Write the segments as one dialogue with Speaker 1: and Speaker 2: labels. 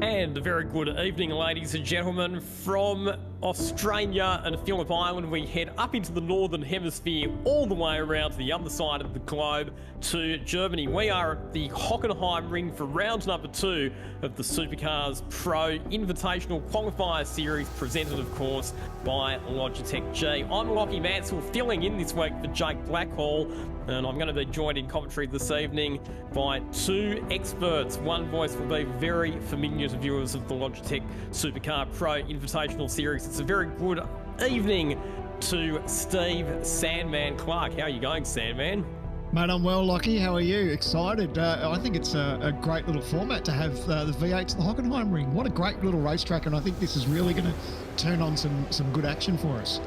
Speaker 1: And a very good evening, ladies and gentlemen. From Australia and Phillip Island, we head up into the Northern Hemisphere, all the way around to the other side of the globe to Germany. We are at the Hockenheim Ring for round number 2 of the Supercars Pro Invitational Qualifier Series, presented, of course, by Logitech G. I'm Lockie Mansell, filling in this week for Jake Blackhall, and I'm going to be joined in commentary this evening by 2 experts. One voice will be very familiar to viewers of the Logitech Supercar Pro Invitational Series. It's a very good evening to Steve Sandman Clark. How are you going, Sandman?
Speaker 2: Mate, I'm well, Lockie. How are you? Excited. I think it's a great little format to have the V8s at the Hockenheim Ring. What a great little racetrack, and I think this is really going to turn on some good action for us.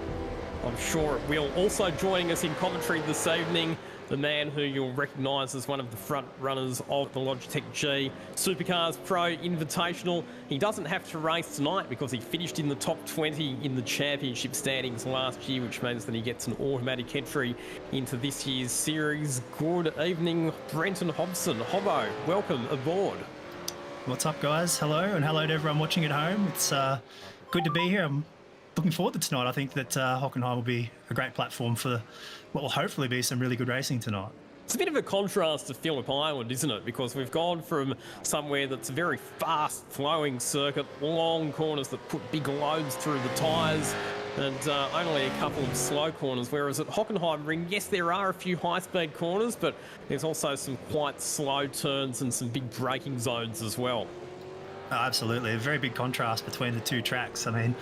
Speaker 1: I'm sure it will. Also joining us in commentary this evening, the man who you'll recognise as one of the front runners of the Logitech G Supercars Pro Invitational. He doesn't have to race tonight because he finished in the top 20 in the championship standings last year, which means that he gets an automatic entry into this year's series. Good evening, Brenton Hobson. Hobbo, welcome aboard.
Speaker 3: What's up, guys? Hello, and hello to everyone watching at home. It's good to be here. I'm looking forward to tonight. I think that Hockenheim will be a great platform for what will hopefully be some really good racing tonight.
Speaker 1: It's a bit of a contrast to Phillip Island, isn't it? Because we've gone from somewhere that's a very fast-flowing circuit, long corners that put big loads through the tyres, and only a couple of slow corners, whereas at Hockenheim Ring, yes, there are a few high-speed corners, but there's also some quite slow turns and some big braking zones as well.
Speaker 3: Oh, absolutely, a very big contrast between the two tracks. I mean,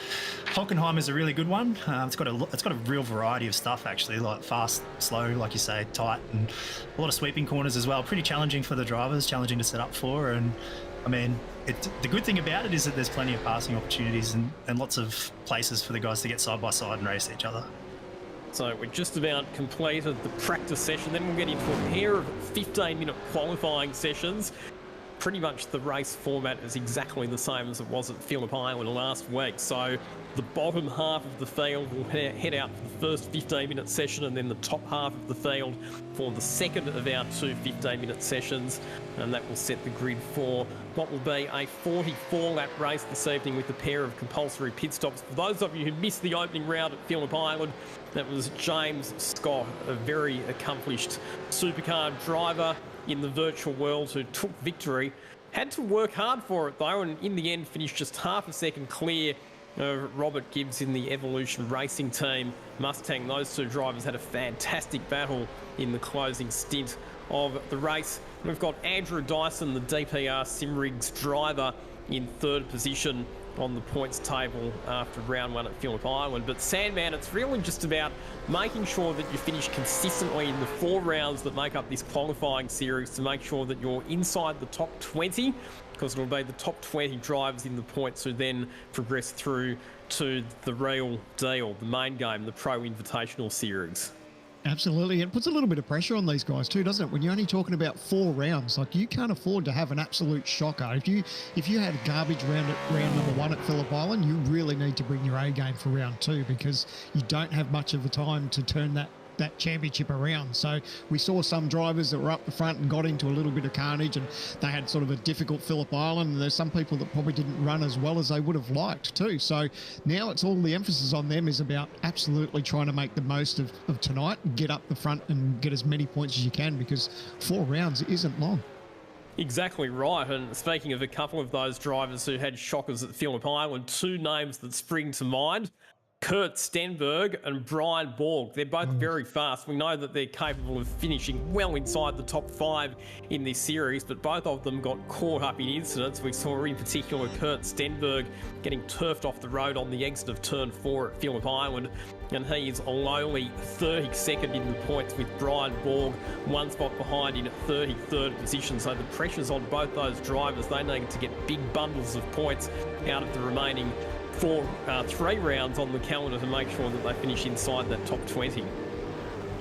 Speaker 3: Hockenheim is a really good one. It's got a real variety of stuff actually, like fast, slow, like you say, tight, and a lot of sweeping corners as well. Pretty challenging for the drivers, challenging to set up for. And I mean, the good thing about it is that there's plenty of passing opportunities and lots of places for the guys to get side by side and race each other.
Speaker 1: So we're just about completed the practice session. Then we'll get into a pair of 15-minute qualifying sessions. Pretty much the race format is exactly the same as it was at Phillip Island last week. So the bottom half of the field will head out for the first 15-minute session, and then the top half of the field for the second of our 2 15-minute sessions, and that will set the grid for what will be a 44-lap race this evening with a pair of compulsory pit stops. For those of you who missed the opening round at Phillip Island, that was James Scott, a very accomplished supercar driver in the virtual world, who took victory. Had to work hard for it though, and in the end finished just half a second clear of Robert Gibbs in the Evolution Racing Team Mustang. Those 2 drivers had a fantastic battle in the closing stint of the race. We've got Andrew Dyson, the DPR Simrigs driver, in 3rd position on the points table after round 1 at Phillip Island. But Sandman, it's really just about making sure that you finish consistently in the 4 rounds that make up this qualifying series to make sure that you're inside the top 20, because it'll be the top 20 drivers in the points who then progress through to the real deal, the main game, the Pro Invitational Series.
Speaker 2: Absolutely. It puts a little bit of pressure on these guys too, doesn't it? When you're only talking about 4 rounds, like, you can't afford to have an absolute shocker. If you had a garbage round at round number 1 at Phillip Island, you really need to bring your A game for round 2, because you don't have much of the time to turn that championship around. So we saw some drivers that were up the front and got into a little bit of carnage, and they had sort of a difficult Phillip Island, and there's some people that probably didn't run as well as they would have liked too. So now it's all the emphasis on them is about absolutely trying to make the most of tonight, get up the front and get as many points as you can, because 4 rounds isn't long.
Speaker 1: Exactly right. And speaking of a couple of those drivers who had shockers at Phillip Island, 2 names that spring to mind: Kurt Stenberg and Brian Borg. They're both very fast. We know that they're capable of finishing well inside the top 5 in this series, but both of them got caught up in incidents. We saw in particular Kurt Stenberg getting turfed off the road on the exit of turn 4 at Phillip Island, and he is a lowly 32nd in the points, with Brian Borg 1 spot behind in 33rd position. So the pressure's on both those drivers. They need to get big bundles of points out of the remaining 3 rounds on the calendar to make sure that they finish inside that top 20.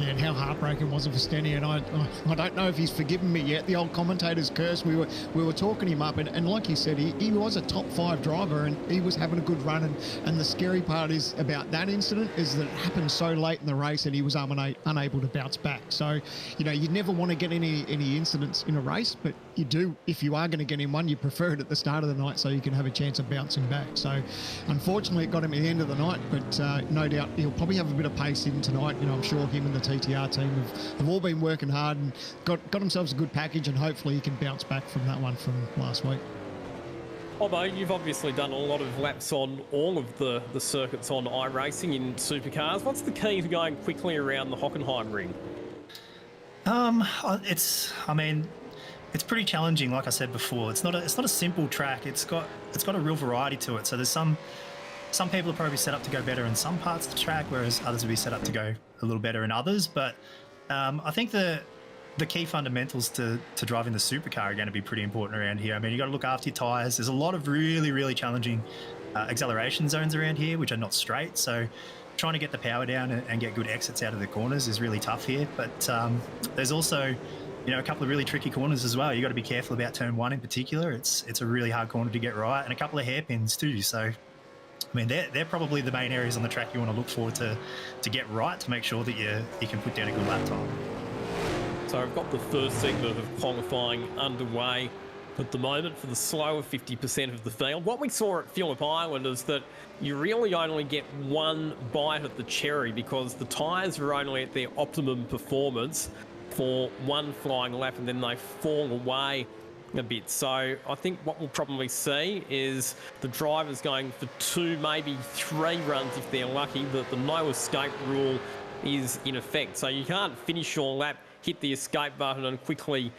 Speaker 2: Yeah, and how heartbreaking was it for Stenny? And I don't know if he's forgiven me yet. The old commentator's curse. We were talking him up, and like you said, he was a top 5 driver, and he was having a good run. And the scary part is about that incident is that it happened so late in the race, and he was unable to bounce back. So, you know, you never want to get any incidents in a race, but you do, if you are going to get in one, you prefer it at the start of the night so you can have a chance of bouncing back. So unfortunately it got him at the end of the night, but no doubt he'll probably have a bit of pace in tonight. You know, I'm sure him and the TTR team have all been working hard and got themselves a good package, and hopefully he can bounce back from that one from last week.
Speaker 1: Although you've obviously done a lot of laps on all of the circuits on iRacing in supercars, what's the key to going quickly around the Hockenheim ring?
Speaker 3: It's pretty challenging, like I said before. It's not a simple track. It's got a real variety to it. So there's some people are probably set up to go better in some parts of the track, whereas others will be set up to go a little better in others. But I think the key fundamentals to driving the supercar are going to be pretty important around here. I mean, you got to look after your tyres. There's a lot of really, really challenging acceleration zones around here, which are not straight. So trying to get the power down and get good exits out of the corners is really tough here. But there's also, you know, a couple of really tricky corners as well. You got to be careful about turn 1 in particular. It's a really hard corner to get right, and a couple of hairpins too. So, I mean, they're probably the main areas on the track you want to look for to get right, to make sure that you can put down a good lap time.
Speaker 1: So I've got the first segment of qualifying underway at the moment for the slower 50% of the field. What we saw at Phillip Island is that you really only get one bite at the cherry because the tyres are only at their optimum performance for one flying lap, and then they fall away a bit. So I think what we'll probably see is the drivers going for 2, maybe 3 runs if they're lucky. That the no escape rule is in effect. So you can't finish your lap, hit the escape button and quickly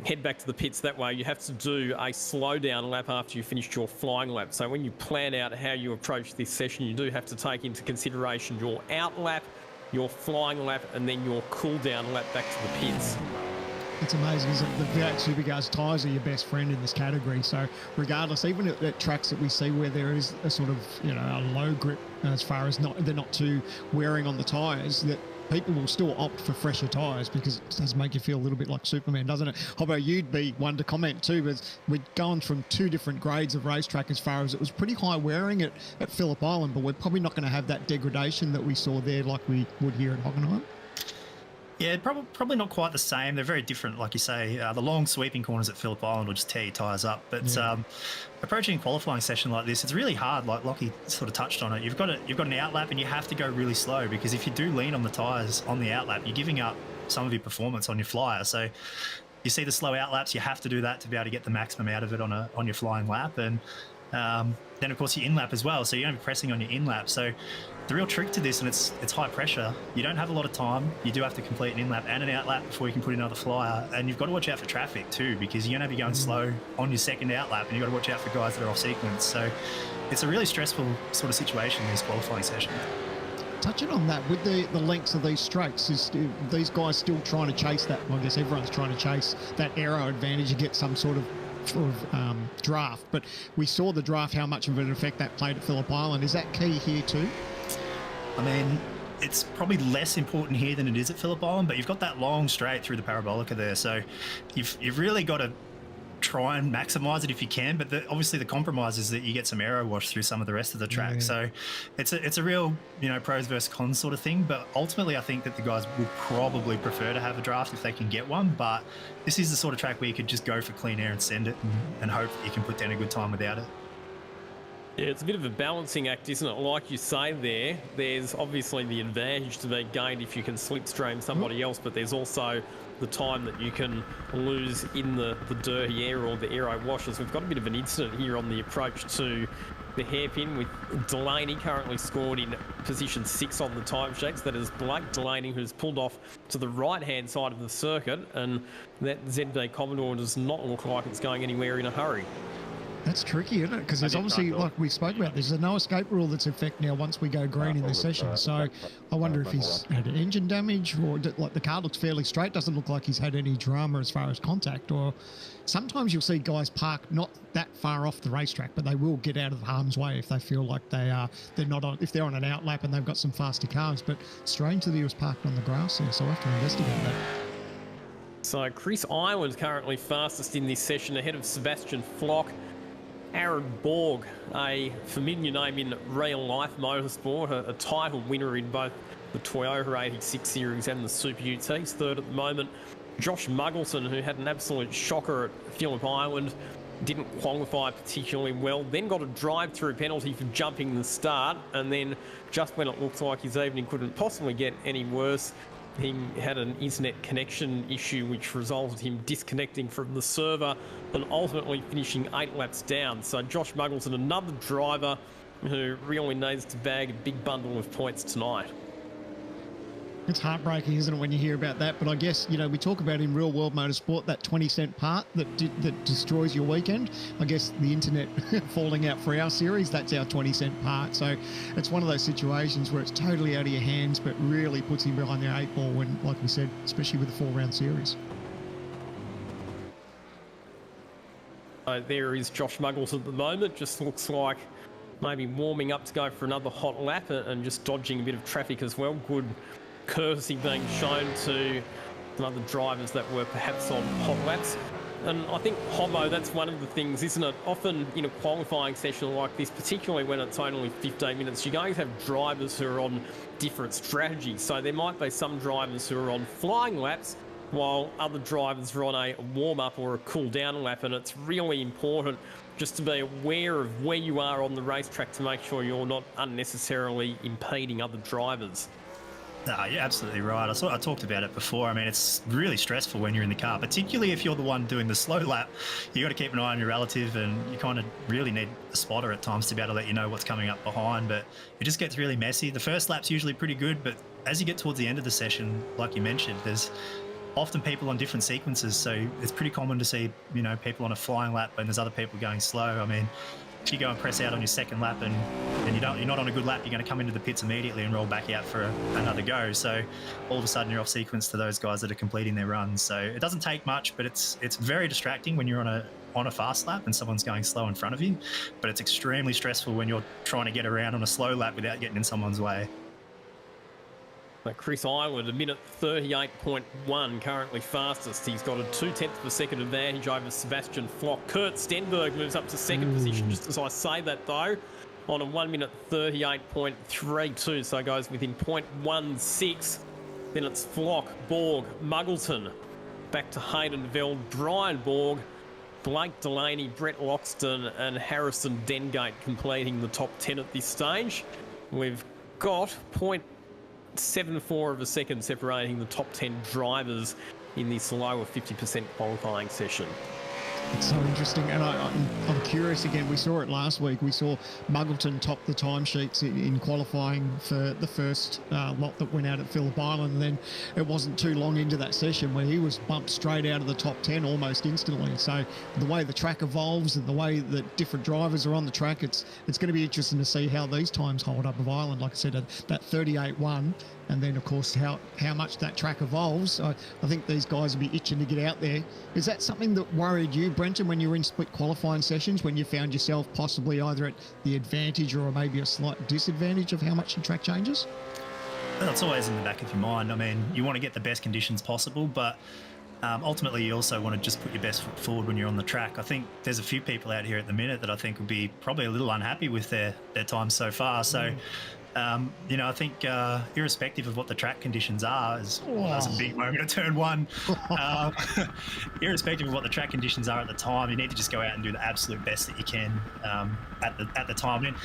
Speaker 1: head back to the pits that way. You have to do a slow down lap after you finished your flying lap. So when you plan out how you approach this session, you do have to take into consideration your out lap, your flying lap, and then your cool down lap back to the pits.
Speaker 2: It's amazing, isn't it? The V8 Supercars tyres are your best friend in this category. So regardless, even at tracks that we see where there is a sort of, you know, a low grip as far as they're not too wearing on the tyres, that people will still opt for fresher tyres because it does make you feel a little bit like Superman, doesn't it? Although you'd be one to comment too, but we're going from 2 different grades of racetrack as far as it was pretty high wearing at Phillip Island, but we're probably not going to have that degradation that we saw there like we would here at Hockenheim.
Speaker 3: Yeah, probably not quite the same. They're very different, like you say. The long sweeping corners at Phillip Island will just tear your tyres up. But approaching a qualifying session like this, it's really hard. Like Lockie sort of touched on it. You've got an outlap, and you have to go really slow, because if you do lean on the tyres on the outlap, you're giving up some of your performance on your flyer. So you see the slow outlaps, you have to do that to be able to get the maximum out of it on your flying lap. And then of course your in lap as well. So you're going to be pressing on your in lap. So the real trick to this, and it's high pressure, you don't have a lot of time. You do have to complete an in-lap and an out-lap before you can put in another flyer. And you've got to watch out for traffic too, because you're going to be going slow on your second out-lap, and you've got to watch out for guys that are off sequence. So it's a really stressful sort of situation in this qualifying session.
Speaker 2: Touching on that, with the lengths of these straights, is these guys still trying to chase that? Well, I guess everyone's trying to chase that aero advantage and get some sort of draft. But we saw the draft, how much of an effect that played at Phillip Island. Is that key here too?
Speaker 3: I mean, it's probably less important here than it is at Phillip Island, but you've got that long straight through the parabolica there, so you've really got to try and maximise it if you can. But obviously the compromise is that you get some aero wash through some of the rest of the track. So it's a real, you know, pros versus cons sort of thing. But ultimately, I think that the guys will probably prefer to have a draft if they can get one. But this is the sort of track where you could just go for clean air and send it, and hope that you can put down a good time without it.
Speaker 1: Yeah, it's a bit of a balancing act, isn't it? Like you say there, there's obviously the advantage to be gained if you can slipstream somebody else, but there's also the time that you can lose in the dirty air or the aero washes. We've got a bit of an incident here on the approach to the hairpin with Delaney currently scored in position 6 on the timesheets. That is Blake Delaney, who's pulled off to the right-hand side of the circuit, and that ZD Commodore does not look like it's going anywhere in a hurry.
Speaker 2: That's tricky, isn't it? Because there's
Speaker 4: did
Speaker 2: obviously,
Speaker 4: not know.
Speaker 2: like we spoke about, there's a no escape rule that's in effect now once we go green in this session. So I wonder if he's had engine damage, or like the car looks fairly straight. Doesn't look like he's had any drama as far as contact. Or sometimes you'll see guys park not that far off the racetrack, but they will get out of harm's way if they feel like they're not on, if they're on an outlap and they've got some faster cars. But strange that he was parked on the grass there, so I have to investigate that.
Speaker 1: So Chris Ireland currently fastest in this session ahead of Sebastian Flock. Aaron Borg, a familiar name in real-life motorsport, a title winner in both the Toyota 86 Series and the Super UT. He's third at the moment. Josh Muggleton, who had an absolute shocker at Phillip Island, didn't qualify particularly well, then got a drive-through penalty for jumping the start, and then just when it looked like his evening couldn't possibly get any worse, he had an internet connection issue which resulted him disconnecting from the server and ultimately finishing 8 laps down. So Josh Muggleton, another driver who really needs to bag a big bundle of points tonight.
Speaker 2: It's heartbreaking, isn't it, when you hear about that? But I guess, you know, we talk about in real world motorsport, that 20-cent part that destroys your weekend. I guess the internet falling out for our series, that's our 20-cent part. So it's one of those situations where it's totally out of your hands, but really puts him behind the 8 ball when, like we said, especially with the 4-round series.
Speaker 1: There is Josh Muggleton at the moment. Just looks like maybe warming up to go for another hot lap and just dodging a bit of traffic as well. Good courtesy being shown to some other drivers that were perhaps on hot laps. And I think, Homo, that's one of the things, isn't it? Often in a qualifying session like this, particularly when it's only 15 minutes, you're going to have drivers who are on different strategies. So there might be some drivers who are on flying laps while other drivers are on a warm-up or a cool-down lap, and it's really important just to be aware of where you are on the racetrack to make sure you're not unnecessarily impeding other drivers.
Speaker 3: No, you're absolutely right. I talked about it before. I mean, it's really stressful when you're in the car, particularly if you're the one doing the slow lap. You got to keep an eye on your relative, and you kind of really need a spotter at times to be able to let you know what's coming up behind. But it just gets really messy. The first lap's usually pretty good, but as you get towards the end of the session, like you mentioned, there's often people on different sequences. So it's pretty common to see, you know, people on a flying lap and there's other people going slow. I mean, if you go and press out on your second lap and you're not on a good lap, you're going to come into the pits immediately and roll back out for another go. So all of a sudden you're off sequence to those guys that are completing their runs. So it doesn't take much, but it's very distracting when you're on a fast lap and someone's going slow in front of you. But it's extremely stressful when you're trying to get around on a slow lap without getting in someone's way.
Speaker 1: Chris Ireland, a minute 38.1, currently fastest. He's got a 0.2 of a second advantage over Sebastian Flock. Kurt Stenberg moves up to second position, just as I say that though, on a 1 minute 38.32, so goes within 0.16. Then it's Flock, Borg, Muggleton, back to Hayden Veld, Brian Borg, Blake Delaney, Brett Loxton and Harrison Dengate completing the top 10 at this stage. We've got 0.74 of a second separating the top 10 drivers in this lower 50% qualifying session.
Speaker 2: It's so interesting, and I'm curious again. We saw it last week. We saw Muggleton top the timesheets in qualifying for the first lot that went out at Phillip Island. And then it wasn't too long into that session where he was bumped straight out of the top 10 almost instantly. So the way the track evolves and the way that different drivers are on the track, it's going to be interesting to see how these times hold up of Ireland. Like I said, that 38.1. And then, of course, how much that track evolves. I think these guys will be itching to get out there. Is that something that worried you, Brenton, when you were in split qualifying sessions, when you found yourself possibly either at the advantage or maybe a slight disadvantage of how much the track changes?
Speaker 3: That's always in the back of your mind. I mean, you want to get the best conditions possible, but ultimately you also want to just put your best foot forward when you're on the track. I think there's a few people out here at the minute that I think would be probably a little unhappy with their time so far. So... you know, I think irrespective of what the track conditions are, that's a big moment of turn one. Irrespective of what the track conditions are at the time, you need to just go out and do the absolute best that you can at the time. And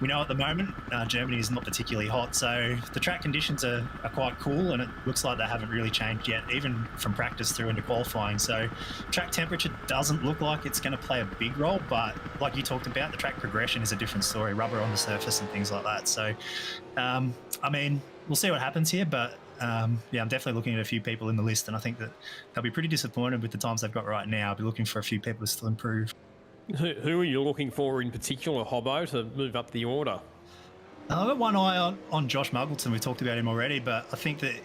Speaker 3: we know at the moment Germany is not particularly hot, so the track conditions are quite cool, and it looks like they haven't really changed yet, even from practice through into qualifying. So track temperature doesn't look like it's going to play a big role, but like you talked about, the track progression is a different story, rubber on the surface and things like that. So I mean, we'll see what happens here, but yeah, I'm definitely looking at a few people in the list, and I think that they'll be pretty disappointed with the times they've got right now. I'll be looking for a few people to still improve.
Speaker 1: Who are you looking for in particular, Hobbo, to move up the order?
Speaker 3: I've got one eye on Josh Muggleton. We talked about him already, but I think that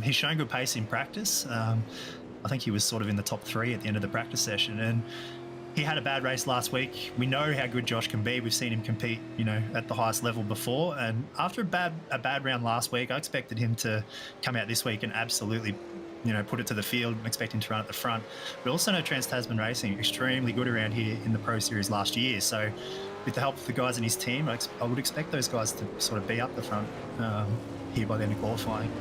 Speaker 3: he's shown good pace in practice. I think he was sort of in the top 3 at the end of the practice session, and he had a bad race last week. We know how good Josh can be. We've seen him compete, at the highest level before. And after a bad round last week, I expected him to come out this week and absolutely, put it to the field. I'm expecting to run at the front. We also know Trans-Tasman Racing extremely good around here in the Pro Series last year. So with the help of the guys in his team, I would expect those guys to sort of be up the front here by the end of qualifying.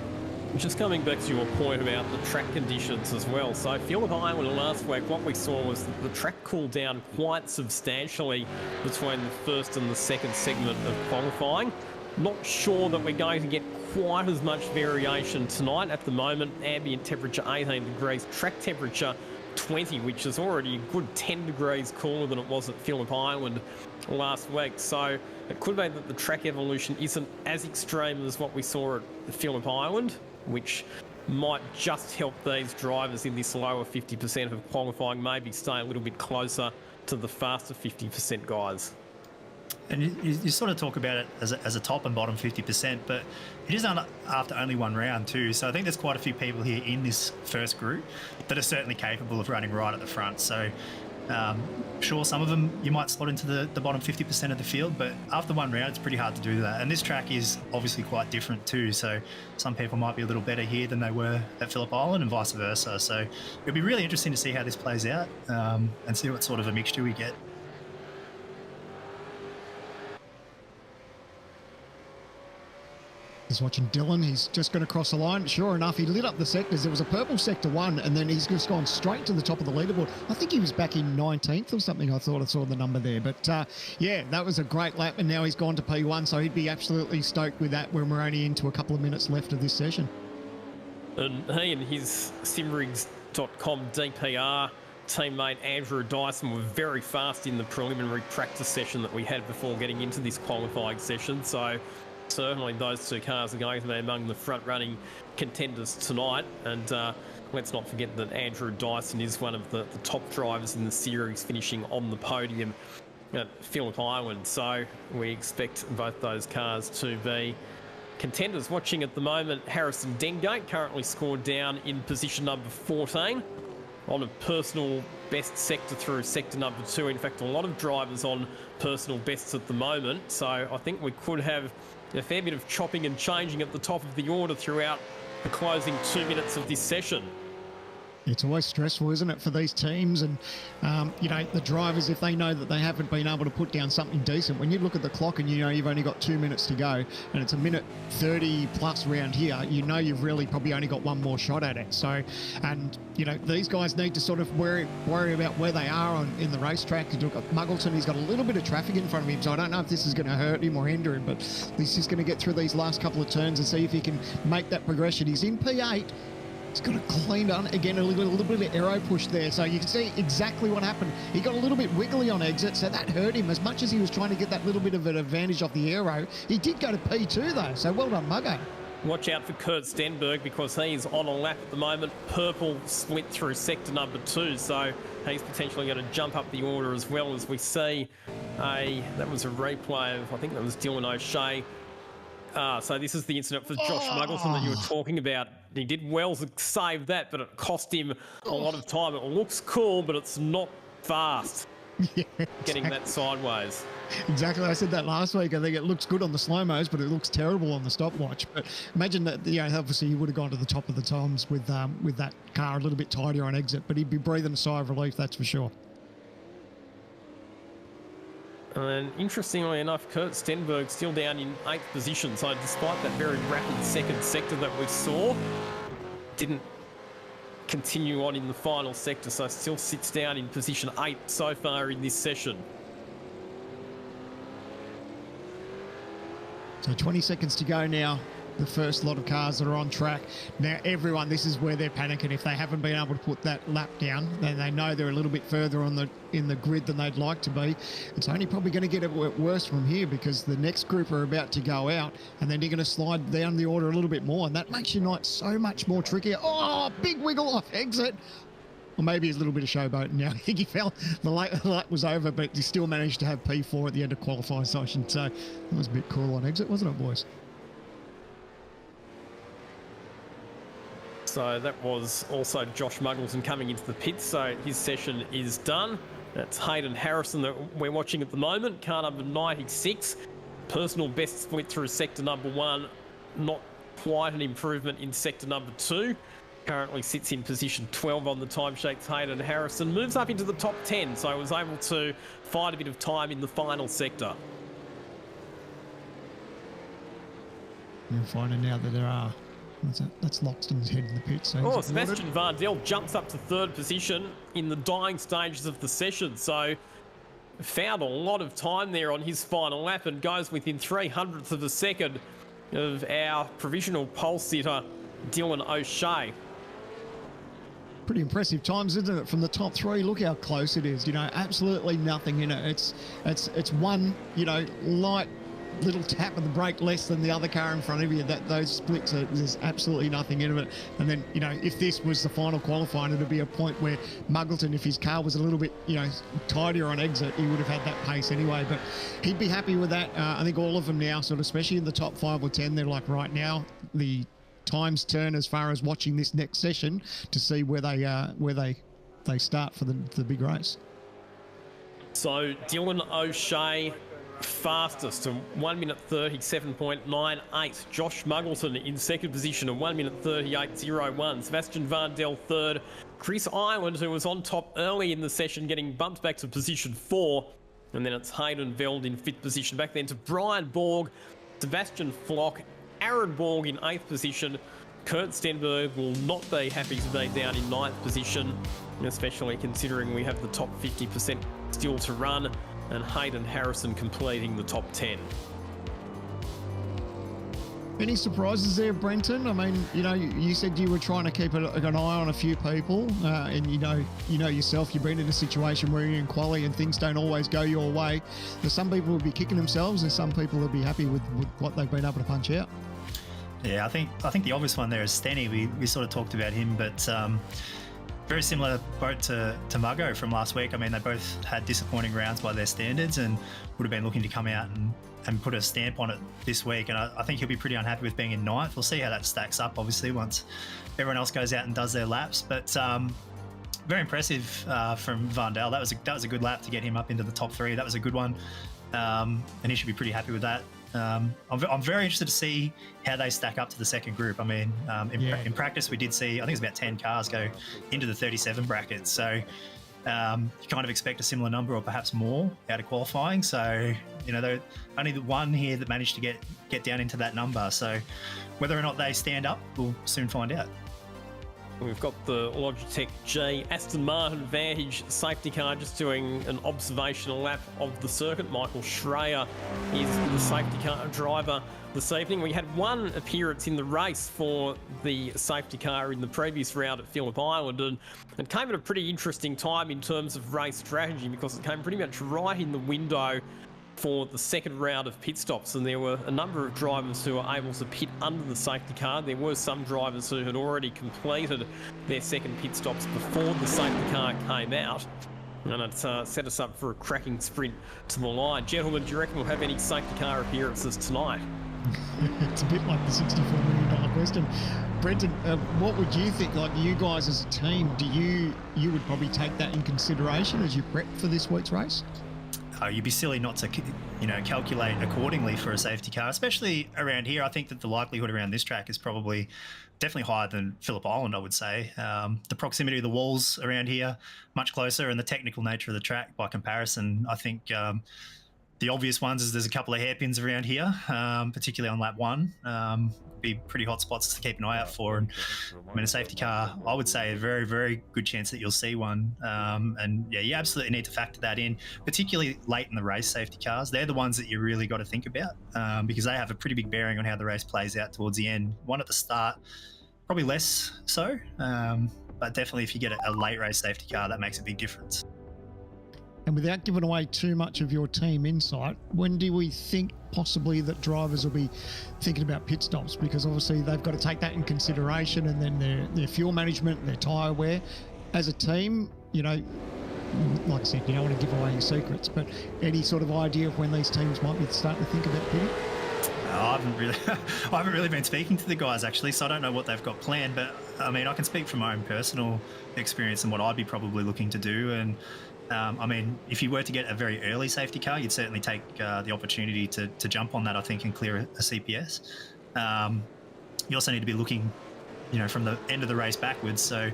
Speaker 1: Just coming back to your point about the track conditions as well. So Phillip Island last week, what we saw was that the track cooled down quite substantially between the first and the second segment of qualifying. Not sure that we're going to get quite as much variation tonight. At the moment, ambient temperature 18 degrees, track temperature 20, which is already a good 10 degrees cooler than it was at Phillip Island last week. So it could be that the track evolution isn't as extreme as what we saw at Phillip Island, which might just help these drivers in this lower 50% of qualifying maybe stay a little bit closer to the faster 50% guys.
Speaker 3: And you sort of talk about it as a top and bottom 50%, but it is after only one round too. So I think there's quite a few people here in this first group that are certainly capable of running right at the front. So sure, some of them you might slot into the bottom 50% of the field, but after one round, it's pretty hard to do that. And this track is obviously quite different too. So some people might be a little better here than they were at Phillip Island and vice versa. So it'll be really interesting to see how this plays out and see what sort of a mixture we get.
Speaker 2: Just watching Dylan, he's just going to cross the line. Sure enough, he lit up the sectors. There was a purple sector 1, and then he's just gone straight to the top of the leaderboard. I think he was back in 19th or something. I thought I saw the number there. But yeah, that was a great lap, and now he's gone to P1, so he'd be absolutely stoked with that when we're only into a couple of minutes left of this session.
Speaker 1: And he and his simrigs.com DPR teammate Andrew Dyson were very fast in the preliminary practice session that we had before getting into this qualifying session. So certainly those two cars are going to be among the front-running contenders tonight. And let's not forget that Andrew Dyson is one of the top drivers in the series, finishing on the podium at Phillip Island. So we expect both those cars to be contenders. Watching at the moment, Harrison Dengate currently scored down in position number 14 on a personal best sector through sector number 2. In fact, a lot of drivers on personal bests at the moment. So I think we could have a fair bit of chopping and changing at the top of the order throughout the closing 2 minutes of this session.
Speaker 2: It's always stressful, isn't it, for these teams? And, the drivers, if they know that they haven't been able to put down something decent, when you look at the clock and you've only got 2 minutes to go and it's a minute 30 plus round here, you've really probably only got one more shot at it. So, and, these guys need to sort of worry about where they are in the racetrack. You look at Muggleton, he's got a little bit of traffic in front of him, so I don't know if this is going to hurt him or hinder him, but he's just going to get through these last couple of turns and see if he can make that progression. He's in P8. He's got a clean on again, a little bit of aero push there, so you can see exactly what happened. He got a little bit wiggly on exit, so that hurt him as much as he was trying to get that little bit of an advantage off the aero. He did go to P2 though, so well done, Muggo.
Speaker 1: Watch out for Kurt Stenberg because he's on a lap at the moment. Purple split through sector number 2, so he's potentially going to jump up the order as well. As we see that was a replay of, I think that was Dylan O'Shea. So this is the incident for Josh Muggleton that you were talking about. He did well to save that, but it cost him a lot of time. It looks cool, but it's not fast. Yeah, exactly. Getting that sideways.
Speaker 2: Exactly. I said that last week. I think it looks good on the slow-mos, but it looks terrible on the stopwatch. But imagine that, obviously he would have gone to the top of the toms with that car a little bit tidier on exit, but he'd be breathing a sigh of relief, that's for sure.
Speaker 1: And interestingly enough, Kurt Stenberg still down in 8th position. So despite that very rapid second sector that we saw, didn't continue on in the final sector. So still sits down in position 8 so far in this session.
Speaker 2: So 20 seconds to go now. The first lot of cars that are on track. Now, everyone, this is where they're panicking. If they haven't been able to put that lap down, then they know they're a little bit further in the grid than they'd like to be. It's only probably going to get worse from here because the next group are about to go out and then you're going to slide down the order a little bit more, and that makes your night so much more trickier. Oh, big wiggle off exit. Or maybe he's a little bit of showboating now. I think he felt the light was over, but he still managed to have P4 at the end of qualifying session. So that was a bit cool on exit, wasn't it, boys?
Speaker 1: So that was also Josh Muggleton coming into the pits. So his session is done. That's Hayden Harrison that we're watching at the moment. Car number 96. Personal best split through sector number 1. Not quite an improvement in sector number 2. Currently sits in position 12 on the timesheets. Hayden Harrison moves up into the top 10, so was able to find a bit of time in the final sector.
Speaker 2: You're finding now that there are. That's Loxton's head in the pit. So
Speaker 1: Sebastian Vardell jumps up to 3rd position in the dying stages of the session. So found a lot of time there on his final lap and goes within 300ths of a second of our provisional pole sitter, Dylan O'Shea.
Speaker 2: Pretty impressive times, isn't it? From the top 3, look how close it is. You know, absolutely nothing in it. It's one, light little tap of the brake less than the other car in front of you. Those splits, there's absolutely nothing in it. And then, if this was the final qualifying, it'd be a point where Muggleton, if his car was a little bit, tidier on exit, he would have had that pace anyway. But he'd be happy with that. I think all of them now, sort of, especially in the top 5 or 10, they're like right now, the times turn as far as watching this next session to see where they start for the big race.
Speaker 1: So Dylan O'Shea fastest to 1 minute 37.98. Josh Muggleton in 2nd position at 1 minute 38.01. Sebastian Vardell 3rd. Chris Ireland, who was on top early in the session, getting bumped back to position 4. And then it's Hayden Veld in 5th position. Back then to Brian Borg, Sebastian Flock, Aaron Borg in 8th position. Kurt Stenberg will not be happy to be down in 9th position, especially considering we have the top 50% still to run, and Hayden Harrison completing the top 10.
Speaker 2: Any surprises there, Brenton? I mean, you said you were trying to keep an eye on a few people, and you know yourself, you've been in a situation where you're in quali and things don't always go your way. There's some people will be kicking themselves, and some people will be happy with what they've been able to punch out.
Speaker 3: Yeah, I think the obvious one there is Stenny. We sort of talked about him, but very similar boat to Muggo from last week. I mean, they both had disappointing rounds by their standards and would have been looking to come out and put a stamp on it this week. And I think he'll be pretty unhappy with being in 9th. We'll see how that stacks up, obviously, once everyone else goes out and does their laps. But very impressive from Vardell. That was a good lap to get him up into the top 3. That was a good one, and he should be pretty happy with that. I'm very interested to see how they stack up to the second group. I mean, in practice, we did see, I think it's about 10 cars go into the 37 bracket. So you kind of expect a similar number or perhaps more out of qualifying. So, they're only the one here that managed to get down into that number. So whether or not they stand up, we'll soon find out.
Speaker 1: We've got the Logitech G Aston Martin Vantage safety car just doing an observational lap of the circuit. Michael Schreier is the safety car driver this evening. We had one appearance in the race for the safety car in the previous round at Phillip Island, and it came at a pretty interesting time in terms of race strategy because it came pretty much right in the window for the second round of pit stops, and there were a number of drivers who were able to pit under the safety car. There were some drivers who had already completed their second pit stops before the safety car came out, and it set us up for a cracking sprint to the line. Gentlemen, do you reckon we'll have any safety car appearances tonight?
Speaker 2: It's a bit like the $64 million question. Brenton, what would you think? Like, you guys as a team, you would probably take that in consideration as you prep for this week's race?
Speaker 3: You'd be silly not to, calculate accordingly for a safety car, especially around here. I think that the likelihood around this track is probably definitely higher than Phillip Island, I would say. The proximity of the walls around here, much closer, and the technical nature of the track by comparison. I think the obvious ones is there's a couple of hairpins around here, particularly on lap 1. Be pretty hot spots to keep an eye out for. And I mean, a safety car, I would say a very, very good chance that you'll see one. And yeah, you absolutely need to factor that in, particularly late in the race. Safety cars, they're the ones that you really got to think about because they have a pretty big bearing on how the race plays out towards the end. One at the start, probably less so, but definitely if you get a late race safety car, that makes a big difference.
Speaker 2: And without giving away too much of your team insight, when do we think possibly that drivers will be thinking about pit stops? Because obviously they've got to take that in consideration, and then their fuel management, their tyre wear. as a team, like I said, you don't want to give away your secrets, but any sort of idea of when these teams might be starting to think about pitting?
Speaker 3: I haven't really been speaking to the guys actually, so I don't know what they've got planned. But I mean, I can speak from my own personal experience and what I'd be probably looking to do. And I mean, if you were to get a very early safety car, you'd certainly take the opportunity to jump on that, I think, and clear a CPS. You also need to be looking, from the end of the race backwards. So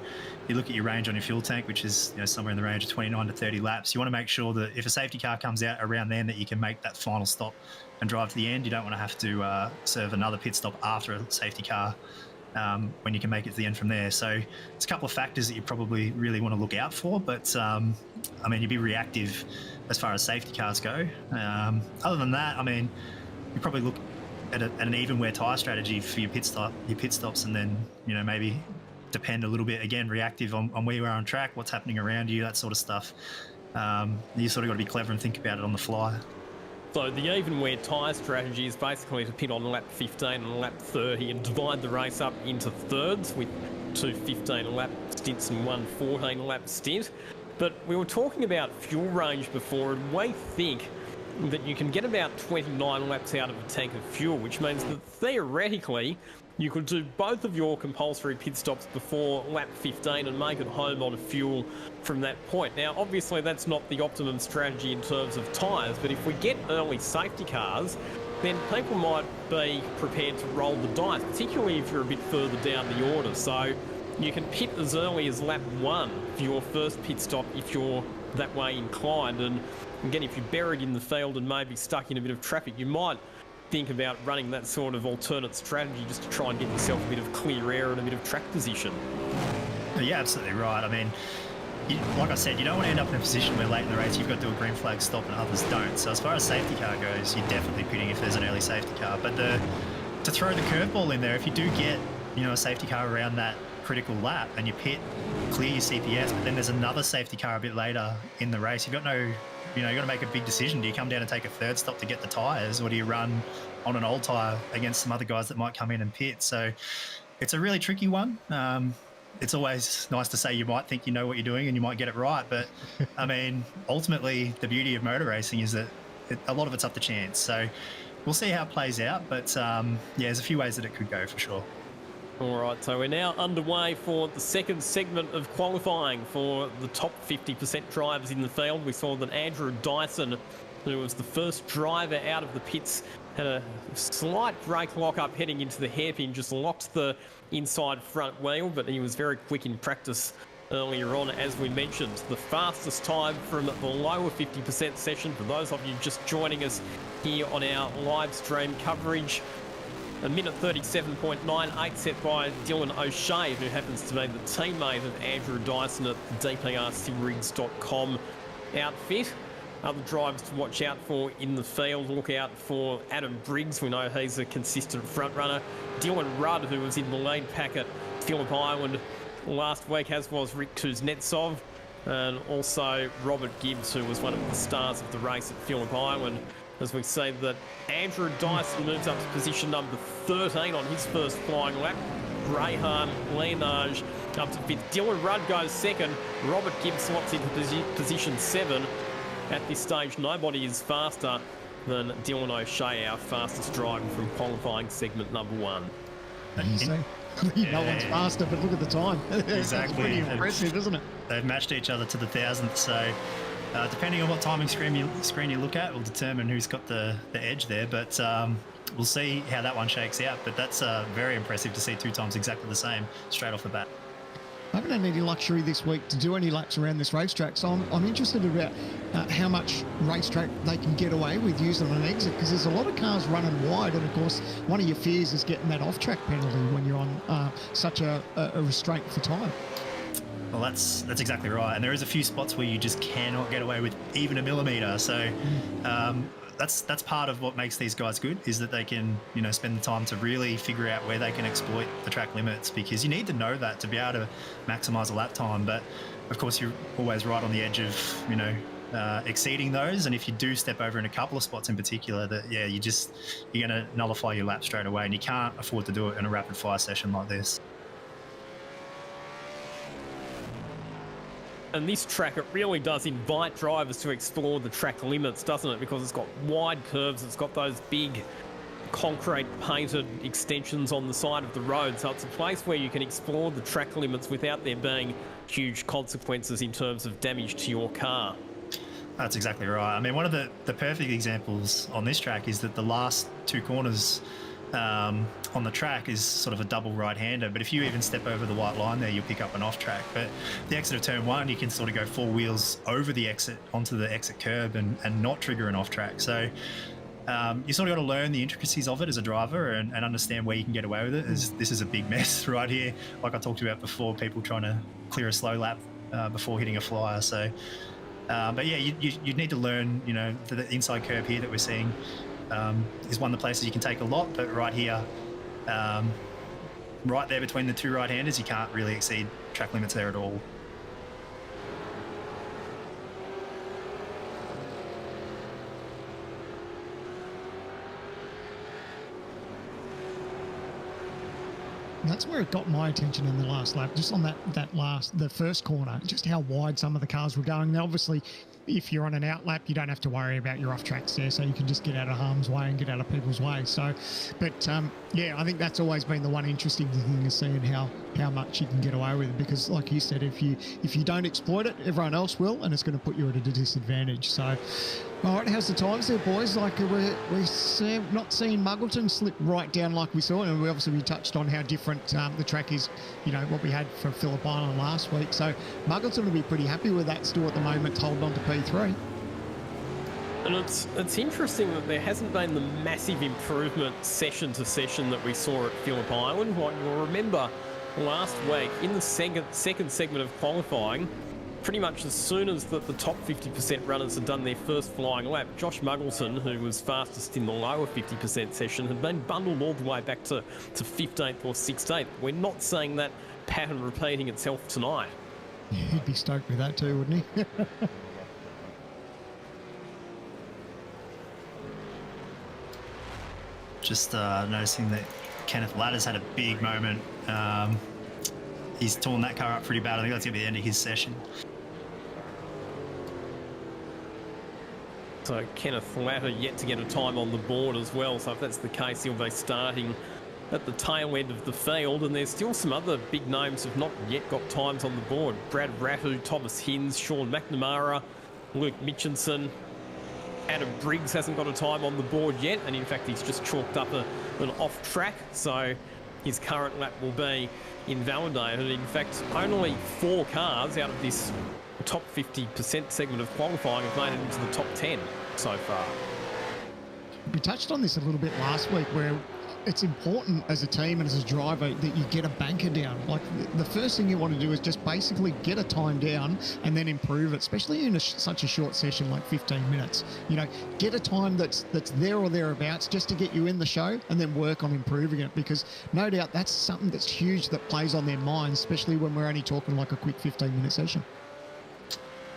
Speaker 3: you look at your range on your fuel tank, which is somewhere in the range of 29 to 30 laps. You want to make sure that if a safety car comes out around then, that you can make that final stop and drive to the end. You don't want to have to serve another pit stop after a safety car when you can make it to the end from there. So it's a couple of factors that you probably really want to look out for. But I mean, you'd be reactive as far as safety cars go. Other than that, I mean, you probably look at an even wear tyre strategy for your pit stops, and then maybe depend a little bit, again, reactive on where you are on track, what's happening around you, that sort of stuff. You sort of got to be clever and think about it on the fly.
Speaker 1: So the even wear tyre strategy is basically to pit on lap 15 and lap 30 and divide the race up into thirds with 2 15-lap stints and 1 14-lap stint. But we were talking about fuel range before, and we think that you can get about 29 laps out of a tank of fuel, which means that theoretically you could do both of your compulsory pit stops before lap 15 and make it home on fuel from that point. Now, obviously that's not the optimum strategy in terms of tyres, but if we get early safety cars, then people might be prepared to roll the dice, particularly if you're a bit further down the order. So you can pit as early as lap 1 for your first pit stop if you're that way inclined. And again, if you're buried in the field and maybe stuck in a bit of traffic, you might think about running that sort of alternate strategy just to try and get yourself a bit of clear air and a bit of track position.
Speaker 3: Yeah, absolutely right. I mean, like I said, you don't want to end up in a position where late in the race you've got to do a green flag stop and others don't. So as far as safety car goes, you're definitely pitting if there's an early safety car. But to throw the curveball in there, if you do get a safety car around that critical lap and you pit, clear your CPS, but then there's another safety car a bit later in the race, you've got no... you've got to make a big decision. Do you come down and take a third stop to get the tyres, or do you run on an old tyre against some other guys that might come in and pit? So it's a really tricky one. It's always nice to say you might think you know what you're doing and you might get it right. But, I mean, ultimately, the beauty of motor racing is that a lot of it's up to chance. So we'll see how it plays out. But, yeah, there's a few ways that it could go for sure.
Speaker 1: All right, so we're now underway for the second segment of qualifying for the top 50% drivers in the field. We saw that Andrew Dyson, who was the first driver out of the pits, had a slight brake lock-up heading into the hairpin, just locked the inside front wheel, but he was very quick in practice earlier on, as we mentioned. The fastest time from the lower 50% session, for those of you just joining us here on our live stream coverage, a minute 37.98 set by Dylan O'Shea, who happens to be the teammate of Andrew Dyson at the DPRCrigs.com outfit. Other drivers to watch out for in the field, look out for Adam Briggs. We know he's a consistent front runner. Dylan Rudd, who was in the lead pack at Phillip Island last week, as was Rick Kuznetsov, and also Robert Gibbs, who was one of the stars of the race at Phillip Island. As we see that Andrew Dyson moves up to position number 13 on his first flying lap. Greyhound Leonage up to 5th. Dylan Rudd goes second. Robert Gibbs slots into position 7. At this stage, nobody is faster than Dylan O'Shea, our fastest driver from qualifying segment number 1.
Speaker 2: No one's faster, but look at the time.
Speaker 3: Exactly.
Speaker 2: Pretty impressive, isn't it?
Speaker 3: They've matched each other to the thousandth, so depending on what timing screen you look at will determine who's got the edge there, but we'll see how that one shakes out. But that's very impressive to see 2 times exactly the same straight off the bat.
Speaker 2: I haven't had any luxury this week to do any laps around this racetrack, so I'm interested about how much racetrack they can get away with using an exit, because there's a lot of cars running wide, and of course one of your fears is getting that off-track penalty when you're on such a restraint for time.
Speaker 3: Well, that's exactly right, and there is a few spots where you just cannot get away with even a millimetre. So that's part of what makes these guys good, is that they can spend the time to really figure out where they can exploit the track limits, because you need to know that to be able to maximise a lap time. But of course, you're always right on the edge of exceeding those, and if you do step over in a couple of spots in particular, that you're going to nullify your lap straight away, and you can't afford to do it in a rapid fire session like this.
Speaker 1: And this track, it really does invite drivers to explore the track limits, doesn't it? Because it's got wide curves, it's got those big concrete painted extensions on the side of the road. So it's a place where you can explore the track limits without there being huge consequences in terms of damage to your car.
Speaker 3: That's exactly right. I mean, one of the perfect examples on this track is that the last two corners on the track is sort of a double right-hander, but if you even step over the white line there, you'll pick up an off-track. But the exit of turn one, you can sort of go four wheels over the exit onto the exit curb and not trigger an off-track. So you sort of got to learn the intricacies of it as a driver and understand where you can get away with it. This is a big mess right here. Like I talked about before, people trying to clear a slow lap before hitting a flyer. So, but yeah, you need to learn, you know, the inside curb here that we're seeing is one of the places you can take a lot, but right here, right there between the two right-handers, you can't really exceed track limits there at all.
Speaker 2: And that's where it got my attention in the last lap, just on the first corner, just how wide some of the cars were going. Now, obviously, if you're on an out lap, you don't have to worry about your off tracks there, so you can just get out of harm's way and get out of people's way. So, but yeah, I think that's always been the one interesting thing, is seeing how much you can get away with it. Because, like you said, if you don't exploit it, everyone else will, and it's going to put you at a disadvantage. So, all right, how's the times there, boys? Like we're not seeing Muggleton slip right down like we saw, and we touched on how different the track is, you know, what we had for Phillip Island last week. So Muggleton will be pretty happy with that still at the moment, holding on to P3.
Speaker 1: And it's interesting that there hasn't been the massive improvement session to session that we saw at Phillip Island. Like, you'll remember last week in the second segment of qualifying, pretty much as soon as the top 50% runners had done their first flying lap, Josh Muggleton, who was fastest in the lower 50% session, had been bundled all the way back to 15th or 16th. We're not seeing that pattern repeating itself tonight.
Speaker 2: Yeah, he'd be stoked with that too, wouldn't he?
Speaker 3: Just noticing that Kenneth Ladder's had a big moment. He's torn that car up pretty bad. I think that's going to be the end of his session.
Speaker 1: So Kenneth Latter yet to get a time on the board as well. So if that's the case, he'll be starting at the tail end of the field. And there's still some other big names who've not yet got times on the board. Brad Rattu, Thomas Hinz, Sean McNamara, Luke Mitchinson. Adam Briggs hasn't got a time on the board yet. And in fact, he's just chalked up an off track. So his current lap will be invalidated. In fact, only 4 cars out of this top 50% segment of qualifying have made it into the top 10 so far.
Speaker 2: We touched on this a little bit last week, where it's important as a team and as a driver that you get a banker down. Like, the first thing you want to do is just basically get a time down and then improve it, especially in such a short session like 15 minutes. You know, get a time that's there or thereabouts just to get you in the show, and then work on improving it, because no doubt that's something that's huge that plays on their minds, especially when we're only talking like a quick 15-minute session.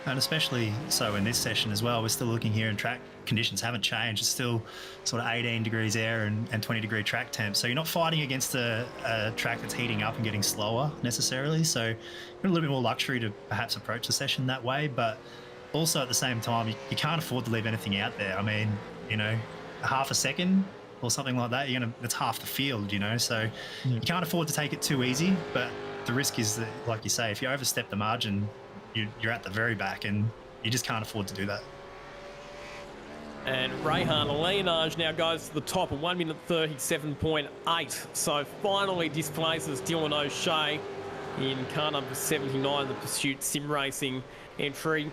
Speaker 3: And especially so in this session as well, we're still looking here and track conditions haven't changed. It's still sort of 18 degrees air and 20-degree track temp. So you're not fighting against a track that's heating up and getting slower necessarily. So you're a little bit more luxury to perhaps approach the session that way. But also at the same time, you can't afford to leave anything out there. I mean, you know, half a second or something like that, that's half the field, you know. So you can't afford to take it too easy. But the risk is that, like you say, if you overstep the margin, you're at the very back, and you just can't afford to do that.
Speaker 1: And Rehan Leonage now goes to the top at 1 minute 37.8. So finally displaces Dylan O'Shea in car number 79, the Pursuit Sim Racing entry.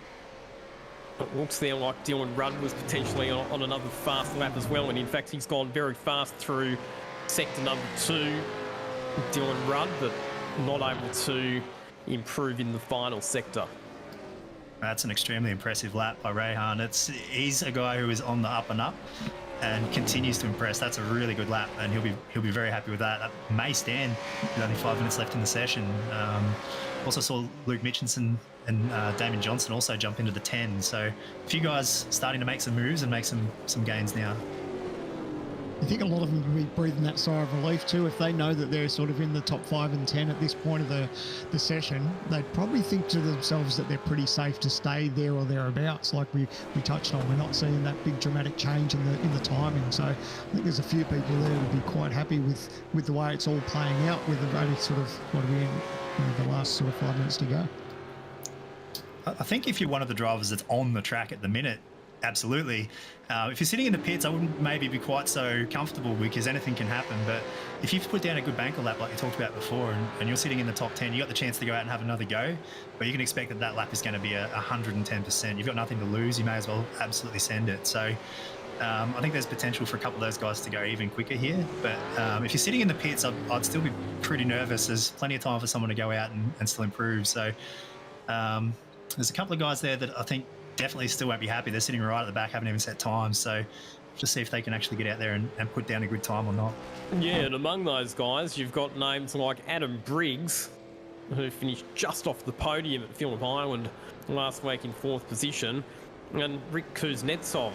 Speaker 1: It looks there like Dylan Rudd was potentially on another fast lap as well. And in fact, he's gone very fast through sector number 2, Dylan Rudd, but not able to improve in the final sector.
Speaker 3: That's an extremely impressive lap by Rehan. He's a guy who is on the up and up and continues to impress. That's a really good lap, and he'll be very happy with that. That may stand with only 5 minutes left in the session. Also saw Luke Mitchinson and Damon Johnson also jump into the 10. So a few guys starting to make some moves and make some gains now.
Speaker 2: I think a lot of them will be breathing that sigh of relief too if they know that they're sort of in the top 5 and 10 at this point of the session. They'd probably think to themselves that they're pretty safe to stay there or thereabouts. Like we touched on, we're not seeing that big dramatic change in the timing. So I think there's a few people there who'd be quite happy with the way it's all playing out. With the only sort of what are we in the last sort of 5 minutes to go.
Speaker 3: I think if you're one of the drivers that's on the track at the minute, absolutely. If you're sitting in the pits, I wouldn't maybe be quite so comfortable because anything can happen. But if you've put down a good banker lap like you talked about before and you're sitting in the top 10, you got the chance to go out and have another go, but you can expect that that lap is going to be 110%. You've got nothing to lose. You may as well absolutely send it. So I think there's potential for a couple of those guys to go even quicker here. But if you're sitting in the pits, I'd still be pretty nervous. There's plenty of time for someone to go out and still improve. So there's a couple of guys there that I think definitely still won't be happy. They're sitting right at the back, haven't even set times. So just see if they can actually get out there and put down a good time or not.
Speaker 1: Yeah, and among those guys, you've got names like Adam Briggs, who finished just off the podium at Phillip Island last week in 4th position, and Rick Kuznetsov.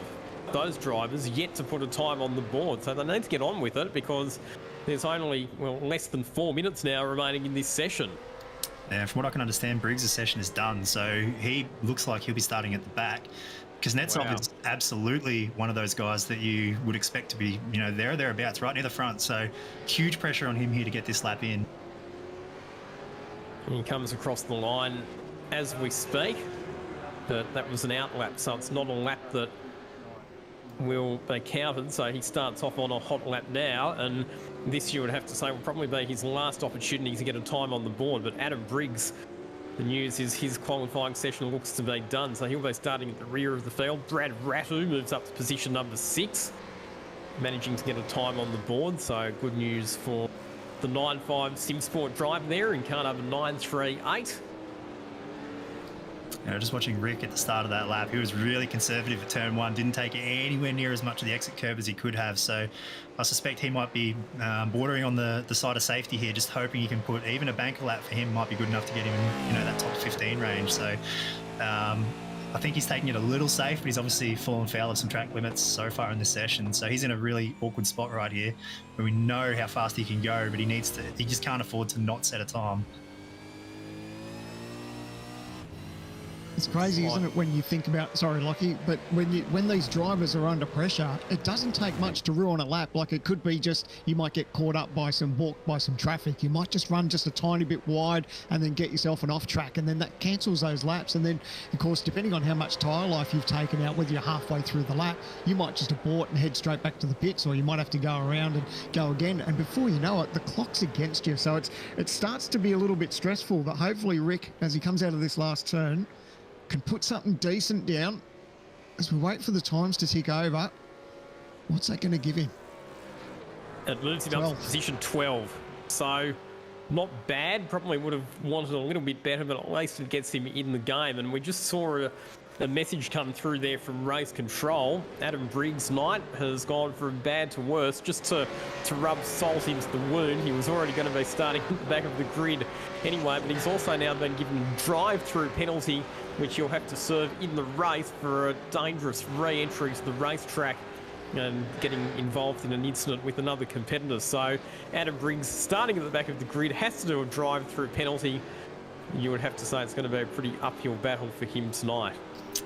Speaker 1: Those drivers yet to put a time on the board, so they need to get on with it because there's only, well, less than 4 minutes now remaining in this session.
Speaker 3: Yeah, from what I can understand, Briggs' session is done, so he looks like he'll be starting at the back. Kuznetsov is absolutely one of those guys that you would expect to be, there or thereabouts, right near the front. So huge pressure on him here to get this lap in.
Speaker 1: He comes across the line as we speak, but that was an out lap, so it's not a lap that will be counted. So he starts off on a hot lap now, and this you would have to say will probably be his last opportunity to get a time on the board. But Adam Briggs, the news is his qualifying session looks to be done, so he'll be starting at the rear of the field. Brad Rattu moves up to position number 6, managing to get a time on the board, so good news for the 9.5 SimSport driver there in car number 938.
Speaker 3: Just watching Rick at the start of that lap, he was really conservative at turn 1, didn't take it anywhere near as much of the exit curve as he could have. So I suspect he might be bordering on the side of safety here, just hoping he can put even a banker lap for him might be good enough to get him in, that top 15 range. So I think he's taking it a little safe, but he's obviously fallen foul of some track limits so far in this session. So he's in a really awkward spot right here where we know how fast he can go, but he just can't afford to not set a time.
Speaker 2: It's crazy, isn't it, when you think about, sorry, Lockie, but when these drivers are under pressure, it doesn't take much to ruin a lap. Like, it could be just, you might get caught up by some traffic. You might just run just a tiny bit wide and then get yourself an off track, and then that cancels those laps. And then, of course, depending on how much tyre life you've taken out, whether you're halfway through the lap, you might just abort and head straight back to the pits, or you might have to go around and go again. And before you know it, the clock's against you. So it starts to be a little bit stressful, but hopefully Rick, as he comes out of this last turn, can put something decent down as we wait for the times to tick over. What's that going to give him?
Speaker 1: It moves him up to position 12. So not bad. Probably would have wanted a little bit better, but at least it gets him in the game. And we just saw a message come through there from race control. Adam Briggs' night has gone from bad to worse, just to rub salt into the wound. He was already going to be starting at the back of the grid anyway, but he's also now been given a drive-through penalty, which you'll have to serve in the race for a dangerous re-entry to the racetrack and getting involved in an incident with another competitor. So Adam Briggs, starting at the back of the grid, has to do a drive-through penalty. You would have to say it's going to be a pretty uphill battle for him tonight.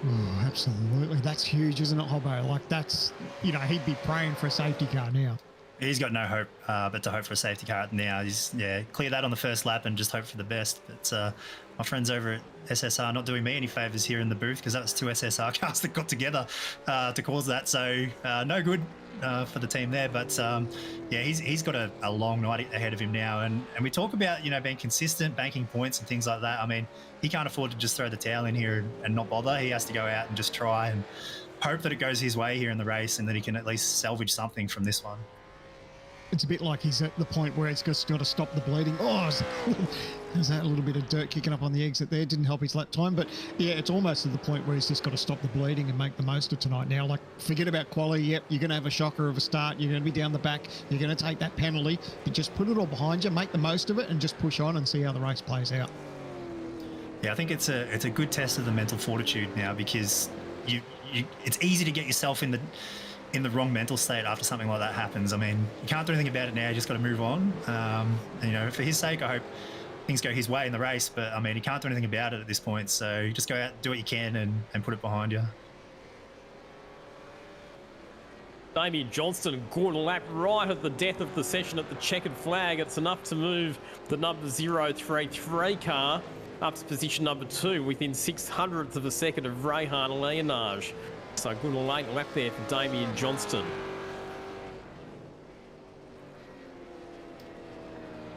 Speaker 2: Oh, absolutely. That's huge, isn't it, Hobbo? Like, that's, he'd be praying for a safety car now.
Speaker 3: He's got no hope but to hope for a safety car now. He's, clear that on the first lap and just hope for the best. But my friends over at SSR not doing me any favours here in the booth, because that was 2 SSR cars that got together to cause that. So no good for the team there. But he's got a long night ahead of him now. And we talk about, being consistent, banking points and things like that. I mean, he can't afford to just throw the towel in here and not bother. He has to go out and just try and hope that it goes his way here in the race and that he can at least salvage something from this one.
Speaker 2: It's a bit like he's at the point where it's just got to stop the bleeding. Oh, there's that little bit of dirt kicking up on the exit there. Didn't help his lap time. But, yeah, it's almost to the point where he's just got to stop the bleeding and make the most of tonight now. Like, forget about quality. Yep, you're going to have a shocker of a start. You're going to be down the back. You're going to take that penalty. But just put it all behind you, make the most of it, and just push on and see how the race plays out.
Speaker 3: Yeah, I think it's a good test of the mental fortitude now, because it's easy to get yourself in in the wrong mental state after something like that happens. I mean, you can't do anything about it now. You just got to move on. And, you know, for his sake, I hope things go his way in the race. But I mean, he can't do anything about it at this point. So you just go out, do what you can, and put it behind you.
Speaker 1: Damien Johnston, good lap right at the death of the session at the checkered flag. It's enough to move the number 033 car up to position number 2 within 600ths of a second of Rehan Leonage. So good late lap there for Damien Johnston.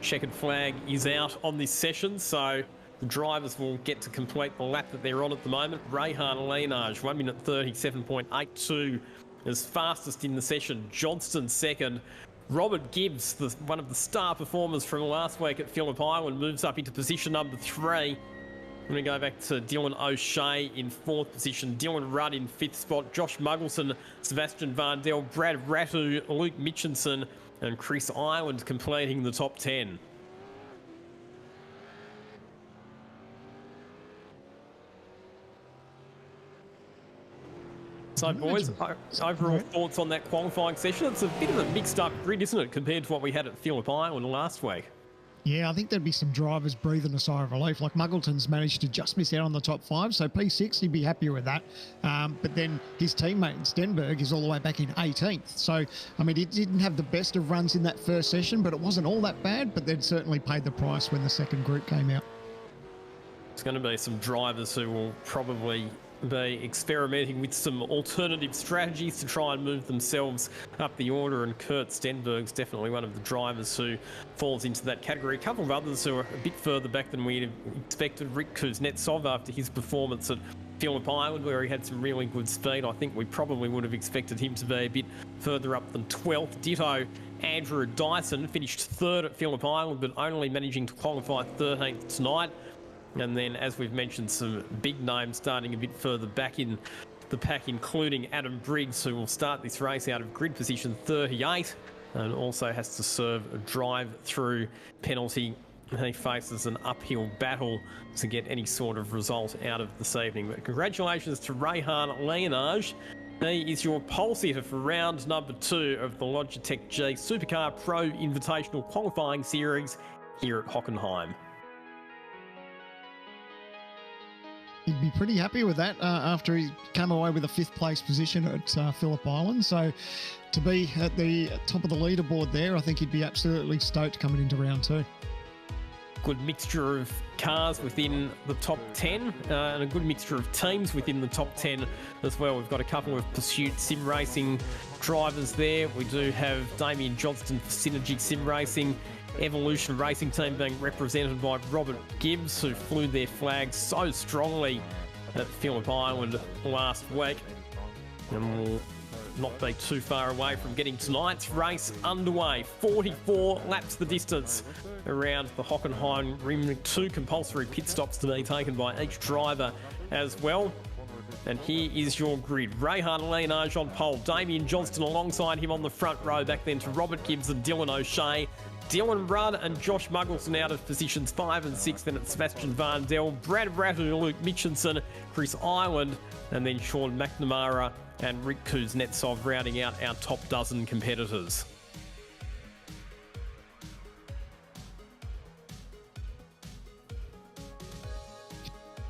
Speaker 1: Checkered flag is out on this session, so the drivers will get to complete the lap that they're on at the moment. Rehan Leonage, 1 minute 37.82 as fastest in the session. Johnston second. Robert Gibbs, one of the star performers from last week at Phillip Island, moves up into position number 3. I'm going to go back to Dylan O'Shea in 4th position, Dylan Rudd in 5th spot, Josh Muggleson, Sebastian Vandel, Brad Rattu, Luke Mitchinson and Chris Ireland completing the top 10. So boys, overall thoughts on that qualifying session? It's a bit of a mixed up grid, isn't it, compared to what we had at Phillip Island last week?
Speaker 2: Yeah, I think there'd be some drivers breathing a sigh of relief. Like Muggleton's managed to just miss out on the top 5, so P6, he'd be happier with that. But then his teammate Stenberg is all the way back in 18th. So, I mean, he didn't have the best of runs in that first session, but it wasn't all that bad. But they'd certainly paid the price when the second group came out.
Speaker 1: There's going to be some drivers who will probably be experimenting with some alternative strategies to try and move themselves up the order, and Kurt Stenberg's definitely one of the drivers who falls into that category. A couple of others who are a bit further back than we'd expected. Rick Kuznetsov, after his performance at Phillip Island, where he had some really good speed, I think we probably would have expected him to be a bit further up than 12th. Ditto Andrew Dyson, finished 3rd at Phillip Island, but only managing to qualify 13th tonight. And then, as we've mentioned, some big names starting a bit further back in the pack, including Adam Briggs, who will start this race out of grid position 38 and also has to serve a drive-through penalty. He faces an uphill battle to get any sort of result out of this evening. But congratulations to Rehan Leonage. He is your pole sitter for round number 2 of the Logitech G Supercar Pro Invitational Qualifying Series here at Hockenheim.
Speaker 2: He'd be pretty happy with that after he came away with a 5th place position at Phillip Island. So to be at the top of the leaderboard there, I think he'd be absolutely stoked coming into round 2.
Speaker 1: Good mixture of cars within the top 10 and a good mixture of teams within the top 10 as well. We've got a couple of Pursuit Sim Racing drivers there. We do have Damien Johnston for Synergy Sim Racing. Evolution Racing Team being represented by Robert Gibbs, who flew their flag so strongly at Phillip Island last week. And we'll not be too far away from getting tonight's race underway. 44 laps the distance around the Hockenheim Rim. 2 compulsory pit stops to be taken by each driver as well. And here is your grid. Rehan Leonage on pole. Damien Johnston alongside him on the front row. Back then to Robert Gibbs and Dylan O'Shea. Dylan Rudd and Josh Muggleson out of positions 5 and 6. Then it's Sebastian Vandel, Brad Rattu, Luke Mitchinson, Chris Ireland, and then Sean McNamara and Rick Kuznetsov rounding out our top dozen competitors.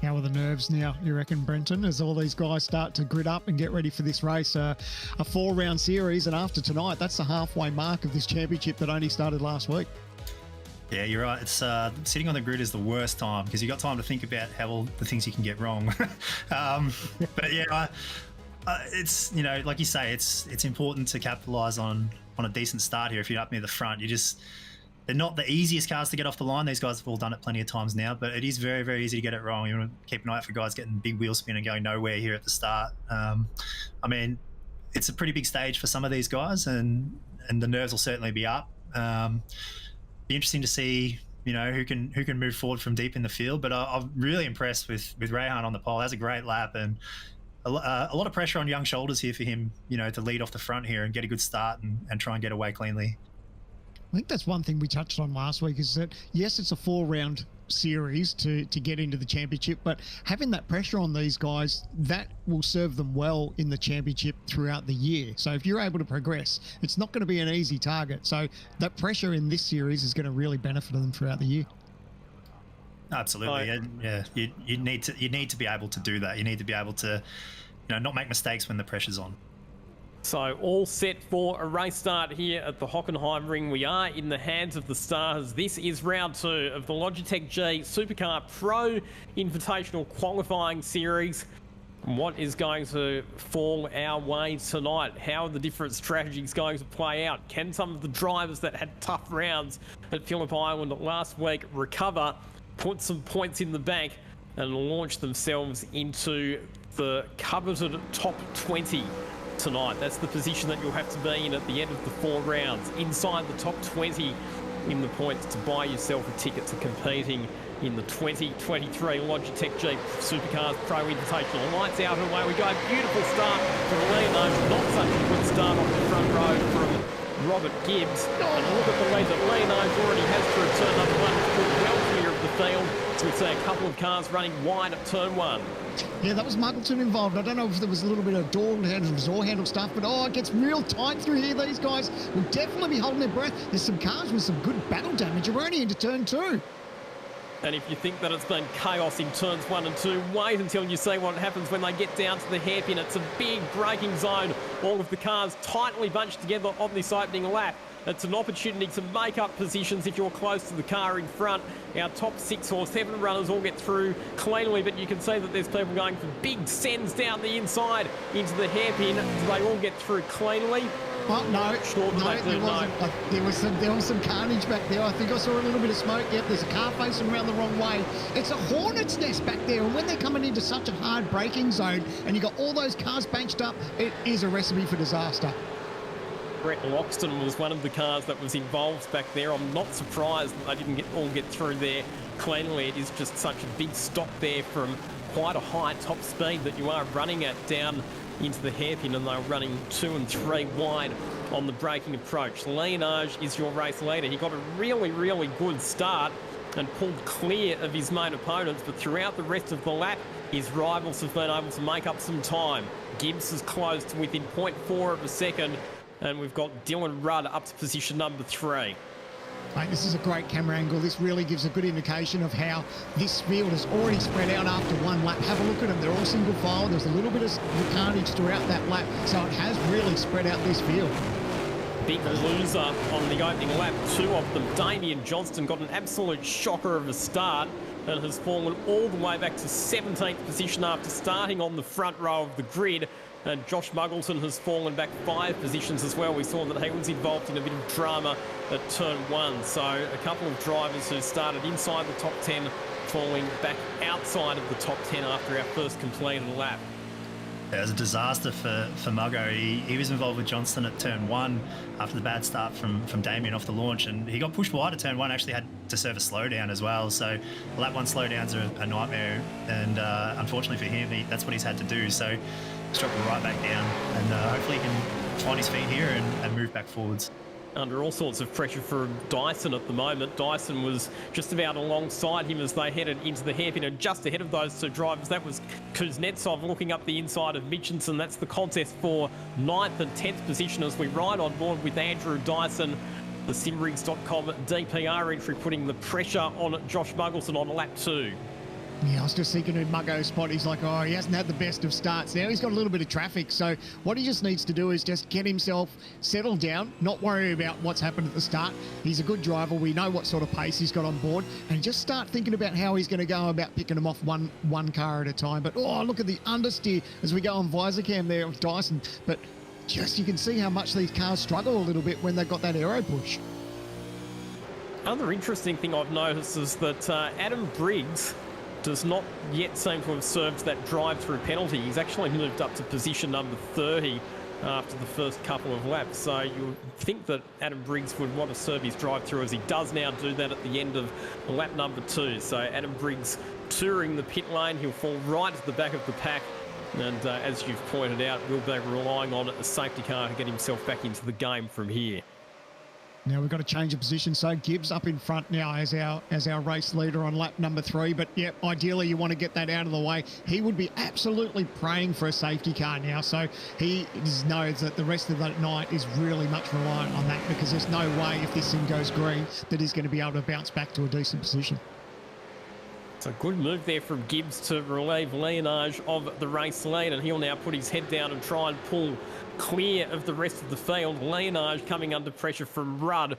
Speaker 2: How are the nerves now, you reckon, Brenton, as all these guys start to grid up and get ready for this race? A 4-round series, and after tonight, that's the halfway mark of this championship that only started last week.
Speaker 3: Yeah, you're right. It's sitting on the grid is the worst time because you got time to think about how all the things you can get wrong. But yeah, it's, you know, like you say, it's important to capitalise on a decent start here. If you're up near the front, they're not the easiest cars to get off the line. These guys have all done it plenty of times now, but it is very, very easy to get it wrong. You want to keep an eye out for guys getting big wheel spin and going nowhere here at the start. I mean, it's a pretty big stage for some of these guys, and the nerves will certainly be up. Be interesting to see, you know, who can move forward from deep in the field. But I'm really impressed with Rehan on the pole. That's a great lap, and a lot of pressure on young shoulders here for him, you know, to lead off the front here and get a good start and try and get away cleanly.
Speaker 2: I think that's one thing we touched on last week, is that, yes, it's a 4-round series to get into the championship, but having that pressure on these guys, that will serve them well in the championship throughout the year. So if you're able to progress, it's not going to be an easy target. So that pressure in this series is going to really benefit them throughout the year.
Speaker 3: Absolutely. Yeah. You need to be able to do that. You need to be able to, not make mistakes when the pressure's on.
Speaker 1: So all set for a race start here at the Hockenheim Ring. We are in the hands of the stars. This is round 2 of the Logitech G Supercar Pro Invitational Qualifying Series. What is going to fall our way tonight? How are the different strategies going to play out? Can some of the drivers that had tough rounds at Phillip Island last week recover, put some points in the bank, and launch themselves into the coveted top 20 tonight? That's the position that you'll have to be in at the end of the 4 rounds, inside the top 20 in the points to buy yourself a ticket to competing in the 2023 Logitech G Supercars Pro Invitational. Lights out and away we go. Beautiful start from Leonardo. Not such a good start off the front row from Robert Gibbs. And look at the way that Leonardo already has through turn number 1. It's put well clear of the field. So we see a couple of cars running wide at turn 1.
Speaker 2: Yeah, that was Muggleton involved. I don't know if there was a little bit of door handle stuff, but it gets real tight through here. These guys will definitely be holding their breath. There's some cars with some good battle damage. We're only into turn 2.
Speaker 1: And if you think that it's been chaos in turns 1 and 2, wait until you see what happens when they get down to the hairpin. It's a big braking zone. All of the cars tightly bunched together on this opening lap. It's an opportunity to make up positions if you're close to the car in front. Our top 6 or 7 runners all get through cleanly, but you can see that there's people going for big sends down the inside into the hairpin. Do they all get through cleanly?
Speaker 2: Oh, no, there was some carnage back there. I think I saw a little bit of smoke. Yep, there's a car facing around the wrong way. It's a hornet's nest back there, and when they're coming into such a hard braking zone and you've got all those cars banched up, it is a recipe for disaster.
Speaker 1: Brett Loxton was one of the cars that was involved back there. I'm not surprised that they didn't all get through there cleanly. It is just such a big stop there from quite a high top speed that you are running at down into the hairpin, and they're running 2 and 3 wide on the braking approach. Leonardo is your race leader. He got a really, really good start and pulled clear of his main opponents, but throughout the rest of the lap, his rivals have been able to make up some time. Gibbs has closed to within 0.4 of a second, and we've got Dylan Rudd up to position number 3.
Speaker 2: Mate, this is a great camera angle. This really gives a good indication of how this field is already spread out after 1 lap. Have a look at them. They're all single file. There's a little bit of carnage throughout that lap, so it has really spread out this field.
Speaker 1: Big loser on the opening lap, 2 of them. Damien Johnston got an absolute shocker of a start and has fallen all the way back to 17th position after starting on the front row of the grid. And Josh Muggleton has fallen back 5 positions as well. We saw that he was involved in a bit of drama at turn 1. So a couple of drivers who started inside the top 10 falling back outside of the top 10 after our first completed lap.
Speaker 3: It was a disaster for Muggo. He was involved with Johnston at turn 1 after the bad start from Damien off the launch, and he got pushed wide at turn 1, actually had to serve a slowdown as well. So lap 1 slowdowns are a nightmare, and unfortunately for him, that's what he's had to do. So he's dropping right back down, and hopefully he can find his feet here and move back forwards.
Speaker 1: Under all sorts of pressure from Dyson at the moment. Dyson was just about alongside him as they headed into the hairpin, and just ahead of those 2 drivers, that was Kuznetsov looking up the inside of Mitchinson. That's the contest for 9th and 10th position as we ride on board with Andrew Dyson. The simrigs.com DPR entry putting the pressure on Josh Muggleton on lap 2.
Speaker 2: Yeah, I was just thinking in Muggo's spot, he's like, he hasn't had the best of starts. Now he's got a little bit of traffic, so what he just needs to do is just get himself settled down, not worry about what's happened at the start. He's a good driver. We know what sort of pace he's got on board, and just start thinking about how he's going to go about picking them off one car at a time. But, look at the understeer as we go on visor cam there with Dyson. But just you can see how much these cars struggle a little bit when they've got that aero push.
Speaker 1: Other interesting thing I've noticed is that Adam Briggs does not yet seem to have served that drive-through penalty. He's actually moved up to position number 30 after the first couple of laps. So you would think that Adam Briggs would want to serve his drive-through, as he does now do that at the end of lap number 2. So Adam Briggs touring the pit lane. He'll fall right at the back of the pack. And as you've pointed out, will be relying on a safety car to get himself back into the game from here.
Speaker 2: Now we've got to change of position. So Gibbs up in front now as our race leader on lap number 3. But yeah, ideally you want to get that out of the way. He would be absolutely praying for a safety car now. So he knows that the rest of the night is really much reliant on that, because there's no way if this thing goes green that he's going to be able to bounce back to a decent position.
Speaker 1: It's a good move there from Gibbs to relieve Leonage of the race lead, and he'll now put his head down and try and pull clear of the rest of the field. Leonage coming under pressure from Rudd.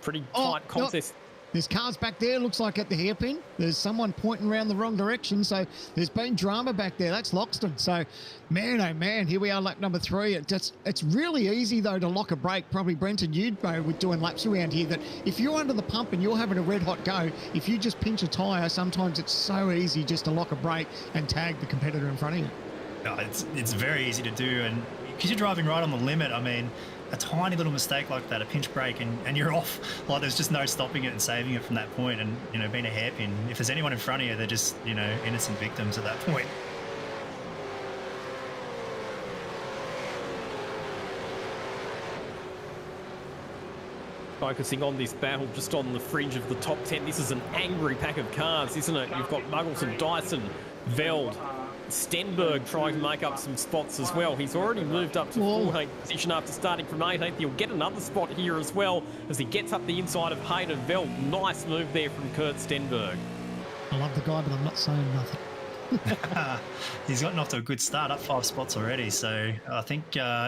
Speaker 1: Pretty tight contest.
Speaker 2: There's cars back there, looks like at the hairpin. There's someone pointing around the wrong direction, so there's been drama back there. That's Loxton. So, man, oh man, here we are, lap number 3. It's really easy, though, to lock a brake. Probably, Brenton, you'd know with doing laps around here, that if you're under the pump and you're having a red-hot go, if you just pinch a tyre, sometimes it's so easy just to lock a brake and tag the competitor in front of you.
Speaker 3: No, it's very easy to do, and because you're driving right on the limit, I mean, a tiny little mistake like that, a pinch brake, and you're off. Like, there's just no stopping it and saving it from that point. And, you know, being a hairpin, if there's anyone in front of you, they're just, you know, innocent victims at that point.
Speaker 1: Focusing on this battle just on the fringe of the top 10. This is an angry pack of cars, isn't it? You've got Muggleson, Dyson, Veld, Stenberg trying to make up some spots as well. He's already moved up to 14th position after starting from 18th. He'll get another spot here as well as he gets up the inside of Hayden Veld. Nice move there from Kurt Stenberg.
Speaker 2: I love the guy, but I'm not saying nothing.
Speaker 3: He's gotten off to a good start, up 5 spots already. So I think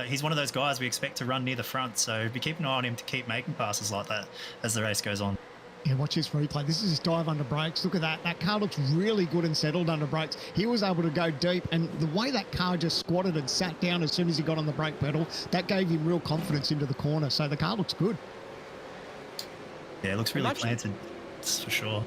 Speaker 3: he's one of those guys we expect to run near the front. So be keeping an eye on him to keep making passes like that as the race goes on.
Speaker 2: Yeah, watch his replay. This is his dive under brakes. Look at that. That car looks really good and settled under brakes. He was able to go deep, and the way that car just squatted and sat down as soon as he got on the brake pedal, that gave him real confidence into the corner. So the car looks good.
Speaker 3: Yeah, it looks really planted, that's for sure.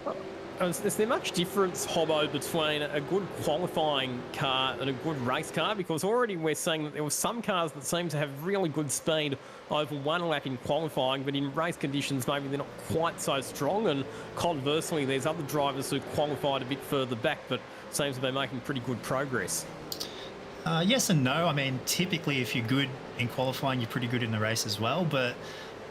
Speaker 1: Is there much difference, Hobbo, between a good qualifying car and a good race car? Because already we're saying that there were some cars that seem to have really good speed over one lap in qualifying, but in race conditions maybe they're not quite so strong, and conversely there's other drivers who qualified a bit further back but seems to be making pretty good progress.
Speaker 3: Yes and no. I mean, typically if you're good in qualifying, you're pretty good in the race as well, but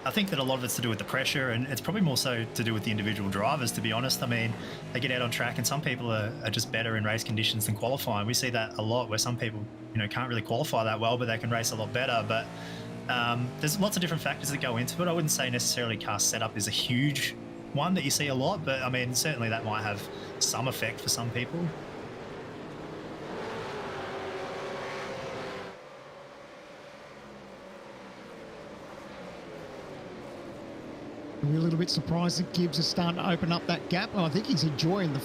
Speaker 3: I think that a lot of it's to do with the pressure, and it's probably more so to do with the individual drivers, to be honest. I mean, they get out on track and some people are just better in race conditions than qualifying. We see that a lot where some people, you know, can't really qualify that well, but they can race a lot better. But there's lots of different factors that go into it. I wouldn't say necessarily car setup is a huge one that you see a lot, but I mean, certainly that might have some effect for some people.
Speaker 2: We're a little bit surprised that Gibbs is starting to open up that gap. I think he's enjoying the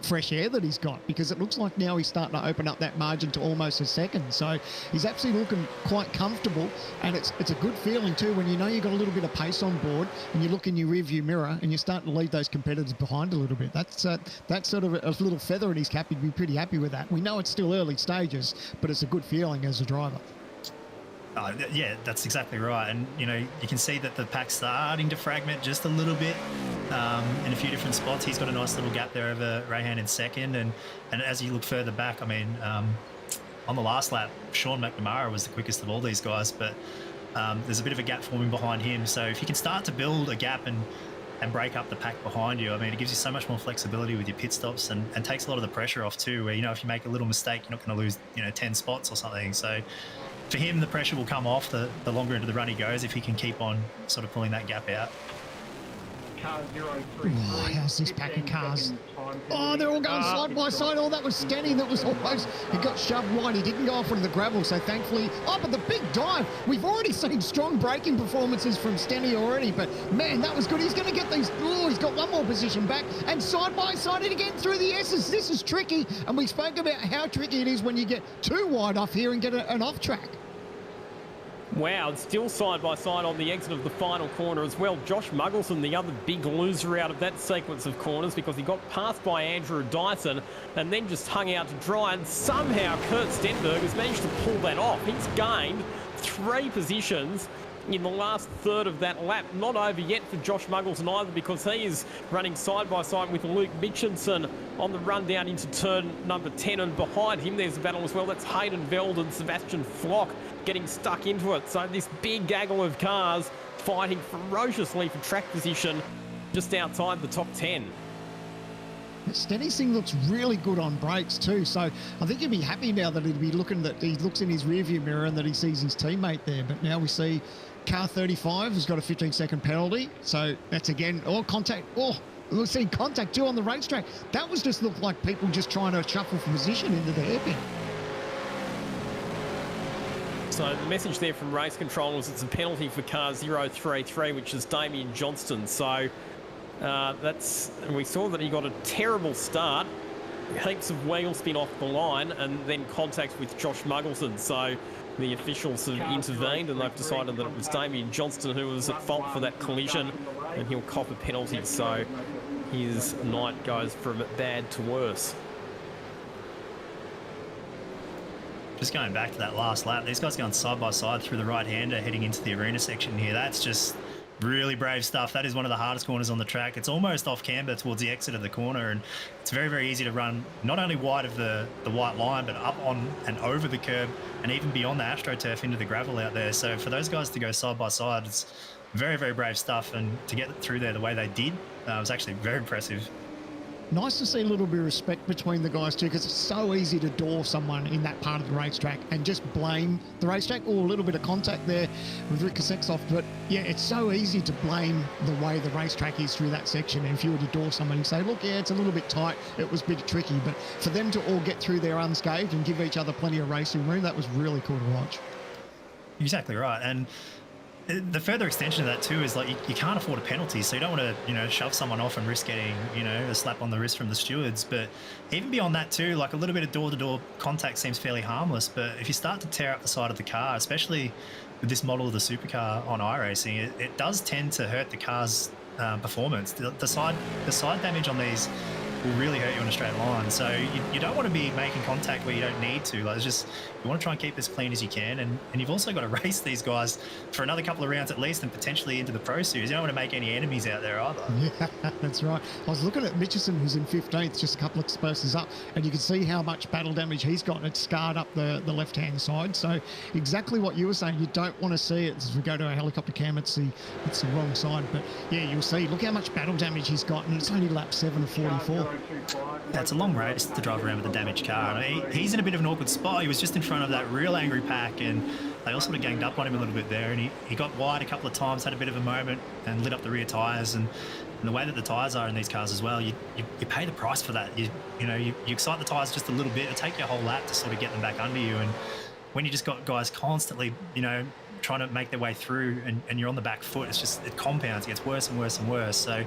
Speaker 2: fresh air that he's got, because it looks like now he's starting to open up that margin to almost a second. So he's actually looking quite comfortable, and it's a good feeling too when you know you've got a little bit of pace on board and you look in your rearview mirror and you're starting to leave those competitors behind a little bit. That's sort of a little feather in his cap. He'd be pretty happy with that. We know it's still early stages, but it's a good feeling as a driver.
Speaker 3: Yeah, that's exactly right. And, you know, you can see that the pack's starting to fragment just a little bit in a few different spots. He's got a nice little gap there over Rayhan in second. And as you look further back, I mean, on the last lap, Sean McNamara was the quickest of all these guys, but there's a bit of a gap forming behind him. So if you can start to build a gap and break up the pack behind you, I mean, it gives you so much more flexibility with your pit stops and takes a lot of the pressure off too, where, you know, if you make a little mistake, you're not going to lose, you know, 10 spots or something. So for him, the pressure will come off the longer into the run he goes if he can keep on sort of pulling that gap out.
Speaker 2: Oh, how's this pack of cars? Oh, they're all going side by side. Oh, that was Stenny. That was almost, he got shoved wide. He didn't go off into the gravel, so thankfully. Oh, but the big dive. We've already seen strong braking performances from Stenny already, but man, that was good. He's going to get these. Oh, he's got one more position back, and side by side it again through the S's. This is tricky, and we spoke about how tricky it is when you get too wide off here and get an off track.
Speaker 1: Wow, it's still side by side on the exit of the final corner as well. Josh Muggleson, the other big loser out of that sequence of corners, because he got passed by Andrew Dyson and then just hung out to dry, and somehow Kurt Stenberg has managed to pull that off. He's gained 3 positions in the last third of that lap. Not over yet for Josh Muggleson either, because he is running side by side with Luke Mitchinson on the run down into turn number 10, and behind him there's a battle as well. That's Hayden Veld and Sebastian Flock getting stuck into it. So this big gaggle of cars fighting ferociously for track position just outside the top 10.
Speaker 2: Stenny Singh looks really good on brakes too, so I think he'll be happy now that he'll be looking, that he looks in his rearview mirror and that he sees his teammate there. But now we see car 35 has got a 15-second penalty, so that's again, contact. We're seeing contact too on the racetrack. That was just looked like people just trying to shuffle for position into the hairpin.
Speaker 1: So the message there from race control was it's a penalty for car 033, which is Damien Johnston. So we saw that he got a terrible start, heaps of wheel spin off the line, and then contact with Josh Muggleton. So the officials have intervened and they've decided that it was Damien Johnston who was at fault for that collision, and he'll cop a penalty. So his night goes from bad to worse.
Speaker 3: Just going back to that last lap, these guys going side by side through the right-hander heading into the arena section here. That's just really brave stuff. That is one of the hardest corners on the track. It's almost off camber towards the exit of the corner, and it's very, very easy to run not only wide of the white line, but up on and over the curb and even beyond the AstroTurf into the gravel out there. So for those guys to go side by side, it's very, very brave stuff, and to get through there the way they did was actually very impressive.
Speaker 2: Nice to see a little bit of respect between the guys too, because it's so easy to door someone in that part of the racetrack and just blame the racetrack, or a little bit of contact there with Rick Kasexov. But yeah, it's so easy to blame the way the racetrack is through that section. And if you were to door someone and say, look, yeah, it's a little bit tight, it was a bit tricky, but for them to all get through there unscathed and give each other plenty of racing room, that was really cool to watch.
Speaker 3: Exactly right. And the further extension of that too is like you can't afford a penalty, so you don't want to shove someone off and risk getting a slap on the wrist from the stewards. But even beyond that too, like a little bit of door-to-door contact seems fairly harmless, but if you start to tear up the side of the car, especially with this model of the supercar on iRacing, it does tend to hurt the car's performance. The side damage on these will really hurt you on a straight line. So you don't want to be making contact where you don't need to. Like, it's just, you want to try and keep as clean as you can. And you've also got to race these guys for another couple of rounds at least, and potentially into the Pro Series. You don't want to make any enemies out there either.
Speaker 2: Yeah, that's right. I was looking at Mitchison, who's in 15th, just a couple of spaces up, and you can see how much battle damage he's got. It's scarred up the left-hand side. So exactly what you were saying, you don't want to see it. As we go to a helicopter cam, it's the wrong side. But yeah, you'll see, look how much battle damage he's got, and it's only lap 7 of 44.
Speaker 3: Yeah, it's a long race to drive around with a damaged car. I mean, he's in a bit of an awkward spot. He was just in front of that real angry pack, and they all sort of ganged up on him a little bit there, and he got wide a couple of times, had a bit of a moment, and lit up the rear tyres. And the way that the tyres are in these cars as well, you pay the price for that. You excite the tyres just a little bit. It'll take you a whole lap to sort of get them back under you. And when you just got guys constantly, trying to make their way through, and you're on the back foot, it compounds. It gets worse and worse and worse. So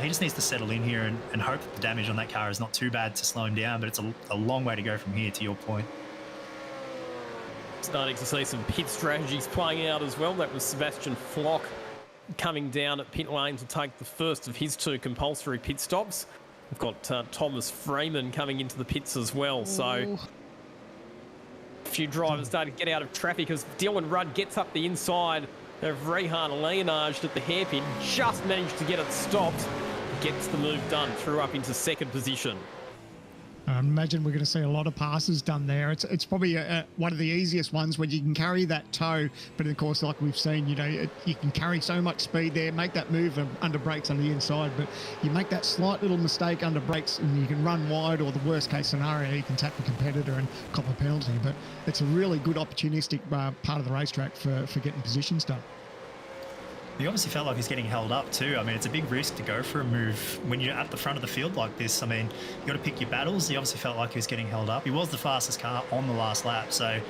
Speaker 3: he just needs to settle in here and hope that the damage on that car is not too bad to slow him down, but it's a long way to go from here, to your point.
Speaker 1: Starting to see some pit strategies playing out as well. That was Sebastian Flock coming down at pit lane to take the first of his 2 compulsory pit stops. We've got Thomas Freeman coming into the pits as well. So a few drivers starting to get out of traffic as Dylan Rudd gets up the inside of Rehan Leonage at the hairpin, just managed to get it stopped, gets the move done, through up into second position.
Speaker 2: I imagine we're going to see a lot of passes done there. It's probably one of the easiest ones when you can carry that toe, but of course, like we've seen, you can carry so much speed there, make that move under brakes on the inside, but you make that slight little mistake under brakes and you can run wide, or the worst case scenario, you can tap the competitor and cop a penalty. But it's a really good opportunistic part of the racetrack for getting positions done.
Speaker 3: He obviously felt like he's getting held up too. I mean, it's a big risk to go for a move when you're at the front of the field like this. I mean, you got to pick your battles. He obviously felt like he was getting held up. He was the fastest car on the last lap, so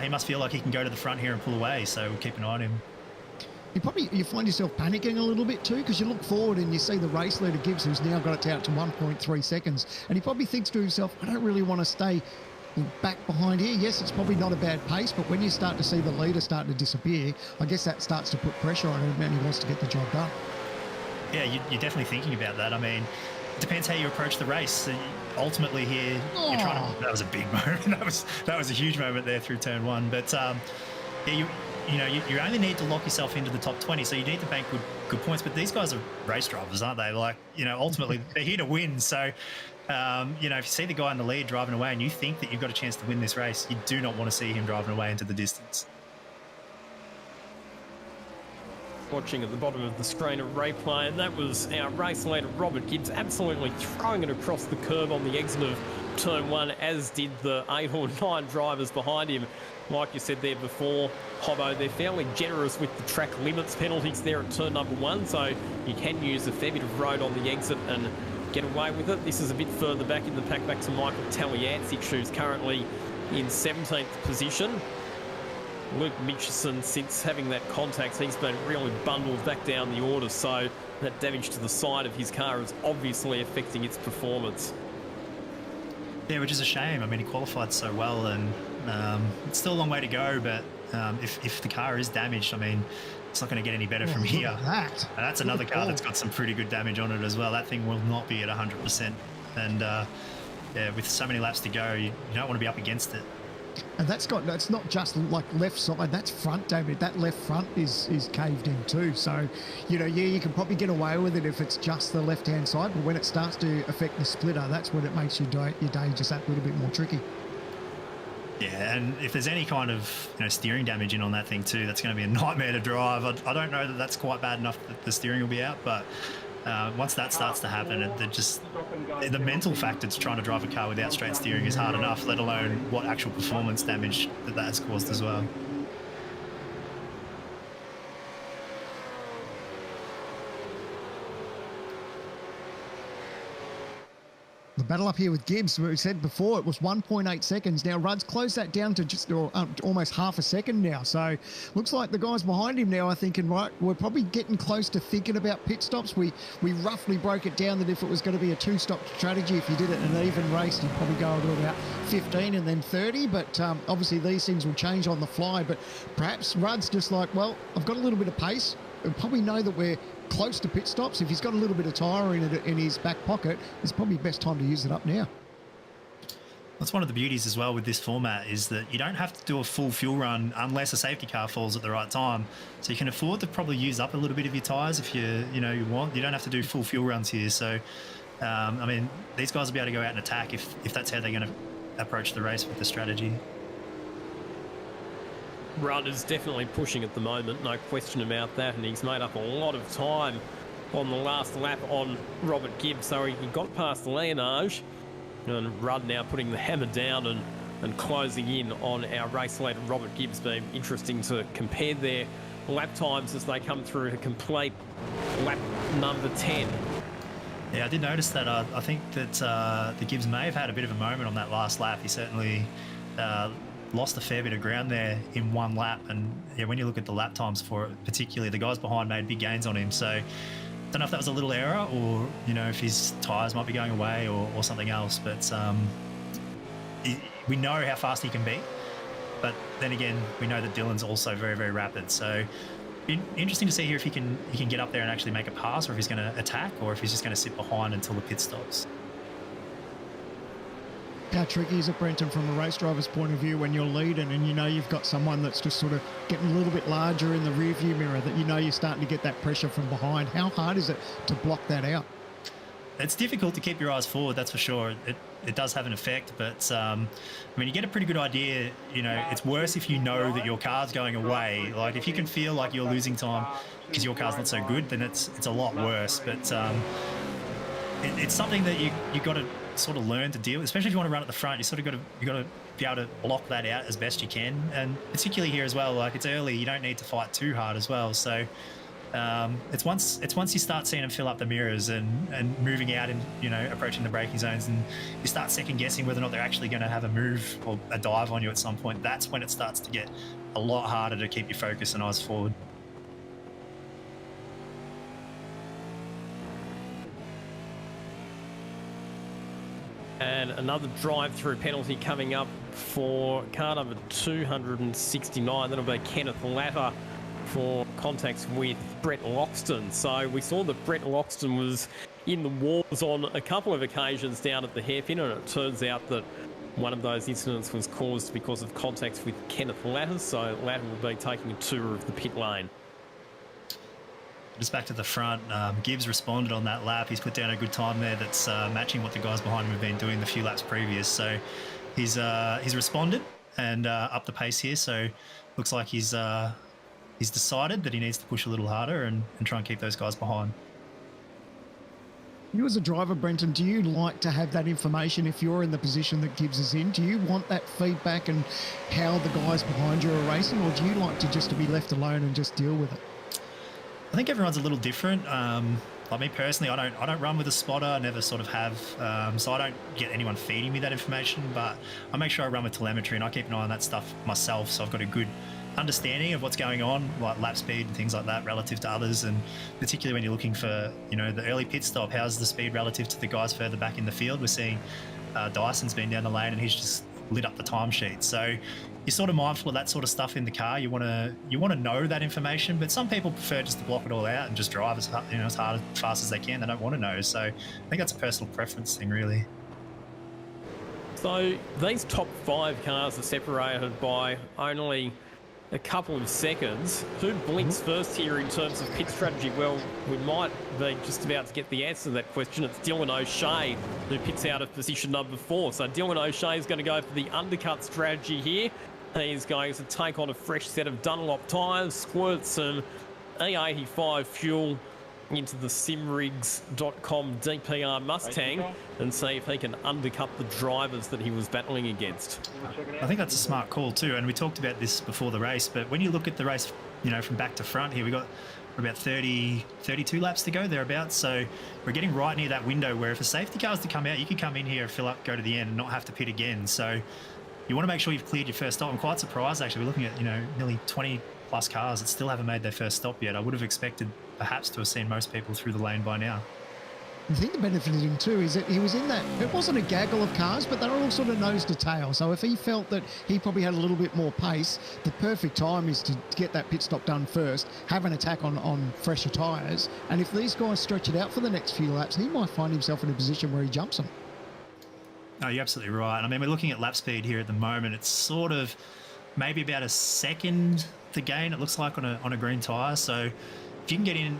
Speaker 3: he must feel like he can go to the front here and pull away. So we'll keep an eye on him. You find yourself panicking a little bit too, because you look forward and you see the race leader Gibbs, who's now got it out to 1.3 seconds, and he probably thinks to himself, I don't really want to stay back behind here. Yes, it's probably not a bad pace, but when you start to see the leader starting to disappear, I guess that starts to put pressure on him, and he wants to get the job done. Yeah, you're definitely thinking about that. I mean, it depends how you approach the race. Ultimately here, you're trying to... That was a big moment. That was a huge moment there through turn 1. But yeah, you only need to lock yourself into the top 20, so you need to bank good points. But these guys are race drivers, aren't they? Like, ultimately they're here to win. So if you see the guy in the lead driving away and you think that you've got a chance to win this race, you do not want to see him driving away into the distance.
Speaker 1: watching at the bottom of the screen of replay, and that was our race leader Robert Gibbs absolutely throwing it across the curb on the exit of turn 1, as did the 8 or 9 drivers behind him. Like you said there before, Hobbo, they're fairly generous with the track limits penalties there at turn number 1, so you can use a fair bit of road on the exit and get away with it. This is a bit further back in the pack, back to Michael Taliancic, who's currently in 17th position. Luke Mitchison, since having that contact, he's been really bundled back down the order, so that damage to the side of his car is obviously affecting its performance.
Speaker 3: Yeah, which is a shame. I mean, he qualified so well, and it's still a long way to go, but if the car is damaged, I mean, it's not going to get any better from here. And that's another car that's got some pretty good damage on it as well. That thing will not be at 100%. And yeah, with so many laps to go, you don't want to be up against it.
Speaker 2: And that's not just like left side, that's front damage. That left front is caved in too. So, yeah, you can probably get away with it if it's just the left-hand side, but when it starts to affect the splitter, that's when it makes your day just that little bit more tricky.
Speaker 3: Yeah, and if there's any kind of steering damage in on that thing too, that's going to be a nightmare to drive. I don't know that that's quite bad enough that the steering will be out, but once that starts to happen, the mental factor to trying to drive a car without straight steering is hard enough, let alone what actual performance damage that has caused as well.
Speaker 2: The battle up here with Gibbs, we said before it was 1.8 seconds. Now Rudd's closed that down to just almost half a second now. So looks like the guys behind him now are thinking, right, we're probably getting close to thinking about pit stops. We roughly broke it down that if it was going to be a 2-stop strategy, if you did it in an even race, you'd probably go to about 15 and then 30. But obviously these things will change on the fly. But perhaps Rudd's just like, well, I've got a little bit of pace. We'll probably know that we're close to pit stops. If he's got a little bit of tyre in his back pocket, it's probably best time to use it up now.
Speaker 3: That's one of the beauties as well with this format, is that you don't have to do a full fuel run unless a safety car falls at the right time. So you can afford to probably use up a little bit of your tyres if you want. You don't have to do full fuel runs here. So, I mean, these guys will be able to go out and attack if that's how they're going to approach the race with the strategy.
Speaker 1: Rudd is definitely pushing at the moment, no question about that, and he's made up a lot of time on the last lap on Robert Gibbs, so he got past Leonage, and Rudd now putting the hammer down and closing in on our race leader Robert Gibbs. Being interesting to compare their lap times as they come through to complete lap number 10.
Speaker 3: Yeah, I did notice that. I think that the Gibbs may have had a bit of a moment on that last lap. He certainly lost a fair bit of ground there in one lap, and yeah, when you look at the lap times for it, particularly the guys behind made big gains on him. So don't know if that was a little error or if his tyres might be going away or something else, but we know how fast he can be, but then again we know that Dylan's also very, very rapid. So interesting to see here if he can get up there and actually make a pass, or if he's going to attack, or if he's just going to sit behind until the pit stops.
Speaker 2: How tricky is it, Brenton, from a race driver's point of view when you're leading and you've got someone that's just sort of getting a little bit larger in the rear view mirror, that you're starting to get that pressure from behind? How hard is it to block that out?
Speaker 3: It's difficult to keep your eyes forward, that's for sure. It does have an effect, but I mean, you get a pretty good idea. It's worse if you know that your car's going away. Like if you can feel like you're losing time because your car's not so good, then it's a lot worse. But it's something that you got to sort of learn to deal with, especially if you want to run at the front. You got to be able to block that out as best you can, and particularly here as well. Like it's early, you don't need to fight too hard as well. So it's once you start seeing them fill up the mirrors and moving out and approaching the braking zones, and you start second guessing whether or not they're actually going to have a move or a dive on you at some point. That's when it starts to get a lot harder to keep your focus and eyes forward.
Speaker 1: And another drive-through penalty coming up for car number 269. That'll be Kenneth Latter for contacts with Brett Loxton. So we saw that Brett Loxton was in the wars on a couple of occasions down at the hairpin, and it turns out that one of those incidents was caused because of contacts with Kenneth Latter. So Latter will be taking a tour of the pit lane.
Speaker 3: Just back to the front, Gibbs responded on that lap. He's put down a good time there that's matching what the guys behind him have been doing the few laps previous. So he's responded and upped the pace here. So looks like he's he's decided that he needs to push a little harder and try and keep those guys behind.
Speaker 2: You as a driver, Brenton, do you like to have that information if you're in the position that Gibbs is in? Do you want that feedback and how the guys behind you are racing, or do you like to be left alone and just deal with it?
Speaker 3: I think everyone's a little different. Like me personally, I don't run with a spotter. I never sort of have, so I don't get anyone feeding me that information. But I make sure I run with telemetry and I keep an eye on that stuff myself. So I've got a good understanding of what's going on, like lap speed and things like that relative to others, and particularly when you're looking for, you know, the early pit stop, how's the speed relative to the guys further back in the field. We're seeing Dyson's been down the lane and he's just lit up the timesheet. So you're sort of mindful of that sort of stuff in the car. You want to know that information, but some people prefer just to block it all out and just drive as hard, as fast as they can. They don't want to know. So I think that's a personal preference thing, really.
Speaker 1: So these top 5 cars are separated by only a couple of seconds. Who blinks first here in terms of pit strategy? Well, we might be just about to get the answer to that question. It's Dylan O'Shea who pits out of position number 4. So Dylan O'Shea is going to go for the undercut strategy here. He's going to take on a fresh set of Dunlop tyres, squirt some E85 fuel into the simrigs.com DPR Mustang and see if he can undercut the drivers that he was battling against.
Speaker 3: I think that's a smart call too, and we talked about this before the race, but when you look at the race, from back to front here, we got about 32 laps to go, thereabouts, so we're getting right near that window where if a safety car is to come out, you could come in here, fill up, go to the end and not have to pit again. So you want to make sure you've cleared your first stop. I'm quite surprised actually, we're looking at nearly 20 plus cars that still haven't made their first stop yet. I would have expected perhaps to have seen most people through the lane by now.
Speaker 2: I think the benefit of him too is that he was in that, it wasn't a gaggle of cars, but they were all sort of nose to tail. So if he felt that he probably had a little bit more pace, the perfect time is to get that pit stop done first, have an attack on fresher tyres. And if these guys stretch it out for the next few laps, he might find himself in a position where he jumps them.
Speaker 3: No, you're absolutely right. I mean, we're looking at lap speed here at the moment. It's sort of maybe about a second to gain, it looks like, on a green tyre. So if you can get in,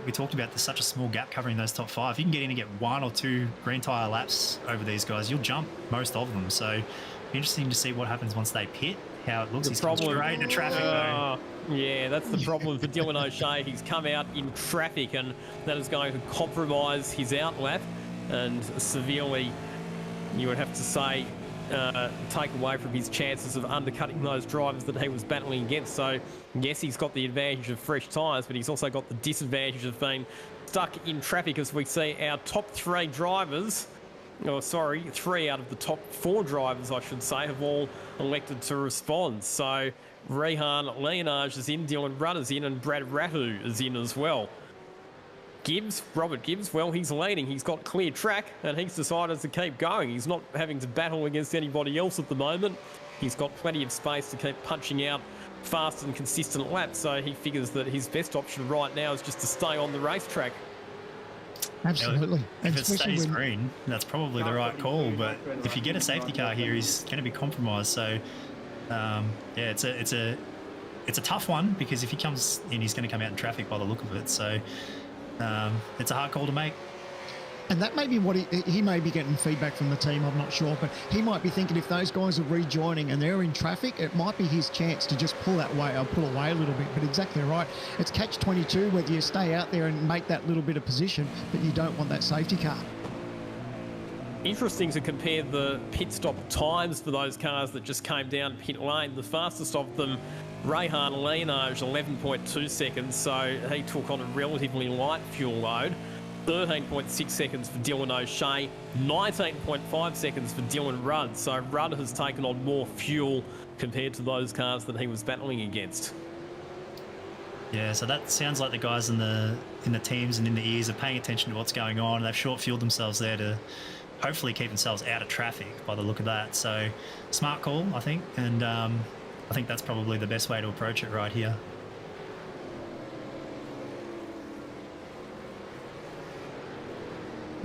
Speaker 3: we talked about there's such a small gap covering those top 5. If you can get in and get 1 or 2 green tyre laps over these guys, you'll jump most of them. So interesting to see what happens once they pit, how it looks. He's come straight into traffic though.
Speaker 1: Yeah, that's the problem for Dylan O'Shea. He's come out in traffic and that is going to compromise his outlap and severely, you would have to say, take away from his chances of undercutting those drivers that he was battling against. So yes, he's got the advantage of fresh tyres, but he's also got the disadvantage of being stuck in traffic, as we see our top 3 drivers, 3 out of the top 4 drivers, I should say, have all elected to respond. So Rehan Leonage is in, Dylan Rudd is in, and Brad Ratu is in as well. Robert Gibbs, well, he's leading. He's got clear track and he's decided to keep going. He's not having to battle against anybody else at the moment. He's got plenty of space to keep punching out fast and consistent laps, so he figures that his best option right now is just to stay on the racetrack.
Speaker 2: Absolutely.
Speaker 3: If it stays green, that's probably the right call, but if you get a safety car here, he's going to be compromised. So, it's a tough one, because if he comes in, he's going to come out in traffic by the look of it. So it's a hard call to make.
Speaker 2: And that may be what he may be getting feedback from the team, I'm not sure, but he might be thinking if those guys are rejoining and they're in traffic, it might be his chance to just pull away a little bit. But exactly right. It's catch-22, whether you stay out there and make that little bit of position, but you don't want that safety car.
Speaker 1: Interesting to compare the pit stop times for those cars that just came down pit lane. The fastest of them, Rehan Leonage, 11.2 seconds, so he took on a relatively light fuel load. 13.6 seconds for Dylan O'Shea, 19.5 seconds for Dylan Rudd. So Rudd has taken on more fuel compared to those cars that he was battling against.
Speaker 3: Yeah, so that sounds like the guys in the teams and in the ears are paying attention to what's going on. They've short-fueled themselves there to hopefully keep themselves out of traffic by the look of that. So smart call, I think, and I think that's probably the best way to approach it right here.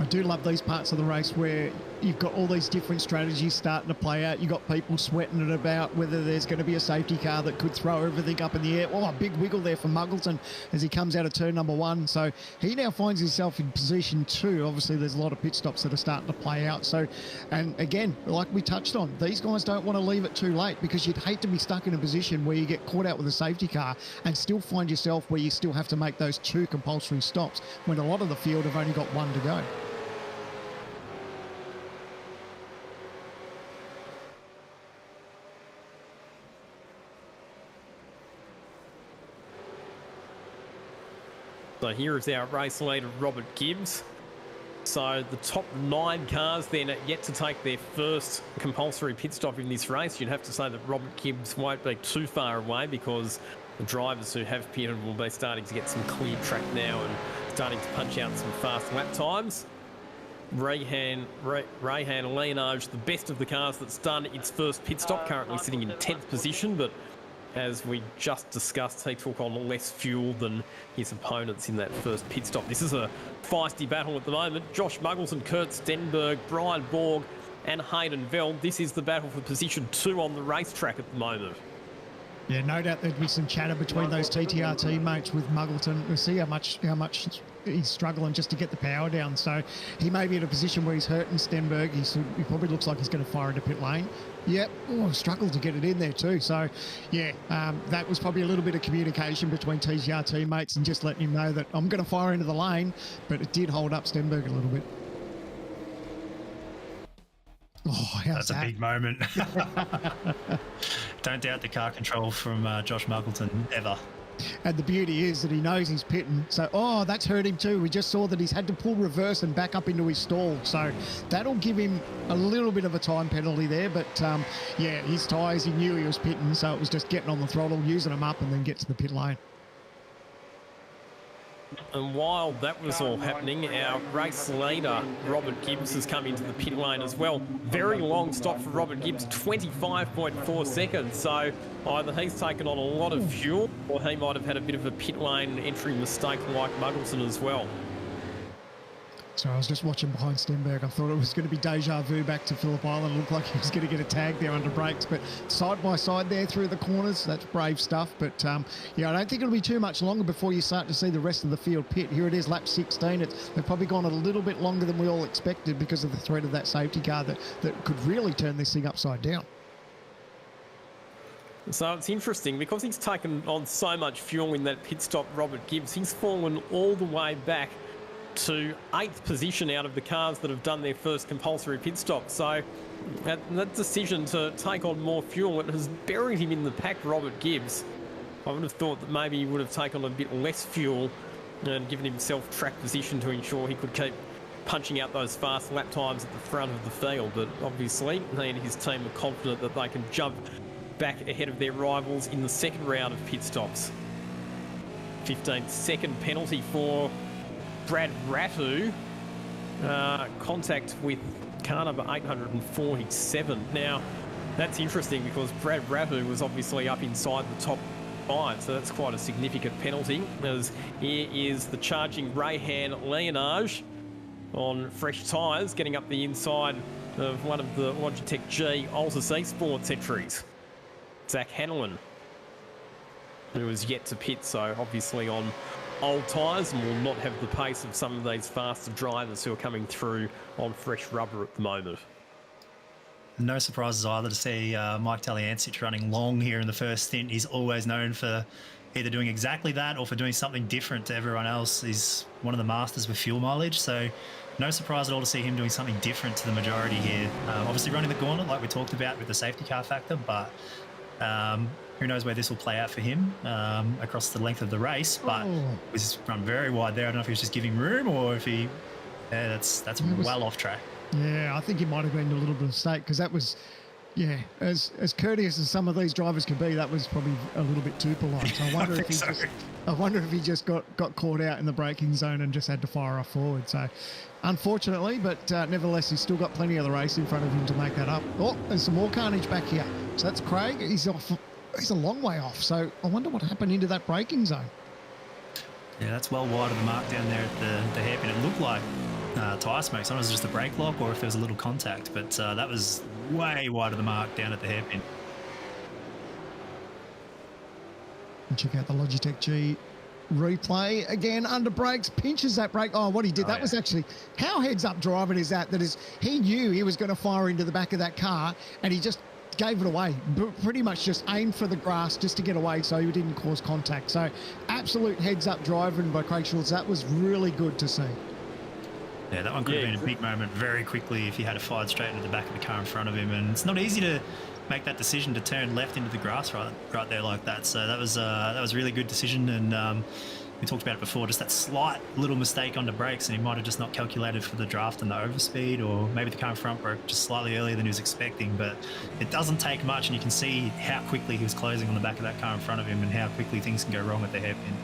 Speaker 2: I do love these parts of the race where you've got all these different strategies starting to play out. You've got people sweating it about whether there's going to be a safety car that could throw everything up in the air. Oh, a big wiggle there for Muggleton as he comes out of turn number 1. So he now finds himself in position 2. Obviously, there's a lot of pit stops that are starting to play out. So, and again, like we touched on, these guys don't want to leave it too late, because you'd hate to be stuck in a position where you get caught out with a safety car and still find yourself where you still have to make those 2 compulsory stops when a lot of the field have only got 1 to go.
Speaker 1: So here is our race leader, Robert Gibbs. So the top 9 cars then are yet to take their first compulsory pit stop in this race. You'd have to say that Robert Gibbs won't be too far away, because the drivers who have pitted will be starting to get some clear track now and starting to punch out some fast lap times. Rayhan Leonage, the best of the cars that's done its first pit stop, currently sitting in 10th position, but as we just discussed, he took on less fuel than his opponents in that first pit stop. This is a feisty battle at the moment. Josh Muggleton, Kurt Stenberg, Brian Borg and Hayden Veld. This is the battle for position 2 on the racetrack at the moment.
Speaker 2: Yeah, no doubt there'd be some chatter between those TTR teammates with Muggleton. We'll see how much he's struggling just to get the power down. So he may be in a position where he's hurting Stenberg. He probably looks like he's going to fire into pit lane. Yep. Oh, struggled to get it in there too. So, yeah, that was probably a little bit of communication between TTR teammates and just letting him know that I'm going to fire into the lane. But it did hold up Stenberg a little bit. Oh,
Speaker 3: that's a big moment. Don't doubt the car control from Josh Muggleton, ever.
Speaker 2: And the beauty is that he knows he's pitting. So, oh, that's hurt him too. We just saw that he's had to pull reverse and back up into his stall. So that'll give him a little bit of a time penalty there. But, yeah, his tyres, he knew he was pitting. So it was just getting on the throttle, using them up, and then get to the pit lane.
Speaker 1: And while that was all happening, our race leader, Robert Gibbs, has come into the pit lane as well. Very long stop for Robert Gibbs, 25.4 seconds. So either he's taken on a lot of fuel, or he might have had a bit of a pit lane entry mistake like Muggleton as well.
Speaker 2: So I was just watching behind Stenberg. I thought it was going to be deja vu back to Phillip Island. It looked like he was going to get a tag there under brakes, but side by side there through the corners, that's brave stuff. But yeah, I don't think it'll be too much longer before you start to see the rest of the field pit. Here it is, lap 16. They've probably gone a little bit longer than we all expected because of the threat of that safety car that could really turn this thing upside down.
Speaker 1: So it's interesting because he's taken on so much fuel in that pit stop, Robert Gibbs. He's fallen all the way back to 8th position out of the cars that have done their first compulsory pit stop. So that decision to take on more fuel, it has buried him in the pack, Robert Gibbs. I would have thought that maybe he would have taken on a bit less fuel and given himself track position to ensure he could keep punching out those fast lap times at the front of the field. But obviously, he and his team are confident that they can jump back ahead of their rivals in the second round of pit stops. 15-second penalty for Brad Rattu, contact with car number 847. Now, that's interesting because Brad Rattu was obviously up inside the top 5, so that's quite a significant penalty. As here is the charging Rayhan Leonage on fresh tyres, getting up the inside of one of the Logitech G Altus Esports entries. Zach Hanlon, who is yet to pit, so obviously on old tyres and will not have the pace of some of these faster drivers who are coming through on fresh rubber at the moment.
Speaker 3: No surprises either to see Mike Taliancic running long here in the first stint. He's always known for either doing exactly that or for doing something different to everyone else. He's one of the masters with fuel mileage, so no surprise at all to see him doing something different to the majority here. Obviously running the gauntlet like we talked about with the safety car factor, but who knows where this will play out for him across the length of the race. But he's run very wide there. I don't know if he was just giving room or if he... Yeah, that's well off track.
Speaker 2: Yeah, I think he might have been a little bit of mistake because that was... Yeah, as courteous as some of these drivers can be, that was probably a little bit too polite. So I wonder if he just got caught out in the braking zone and just had to fire off forward. So unfortunately, but nevertheless, he's still got plenty of the race in front of him to make that up. Oh, there's some more carnage back here. So that's Craig. He's off. He's a long way off. So I wonder what happened into that braking zone.
Speaker 3: Yeah, that's well wide of the mark down there at the hairpin. It looked like tyre smoke. Sometimes it's just a brake lock or if there was a little contact, but that was way wide of the mark down at the hairpin.
Speaker 2: And check out the Logitech G replay again, under brakes, pinches that brake. Oh, what he did, that was actually, how heads up driving is that? That is, he knew he was going to fire into the back of that car and he just gave it away. Pretty much just aimed for the grass just to get away so he didn't cause contact. So absolute heads up driving by Craig Schultz. That was really good to see.
Speaker 3: Yeah, that one could have been a big moment very quickly if he had fired straight into the back of the car in front of him. And it's not easy to make that decision to turn left into the grass right there like that. So that was a really good decision. And we talked about it before, just that slight little mistake on the brakes, and he might have just not calculated for the draft and the overspeed, or maybe the car in front broke just slightly earlier than he was expecting. But it doesn't take much, and you can see how quickly he was closing on the back of that car in front of him and how quickly things can go wrong at the hairpin.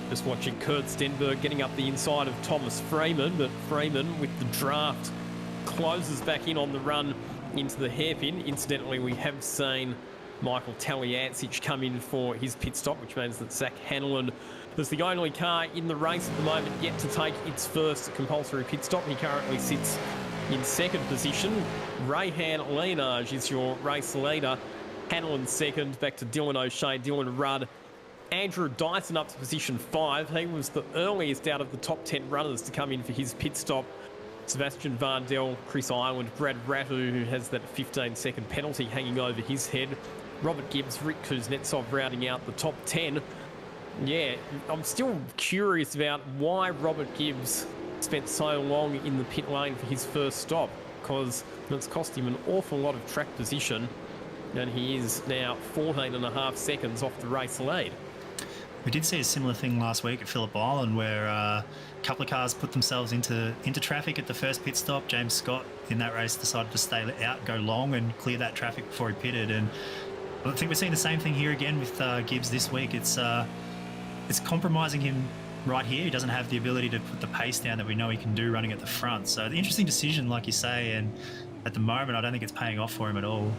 Speaker 1: Just watching Kurt Stenberg getting up the inside of Thomas Freeman, but Freeman with the draft closes back in on the run into the hairpin. Incidentally, we have seen Michael Taliancic come in for his pit stop, which means that Zach Hanlon is the only car in the race at the moment yet to take its first compulsory pit stop. He currently sits in second position. Rayhan Leonage is your race leader. Hanlon second, back to Dylan O'Shea, Dylan Rudd. Andrew Dyson up to position 5. He was the earliest out of the top 10 runners to come in for his pit stop. Sebastian Vardell, Chris Ireland, Brad Rattu, who has that 15-second penalty hanging over his head. Robert Gibbs, Rick Kuznetsov rounding out the top 10. Yeah, I'm still curious about why Robert Gibbs spent so long in the pit lane for his first stop, because it's cost him an awful lot of track position, and he is now 14.5 seconds off the race lead.
Speaker 3: We did see a similar thing last week at Phillip Island where a couple of cars put themselves into traffic at the first pit stop. James Scott in that race decided to stay out, go long and clear that traffic before he pitted. And I think we're seeing the same thing here again with Gibbs this week. It's compromising him right here. He doesn't have the ability to put the pace down that we know he can do running at the front. So the interesting decision, like you say, and at the moment I don't think it's paying off for him at all.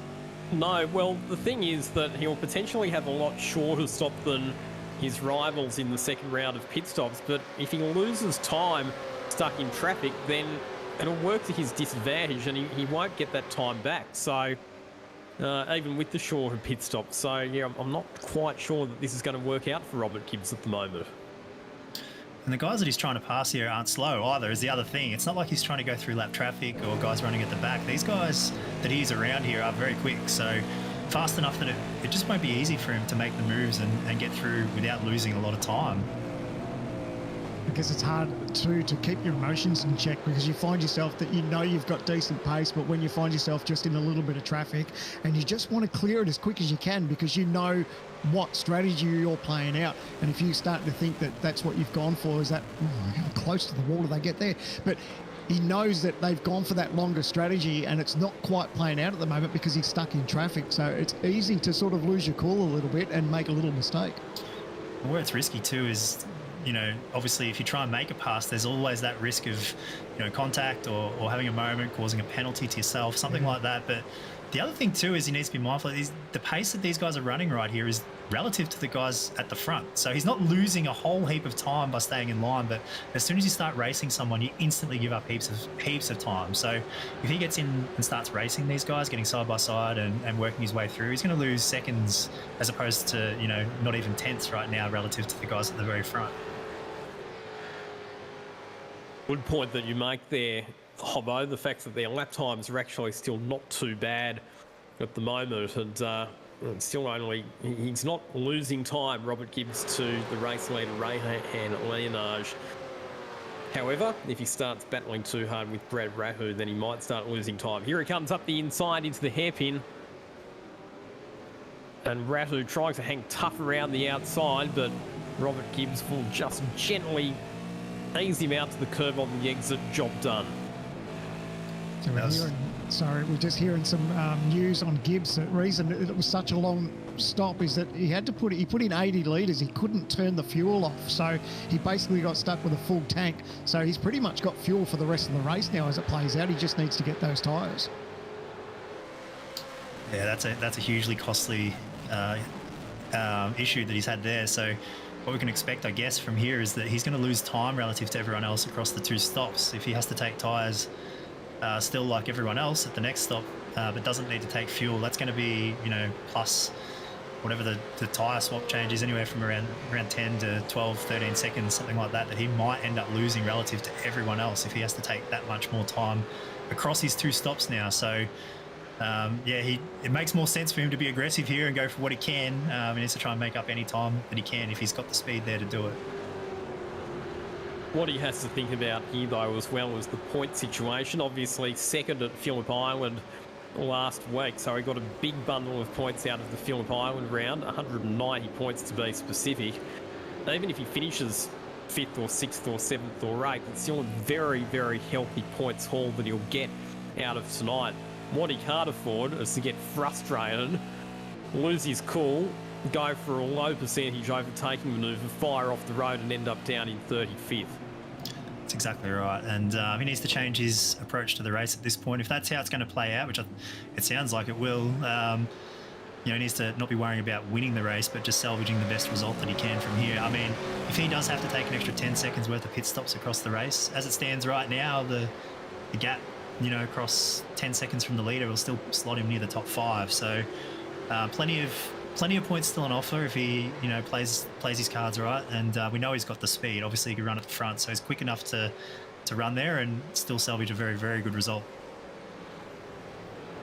Speaker 1: No, well, the thing is that he'll potentially have a lot shorter stop than his rivals in the second round of pit stops, but if he loses time stuck in traffic, then it'll work to his disadvantage and he won't get that time back. So even with the shorter pit stop. So yeah, I'm not quite sure that this is going to work out for Robert Gibbs at the moment.
Speaker 3: And the guys that he's trying to pass here aren't slow either, is the other thing. It's not like he's trying to go through lap traffic or guys running at the back. These guys that he's around here are very quick, so fast enough that it just won't be easy for him to make the moves and get through without losing a lot of time.
Speaker 2: I guess it's hard too to keep your emotions in check, because you find yourself that you know you've got decent pace, but when you find yourself just in a little bit of traffic and you just want to clear it as quick as you can because you know what strategy you're playing out, and if you start to think that that's what you've gone for, is that how close to the wall do they get there? But he knows that they've gone for that longer strategy and it's not quite playing out at the moment because he's stuck in traffic. So it's easy to sort of lose your cool a little bit and make a little mistake.
Speaker 3: Where it's risky too is, you know, obviously if you try and make a pass, there's always that risk of, you know, contact or having a moment, causing a penalty to yourself, something like that. But the other thing too is he needs to be mindful is the pace that these guys are running right here is relative to the guys at the front. So he's not losing a whole heap of time by staying in line, but as soon as you start racing someone, you instantly give up heaps of time. So if he gets in and starts racing these guys, getting side by side and working his way through, he's going to lose seconds as opposed to, you know, not even tenths right now relative to the guys at the very front.
Speaker 1: Good point that you make there, Hobbo, the fact that their lap times are actually still not too bad at the moment, and still only, he's not losing time, Robert Gibbs, to the race leader Rayhan Leonage. However, if he starts battling too hard with Brad Rattu, then he might start losing time. Here he comes up the inside into the hairpin, and Rattu trying to hang tough around the outside, but Robert Gibbs will just gently ease him out to the curb on the exit. Job done.
Speaker 2: So we're just hearing some news on Gibbs. The reason it was such a long stop is that he put in 80 litres. He couldn't turn the fuel off, so he basically got stuck with a full tank. So he's pretty much got fuel for the rest of the race now as it plays out. He just needs to get those tyres.
Speaker 3: Yeah, that's a hugely costly issue that he's had there. So what we can expect, I guess, from here is that he's going to lose time relative to everyone else across the 2 stops. If he has to take tyres still like everyone else at the next stop, but doesn't need to take fuel, that's going to be, you know, plus whatever the tyre swap change is, anywhere from around 10 to 12, 13 seconds, something like that, that he might end up losing relative to everyone else if he has to take that much more time across his 2 stops now. So yeah, it makes more sense for him to be aggressive here and go for what he can. He needs to try and make up any time that he can if he's got the speed there to do it.
Speaker 1: What he has to think about here, though, as well, is the point situation. Obviously, second at Phillip Island last week, so he got a big bundle of points out of the Phillip Island round, 190 points to be specific. Even if he finishes 5th or 6th or 7th or 8th, it's still a very, very healthy points haul that he'll get out of tonight. What he can't afford is to get frustrated, lose his cool, go for a low percentage overtaking manoeuvre, fire off the road and end up down in 35th.
Speaker 3: That's exactly right. And he needs to change his approach to the race at this point. If that's how it's going to play out, which it sounds like it will, he needs to not be worrying about winning the race, but just salvaging the best result that he can from here. I mean, if he does have to take an extra 10 seconds worth of pit stops across the race, as it stands right now, the gap, across 10 seconds from the leader will still slot him near the top 5. So plenty of points still on offer if he, plays his cards right. And we know he's got the speed. Obviously, he can run at the front, so he's quick enough to run there and still salvage a very, very good result.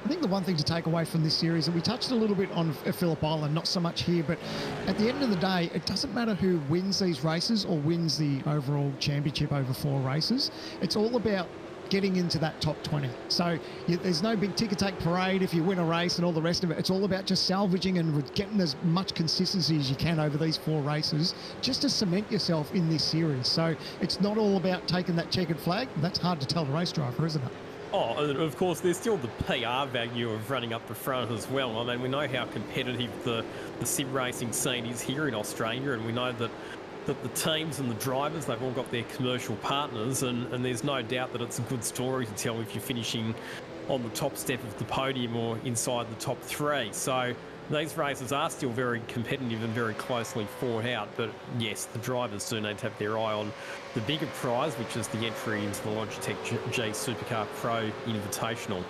Speaker 2: I think the one thing to take away from this series, and we touched a little bit on Phillip Island, not so much here, but at the end of the day, it doesn't matter who wins these races or wins the overall championship over 4 races. It's all about getting into that top 20. So there's no big ticker take parade if you win a race and all the rest of it. It's all about just salvaging and getting as much consistency as you can over these 4 races just to cement yourself in this series. So it's not all about taking that checkered flag. That's hard to tell the race driver, isn't it?
Speaker 1: Oh, and of course, there's still the PR value of running up the front as well. I mean, we know how competitive the sim racing scene is here in Australia, and we know that the teams and the drivers, they've all got their commercial partners, and there's no doubt that it's a good story to tell if you're finishing on the top step of the podium or inside the top 3. So these races are still very competitive and very closely fought out, but yes, the drivers do need to have their eye on the bigger prize, which is the entry into the Logitech G Supercar Pro Invitational.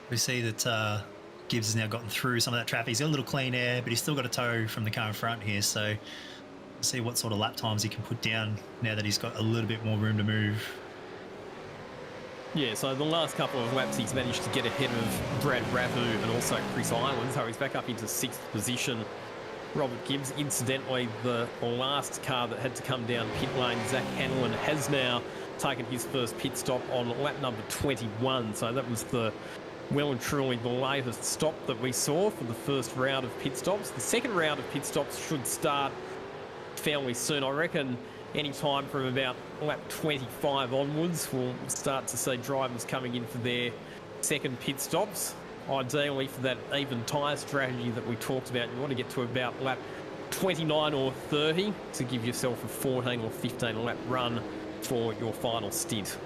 Speaker 3: We see that Gibbs has now gotten through some of that traffic. He's got a little clean air, but he's still got a tow from the car in front here, so we'll see what sort of lap times he can put down now that he's got a little bit more room to move.
Speaker 1: Yeah, so the last couple of laps he's managed to get ahead of Brad Ravu and also Chris Ireland, so he's back up into 6th position. Robert Gibbs, incidentally, the last car that had to come down pit lane, Zach Hanlon, has now taken his first pit stop on lap number 21, so that was well and truly the latest stop that we saw for the first round of pit stops. The second round of pit stops should start fairly soon. I reckon any time from about lap 25 onwards, we'll start to see drivers coming in for their second pit stops. Ideally, for that even tyre strategy that we talked about, you want to get to about lap 29 or 30 to give yourself a 14 or 15 lap run for your final stint.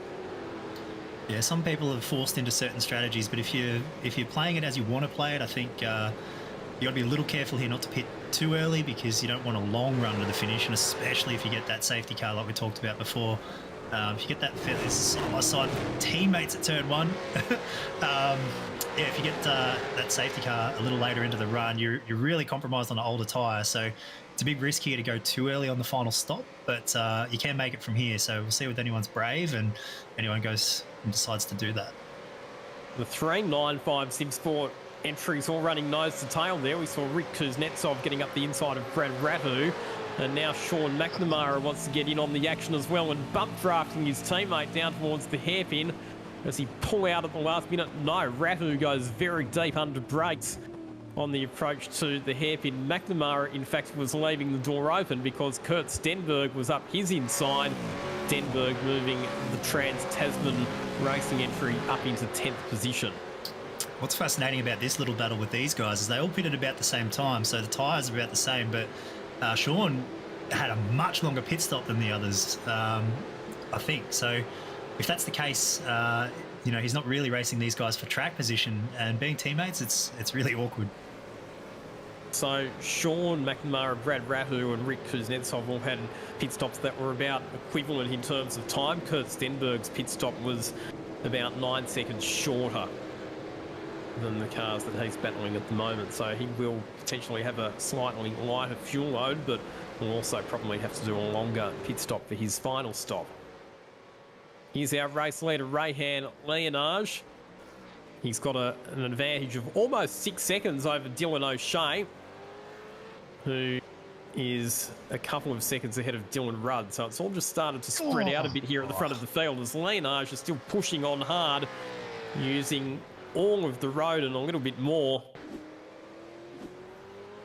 Speaker 3: Yeah, some people are forced into certain strategies, but if you're playing it as you want to play it, I think you got to be a little careful here not to pit too early, because you don't want a long run to the finish, and especially if you get that safety car like we talked about before. If you get that side-by-side teammates at turn 1, yeah, if you get that safety car a little later into the run, you're really compromised on an older tyre, so it's a big risk here to go too early on the final stop, but you can make it from here, so we'll see if anyone's brave and anyone goes and decides to do that.
Speaker 1: The 395 Simsport entries all running nose to tail there. We saw Rick Kuznetsov getting up the inside of Brad Ratu, and now Sean McNamara wants to get in on the action as well and bump drafting his teammate down towards the hairpin. Does he pull out at the last minute? No, Ratu goes very deep under brakes on the approach to the hairpin. McNamara, in fact, was leaving the door open because Kurt Stenberg was up his inside. Stenberg moving the Trans-Tasman racing entry up into 10th position.
Speaker 3: What's fascinating about this little battle with these guys is they all pitted about the same time, so the tyres are about the same, but Sean had a much longer pit stop than the others, I think. So if that's the case, he's not really racing these guys for track position, and being teammates, it's really awkward.
Speaker 1: So Sean McNamara, Brad Ratu and Rick Kuznetsov all had pit stops that were about equivalent in terms of time. Kurt Stenberg's pit stop was about 9 seconds shorter than the cars that he's battling at the moment. So he will potentially have a slightly lighter fuel load, but will also probably have to do a longer pit stop for his final stop. Here's our race leader, Rayhan Leonage. He's got an advantage of almost 6 seconds over Dylan O'Shea, who is a couple of seconds ahead of Dylan Rudd. So it's all just started to spread out a bit here at the front of the field as Leonage is still pushing on hard, using all of the road and a little bit more.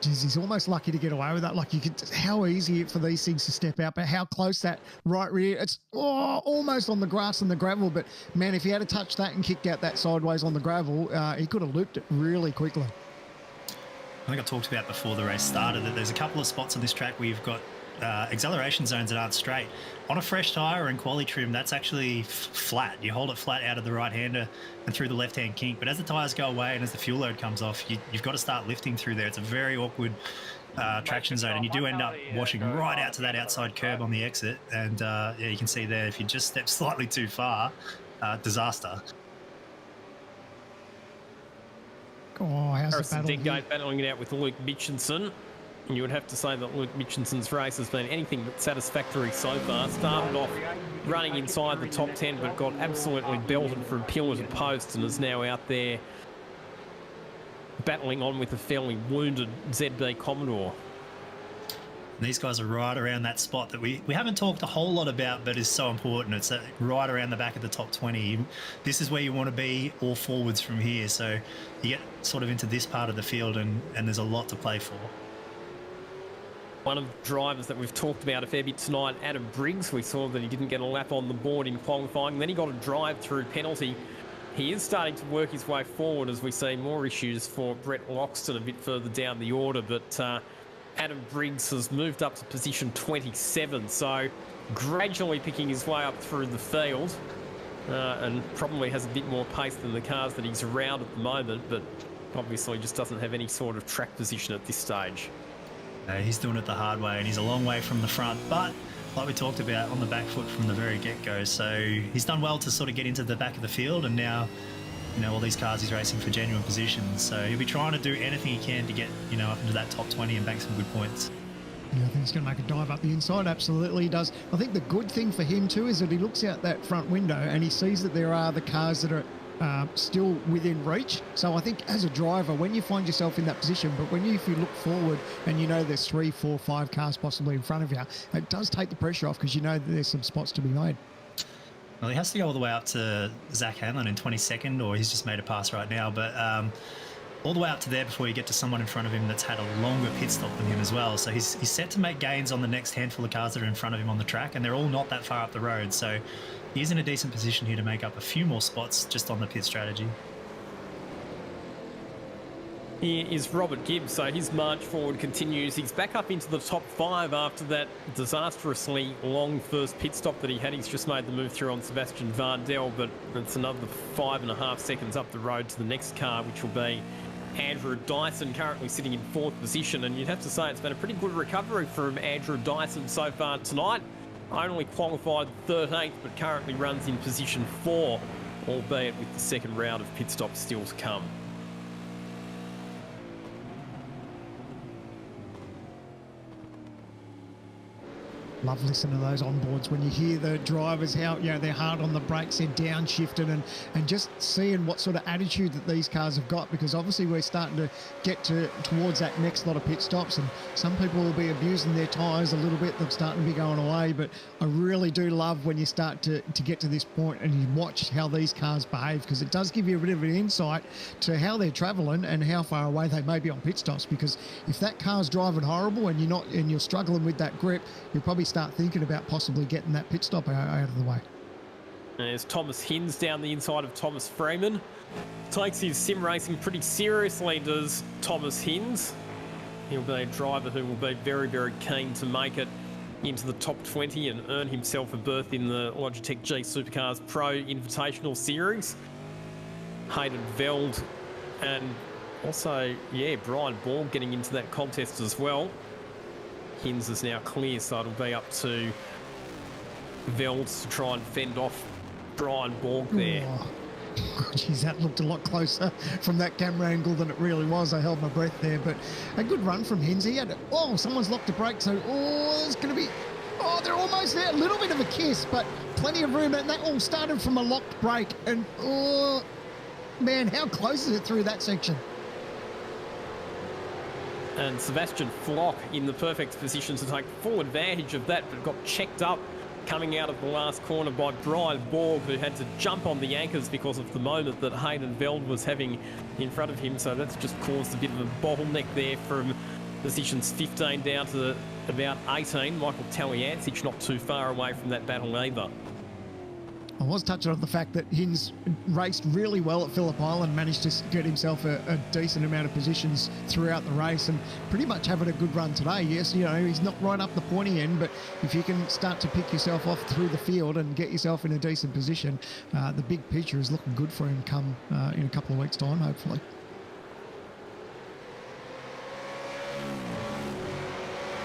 Speaker 2: Jeez, he's almost lucky to get away with that. Like, you could, how easy for these things to step out, but how close that right rear, it's almost on the grass and the gravel. But man, if he had to touch that and kicked out that sideways on the gravel, he could have looped it really quickly.
Speaker 3: I think I talked about before the race started that there's a couple of spots on this track where you've got acceleration zones that aren't straight. On a fresh tyre and quali trim, that's actually flat. You hold it flat out of the right-hander and through the left-hand kink. But as the tyres go away and as the fuel load comes off, you've got to start lifting through there. It's a very awkward traction zone, and you do end up washing right out to that outside curb on the exit. And yeah, you can see there, if you just step slightly too far, disaster.
Speaker 2: Oh, how's
Speaker 1: Harrison
Speaker 2: the battle?
Speaker 1: Degate battling it out with Luke Mitchinson. You would have to say that Luke Mitchinson's race has been anything but satisfactory so far. Started off running inside the top 10, but got absolutely belted from pillar to post and is now out there battling on with a fairly wounded ZB Commodore.
Speaker 3: These guys are right around that spot that we haven't talked a whole lot about, but is so important. It's right around the back of the top 20. This is where you want to be, all forwards from here. So you get sort of into this part of the field, and there's a lot to play for.
Speaker 1: One of the drivers that we've talked about a fair bit tonight, Adam Briggs, we saw that he didn't get a lap on the board in qualifying. Then he got a drive-through penalty. He is starting to work his way forward as we see more issues for Brett Loxton a bit further down the order. But Adam Briggs has moved up to position 27, so gradually picking his way up through the field, and probably has a bit more pace than the cars that he's around at the moment, but obviously just doesn't have any sort of track position at this stage.
Speaker 3: He's doing it the hard way, and he's a long way from the front, but like we talked about, on the back foot from the very get-go. So he's done well to sort of get into the back of the field, and now, you know, all these cars he's racing for genuine positions. So he'll be trying to do anything he can to get, you know, up into that top 20 and bank some good points.
Speaker 2: Yeah, I think he's going to make a dive up the inside. Absolutely, he does. I think the good thing for him too is that he looks out that front window and he sees that there are the cars that are still within reach. So I think as a driver, when you find yourself in that position, but if you look forward and you know there's 3, 4, 5 cars possibly in front of you, it does take the pressure off because you know that there's some spots to be made.
Speaker 3: Well, he has to go all the way up to Zach Hanlon in 22nd, or he's just made a pass right now, but all the way up to there before you get to someone in front of him that's had a longer pit stop than him as well. So he's set to make gains on the next handful of cars that are in front of him on the track, and they're all not that far up the road. So he is in a decent position here to make up a few more spots just on the pit strategy.
Speaker 1: Here is Robert Gibbs, so his march forward continues. He's back up into the top 5 after that disastrously long first pit stop that he had. He's just made the move through on Sebastian Vardell, but it's another 5.5 seconds up the road to the next car, which will be Andrew Dyson, currently sitting in 4th position. And you'd have to say it's been a pretty good recovery from Andrew Dyson so far tonight. Only qualified 13th, but currently runs in position 4, albeit with the second round of pit stops still to come.
Speaker 2: Love listening to those onboards when you hear the drivers, how, you know, they're hard on the brakes, they're downshifting, and just seeing what sort of attitude that these cars have got, because obviously we're starting to get towards that next lot of pit stops, and some people will be abusing their tyres a little bit. They're starting to be going away, but I really do love when you start to get to this point and you watch how these cars behave, because it does give you a bit of an insight to how they're travelling and how far away they may be on pit stops. Because if that car's driving horrible and you're struggling with that grip, you'll probably start thinking about possibly getting that pit stop out of the way.
Speaker 1: There's Thomas Hinds down the inside of Thomas Freeman. Takes his sim racing pretty seriously, does Thomas Hinds. He'll be a driver who will be very, very keen to make it into the top 20 and earn himself a berth in the Logitech G Supercars Pro Invitational Series. Hayden Veld and Also, yeah, Brian Borg getting into that contest as well. Hins is now clear, so it'll be up to Velds to try and fend off Brian Borg there.
Speaker 2: Oh, geez, that looked a lot closer from that camera angle than it really was. I held my breath there, but a good run from Hins. He had, someone's locked a brake, so, it's going to be, they're almost there. A little bit of a kiss, but plenty of room, and that all started from a locked brake, and, man, how close is it through that section?
Speaker 1: And Sebastian Flock in the perfect position to take full advantage of that, but got checked up coming out of the last corner by Brian Borg, who had to jump on the anchors because of the moment that Hayden Veld was having in front of him. So that's just caused a bit of a bottleneck there from positions 15 down to about 18. Michael Taliancic not too far away from that battle either.
Speaker 2: I was touching on the fact that Hins raced really well at Phillip Island, managed to get himself a decent amount of positions throughout the race and pretty much having a good run today. Yes, he's not right up the pointy end, but if you can start to pick yourself off through the field and get yourself in a decent position, the big picture is looking good for him come in a couple of weeks' time, hopefully.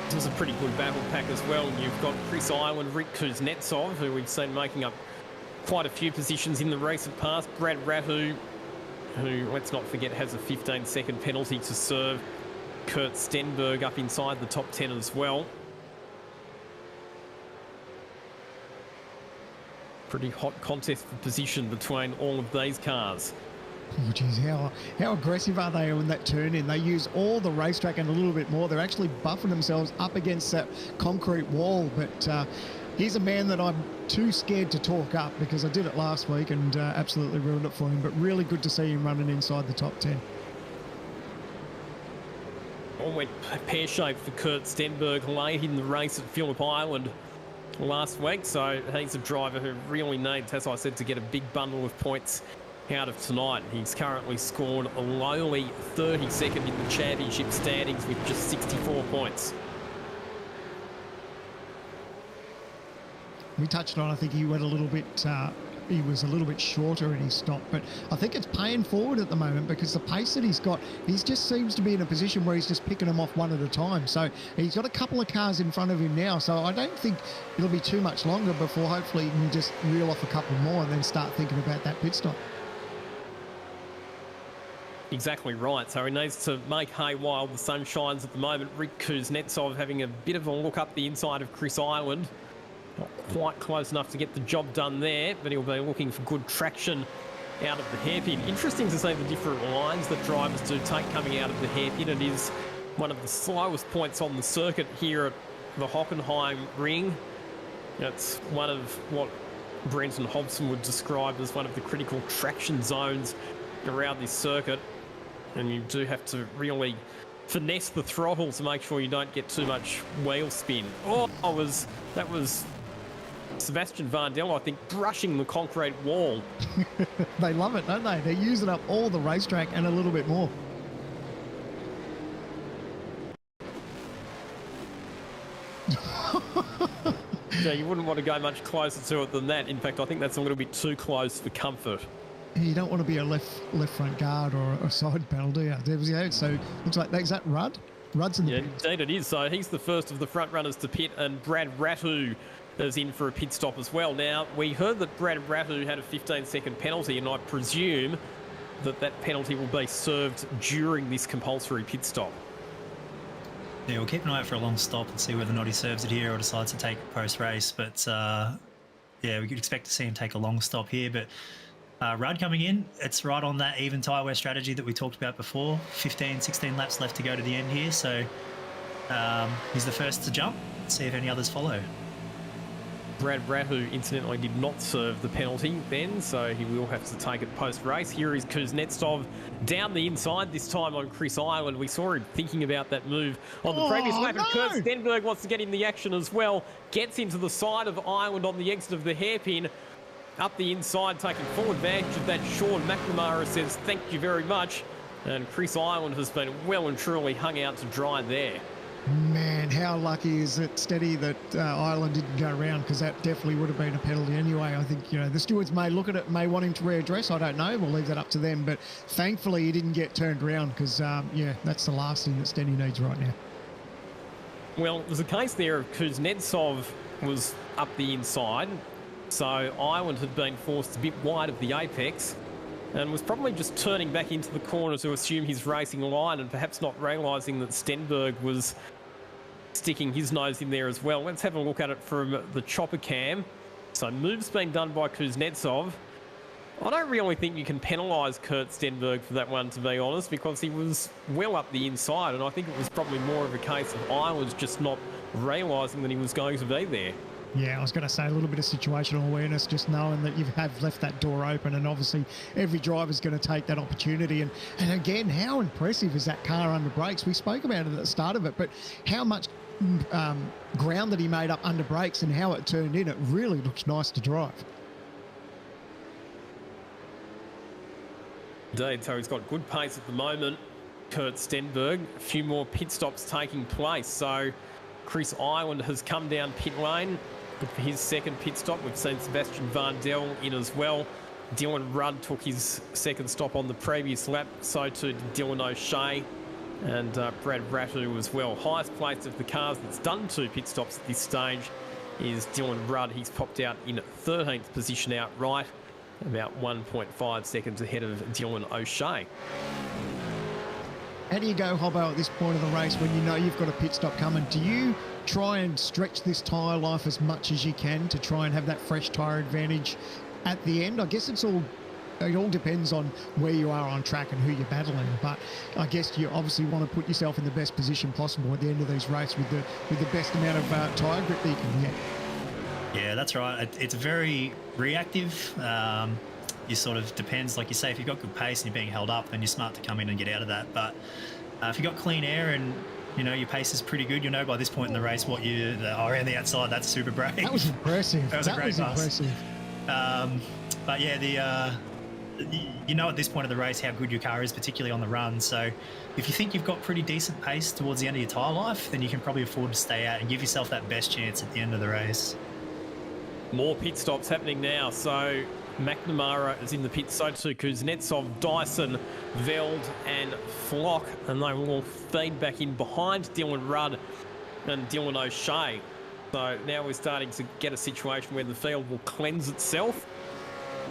Speaker 1: This was a pretty good battle pack as well. You've got Chris Ireland, Rick Kuznetsov, who we've seen making up quite a few positions in the recent past. Brad Ratu, who, let's not forget, has a 15-second penalty to serve. Kurt Stenberg up inside the top 10 as well. Pretty hot contest for position between all of these cars.
Speaker 2: Oh, geez, how aggressive are they in that turn in? They use all the racetrack and a little bit more. They're actually buffing themselves up against that concrete wall, but he's a man that I'm too scared to talk up because I did it last week and absolutely ruined it for him, but really good to see him running inside the top 10.
Speaker 1: All went pear-shaped for Kurt Stenberg late in the race at Phillip Island last week, so he's a driver who really needs, as I said, to get a big bundle of points out of tonight. He's currently scored a lowly 32nd in the championship standings with just 64 points.
Speaker 2: We touched on, I think he went a little bit, he was a little bit shorter in his stop, but I think it's paying forward at the moment because the pace that he's got, he just seems to be in a position where he's just picking them off one at a time. So he's got a couple of cars in front of him now, so I don't think it'll be too much longer before hopefully he can just reel off a couple more and then start thinking about that pit stop.
Speaker 1: Exactly right. So he needs to make hay while the sun shines at the moment. Rick Kuznetsov having a bit of a look up the inside of Chris Ireland. Not quite close enough to get the job done there, but he'll be looking for good traction out of the hairpin. Interesting to see the different lines that drivers do take coming out of the hairpin. It is one of the slowest points on the circuit here at the Hockenheim ring. It's one of what Brenton Hobson would describe as one of the critical traction zones around this circuit. And you do have to really finesse the throttle to make sure you don't get too much wheel spin. That was Sebastian Vandel, I think, brushing the concrete wall.
Speaker 2: They love it, don't they? They're using up all the racetrack and a little bit more.
Speaker 1: So you wouldn't want to go much closer to it than that. In fact, I think that's a little bit too close for comfort.
Speaker 2: You don't want to be a left front guard or a side panel, do you? So looks like is that Rudd? Rudd's in the pit.
Speaker 1: Indeed it is. So he's the first of the front runners to pit, and Brad Ratu is in for a pit stop as well. Now, we heard that Brad Ratu had a 15-second penalty, and I presume that penalty will be served during this compulsory pit stop.
Speaker 3: Yeah, we'll keep an eye out for a long stop and see whether or not he serves it here or decides to take it post-race. But, yeah, we could expect to see him take a long stop here. But Rudd coming in, it's right on that even tyre wear strategy that we talked about before. 15, 16 laps left to go to the end here. So he's the first to jump. Let's see if any others follow.
Speaker 1: Brad Ratu, incidentally, did not serve the penalty then, so he will have to take it post-race. Here is Kuznetsov down the inside, this time on Chris Ireland. We saw him thinking about that move on the previous lap, and Kurt Stenberg wants to get in the action as well. Gets into the side of Ireland on the exit of the hairpin. Up the inside, taking full advantage of that. Sean McNamara says, thank you very much. And Chris Ireland has been well and truly hung out to dry there.
Speaker 2: Man, how lucky is it, Steady, that Ireland didn't go around, because that definitely would have been a penalty anyway. I think, the stewards may look at it, may want him to wear a dress. I don't know. We'll leave that up to them. But thankfully, he didn't get turned around because, that's the last thing that Steady needs right now.
Speaker 1: Well, there's a case there of Kuznetsov was up the inside, so Ireland had been forced a bit wide of the apex and was probably just turning back into the corner to assume his racing line and perhaps not realising that Stenberg was sticking his nose in there as well. Let's have a look at it from the chopper cam. So moves been done by Kuznetsov. I don't really think you can penalise Kurt Stenberg for that one, to be honest, because he was well up the inside, and I think it was probably more of a case of Ireland just not realising that he was going to be there.
Speaker 2: Yeah, I was going to say a little bit of situational awareness, just knowing that you have left that door open, and obviously every driver's going to take that opportunity. And again, how impressive is that car under brakes? We spoke about it at the start of it, but how much ground that he made up under brakes and how it turned in, it really looks nice to drive.
Speaker 1: Indeed, so he's got good pace at the moment, Kurt Stenberg. A few more pit stops taking place, so Chris Ireland has come down pit lane for his second pit stop. We've seen Sebastian Vandel in as well. Dylan Rudd took his second stop on the previous lap, so too did Dylan O'Shea and Brad Rattu as well. Highest placed of the cars that's done 2 pit stops at this stage is Dylan Rudd. He's popped out in 13th position outright, about 1.5 seconds ahead of Dylan O'Shea.
Speaker 2: How do you go, Hobbo, at this point of the race when you know you've got a pit stop coming? Do you try and stretch this tyre life as much as you can to try and have that fresh tyre advantage at the end? I guess it all depends on where you are on track and who you're battling, but I guess you obviously want to put yourself in the best position possible at the end of these races with the best amount of tyre grip that you can get.
Speaker 3: Yeah, that's right. It's very reactive. You sort of depends, like you say, if you've got good pace and you're being held up, then you're smart to come in and get out of that. But if you've got clean air and your pace is pretty good, you'll know by this point in the race what you are around the outside. That's super brake.
Speaker 2: That was impressive.
Speaker 3: That was a great pass.
Speaker 2: Impressive.
Speaker 3: But yeah, at this point of the race how good your car is, particularly on the run. So if you think you've got pretty decent pace towards the end of your tyre life, then you can probably afford to stay out and give yourself that best chance at the end of the race.
Speaker 1: More pit stops happening now. So McNamara is in the pit, so too Kuznetsov, Dyson, Veld and Flock, and they will all feed back in behind Dylan Rudd and Dylan O'Shea. So now we're starting to get a situation where the field will cleanse itself,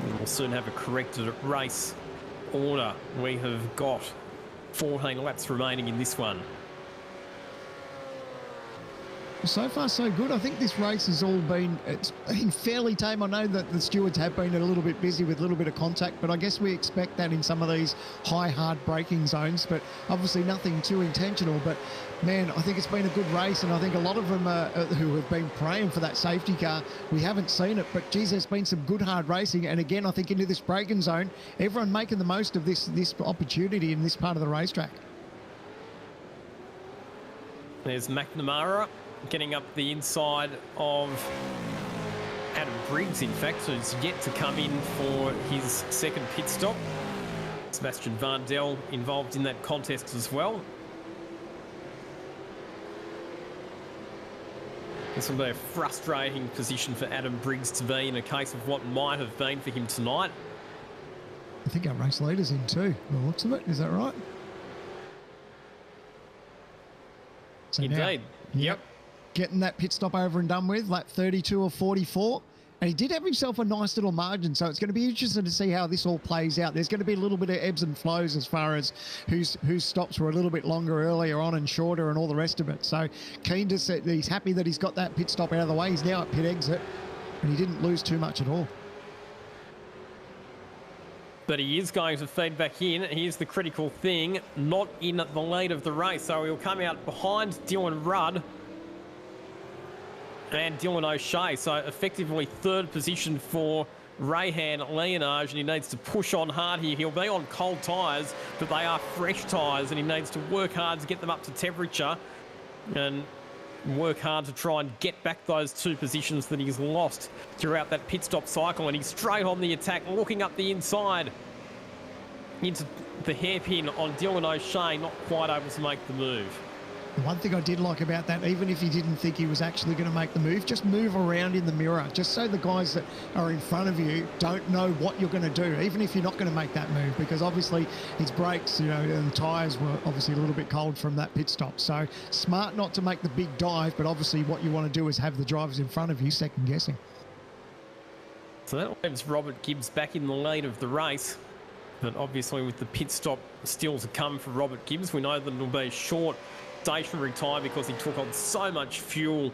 Speaker 1: and we'll soon have a corrected race order. We have got 14 laps remaining in this one.
Speaker 2: So far, so good. I think this race has it's been fairly tame. I know that the stewards have been a little bit busy with a little bit of contact, but I guess we expect that in some of these high, hard braking zones, but obviously nothing too intentional. But man, I think it's been a good race, and I think a lot of them who have been praying for that safety car, we haven't seen it, but geez, there's been some good hard racing. And again, I think into this braking zone, everyone making the most of this opportunity in this part of the racetrack.
Speaker 1: There's McNamara getting up the inside of Adam Briggs, in fact, who's yet to come in for his second pit stop. Sebastian Vandel involved in that contest as well. This will be a frustrating position for Adam Briggs to be in, a case of what might have been for him tonight.
Speaker 2: I think our race leader's in too, by the looks of it. Is that right? So
Speaker 1: Indeed. Yep.
Speaker 2: Getting that pit stop over and done with, lap 32 or 44. And he did have himself a nice little margin, so it's going to be interesting to see how this all plays out. There's going to be a little bit of ebbs and flows as far as whose stops were a little bit longer earlier on and shorter and all the rest of it. So keen to see, he's happy that he's got that pit stop out of the way. He's now at pit exit, and he didn't lose too much at all.
Speaker 1: But he is going to feed back in. Here's the critical thing, not in the lead of the race. So he'll come out behind Dylan Rudd and Dylan O'Shea. So effectively third position for Rayhan Leonage, and he needs to push on hard here. He'll be on cold tyres, but they are fresh tyres, and he needs to work hard to get them up to temperature and work hard to try and get back those 2 positions that he's lost throughout that pit stop cycle. And he's straight on the attack, looking up the inside into the hairpin on Dylan O'Shea, not quite able to make the move.
Speaker 2: The one thing I did like about that, even if you didn't think he was actually going to make the move, just move around in the mirror, just so the guys that are in front of you don't know what you're going to do, even if you're not going to make that move, because obviously his brakes, and the tyres were obviously a little bit cold from that pit stop. So smart not to make the big dive, but obviously what you want to do is have the drivers in front of you second guessing.
Speaker 1: So that leaves Robert Gibbs back in the lead of the race. But obviously with the pit stop still to come for Robert Gibbs, we know that it'll be a short stationary tyre because he took on so much fuel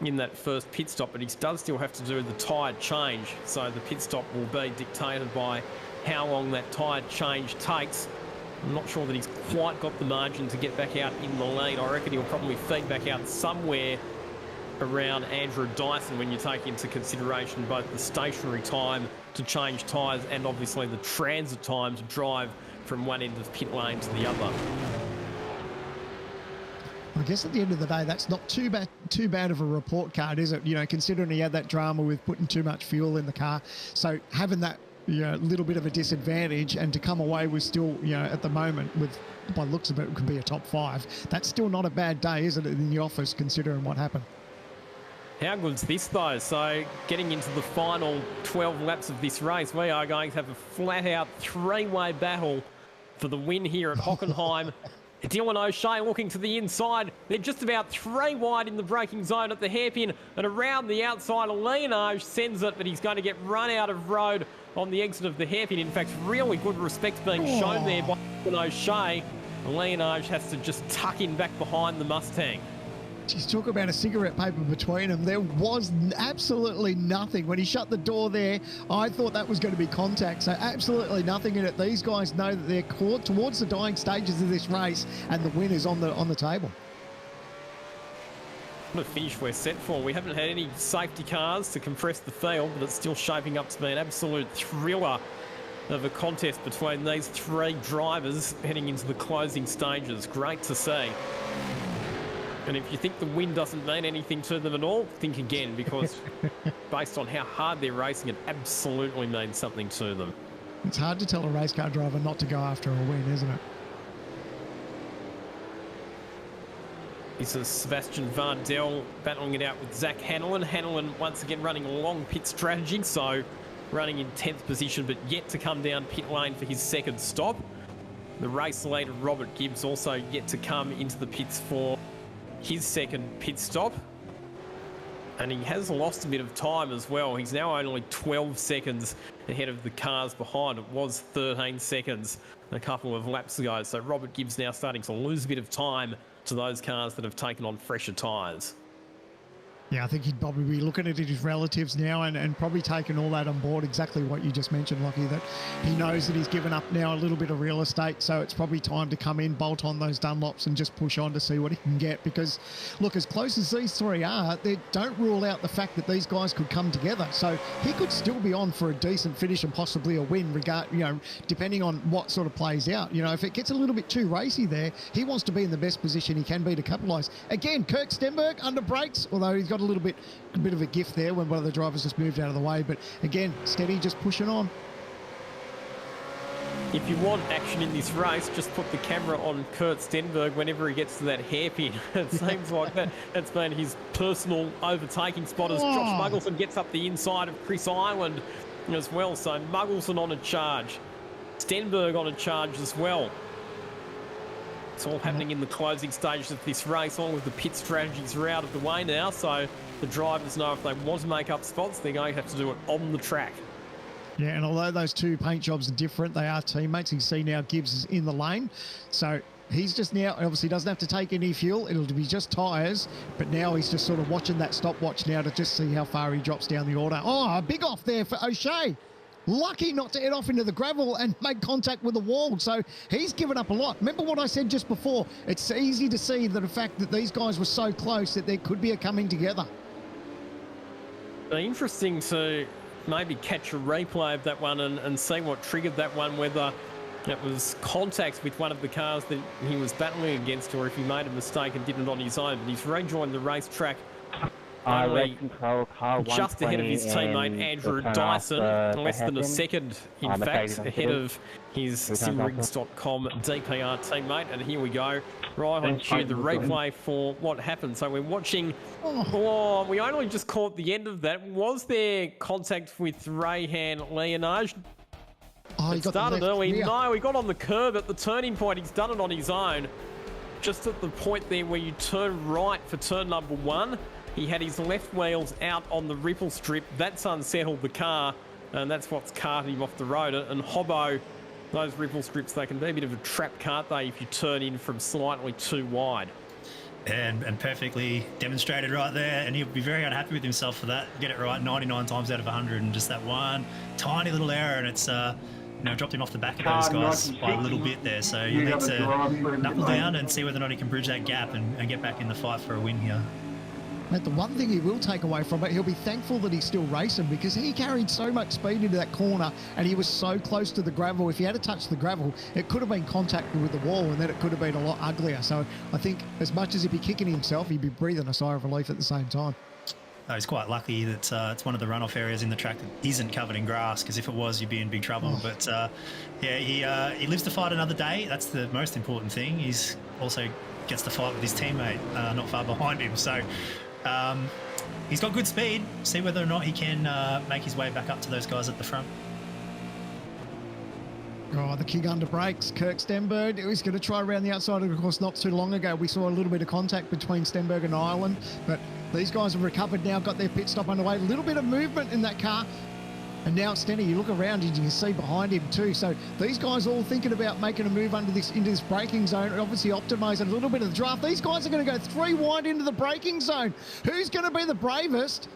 Speaker 1: in that first pit stop, but he does still have to do the tyre change. So the pit stop will be dictated by how long that tyre change takes. I'm not sure that he's quite got the margin to get back out in the lead. I reckon he'll probably feed back out somewhere around Andrew Dyson when you take into consideration both the stationary time to change tyres and obviously the transit time to drive from one end of pit lane to the other.
Speaker 2: I guess at the end of the day, that's not too bad of a report card, is it? Considering he had that drama with putting too much fuel in the car. So having that little bit of a disadvantage and to come away with still, at the moment, with by the looks of it, could be a top 5. That's still not a bad day, is it, in the office, considering what happened?
Speaker 1: How good's this though? So getting into the final 12 laps of this race, we are going to have a flat-out three-way battle for the win here at Hockenheim. Dylan O'Shea looking to the inside. They're just about 3 wide in the braking zone at the hairpin, and around the outside, Lienage sends it, but he's going to get run out of road on the exit of the hairpin. In fact, really good respect being shown there by Dylan O'Shea. Lienage has to just tuck in back behind the Mustang.
Speaker 2: Just talk about a cigarette paper between them. There was absolutely nothing. When he shut the door there, I thought that was going to be contact. So absolutely nothing in it. These guys know that they're caught towards the dying stages of this race, and the win is on the table.
Speaker 1: What a finish we're set for. We haven't had any safety cars to compress the field, but it's still shaping up to be an absolute thriller of a contest between these 3 drivers heading into the closing stages. Great to see. And if you think the win doesn't mean anything to them at all, think again, because based on how hard they're racing, it absolutely means something to them.
Speaker 2: It's hard to tell a race car driver not to go after a win, isn't it?
Speaker 1: This is Sebastian Vardell battling it out with Zach Hanlon. Hanlon once again running a long pit strategy, so running in 10th position, but yet to come down pit lane for his second stop. The race leader, Robert Gibbs, also yet to come into the pits for his second pit stop, and he has lost a bit of time as well. He's now only 12 seconds ahead of the cars behind. It was 13 seconds a couple of laps ago, so Robert Gibbs now starting to lose a bit of time to those cars that have taken on fresher tyres.
Speaker 2: Yeah, I think he'd probably be looking at his relatives now and probably taking all that on board, exactly what you just mentioned, Lockie, that he knows that he's given up now a little bit of real estate, so it's probably time to come in, bolt on those Dunlops and just push on to see what he can get. Because, look, as close as these 3 are, they don't rule out the fact that these guys could come together. So he could still be on for a decent finish and possibly a win, depending on what sort of plays out. If it gets a little bit too racy there, he wants to be in the best position he can be to capitalise. Again, Kirk Stenberg under brakes, although he's got a bit of a gift there when one of the drivers just moved out of the way, but again, steady, just pushing on.
Speaker 1: If you want action in this race, just put the camera on Kurt Stenberg whenever he gets to that hairpin. It seems like that's been his personal overtaking spot as Josh Muggleson gets up the inside of Chris Ireland as well. So Muggleson on a charge, Stenberg on a charge as well. It's all happening in the closing stages of this race. All of the pit strategies are out of the way now, so the drivers know if they want to make up spots, they're going to have to do it on the track.
Speaker 2: Yeah, and although those 2 paint jobs are different, they are teammates. You see now Gibbs is in the lane, so he's just now obviously doesn't have to take any fuel. It'll be just tyres, but now he's just sort of watching that stopwatch now to just see how far he drops down the order. Oh, a big off there for O'Shea. Lucky not to head off into the gravel and make contact with the wall. So he's given up a lot. Remember what I said just before? It's easy to see the fact that these guys were so close that there could be a coming together.
Speaker 1: Interesting to maybe catch a replay of that one and see what triggered that one, whether it was contact with one of the cars that he was battling against or if he made a mistake and did it on his own. But he's rejoined the racetrack only
Speaker 4: control car
Speaker 1: just ahead of his
Speaker 4: 120
Speaker 1: teammate
Speaker 4: and
Speaker 1: Andrew
Speaker 4: we'll turn off
Speaker 1: Dyson,
Speaker 4: the
Speaker 1: less than a
Speaker 4: hairpin.
Speaker 1: second, in
Speaker 4: Mercedes
Speaker 1: fact,
Speaker 4: on
Speaker 1: ahead
Speaker 4: field.
Speaker 1: of his
Speaker 4: Who turns off
Speaker 1: simrigs.com DPR teammate. And here we go, right on
Speaker 5: Thanks,
Speaker 1: cue,
Speaker 5: mate.
Speaker 1: the replay for what happened. So we're watching, oh, we only just caught the end of that. Was there contact with Rayhan Leonage?
Speaker 2: Oh, he
Speaker 1: It
Speaker 2: got the
Speaker 1: started
Speaker 2: left
Speaker 1: early.
Speaker 2: rear.
Speaker 1: No, he got on the curb at the turning point. He's done it on his own. Just at the point there where you turn right for turn number 1, he had his left wheels out on the ripple strip. That's unsettled the car, and that's what's carted him off the road. And Hobbo, those ripple strips, they can be a bit of a trap, can't they, if you turn in from slightly too wide.
Speaker 3: And perfectly demonstrated right there, and he'll be very unhappy with himself for that. Get it right 99 times out of 100, and just that one tiny little error, and it's dropped him off the back of those guys by a little bit there. So you need to knuckle down and see whether or not he can bridge that gap and get back in the fight for a win here.
Speaker 2: Mate, the one thing he will take away from it, he'll be thankful that he's still racing, because he carried so much speed into that corner and he was so close to the gravel. If he had to touch the gravel, it could have been contacted with the wall, and then it could have been a lot uglier. So I think as much as he'd be kicking himself, he'd be breathing a sigh of relief at the same time.
Speaker 3: He's quite lucky that it's one of the runoff areas in the track that isn't covered in grass, because if it was, you'd be in big trouble. But he lives to fight another day. That's the most important thing. He's also gets to fight with his teammate not far behind him. So he's got good speed. See whether or not he can make his way back up to those guys at the front.
Speaker 2: Oh, the king under brakes. Kirk Stenberg, he's going to try around the outside. Of course, not too long ago, we saw a little bit of contact between Stenberg and Ireland, but these guys have recovered now, got their pit stop underway. A little bit of movement in that car. And now Stenny, you look around and you can see behind him too. So these guys all thinking about making a move into this braking zone, and obviously optimising a little bit of the draft. These guys are going to go 3 wide into the braking zone. Who's going to be the bravest?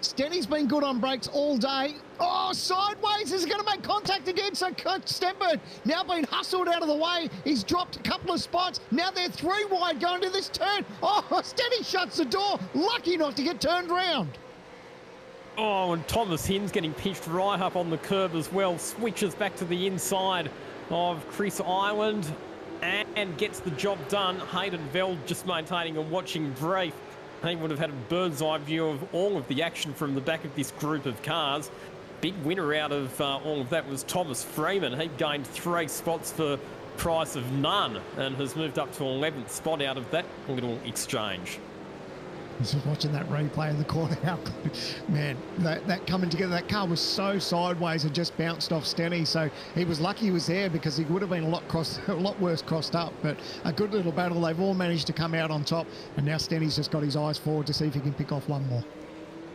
Speaker 2: Stenny's been good on brakes all day. Oh, sideways. Is going to make contact again. So Kirk Stenberg now being hustled out of the way. He's dropped a couple of spots. Now they're 3 wide going to this turn. Oh, Stenny shuts the door. Lucky not to get turned round.
Speaker 1: Oh, and Thomas Hin's getting pitched right up on the curb as well. Switches back to the inside of Chris Ireland and gets the job done. Hayden Veld just maintaining a watching brief. He would have had a bird's eye view of all of the action from the back of this group of cars. Big winner out of all of that was Thomas Freeman. He gained 3 spots for price of none and has moved up to 11th spot out of that little exchange.
Speaker 2: Just watching that replay in the corner, man, that coming together, that car was so sideways and just bounced off Stenny. So he was lucky he was there, because he would have been a lot worse crossed up. But a good little battle. They've all managed to come out on top, and now Stenny's just got his eyes forward to see if he can pick off one more.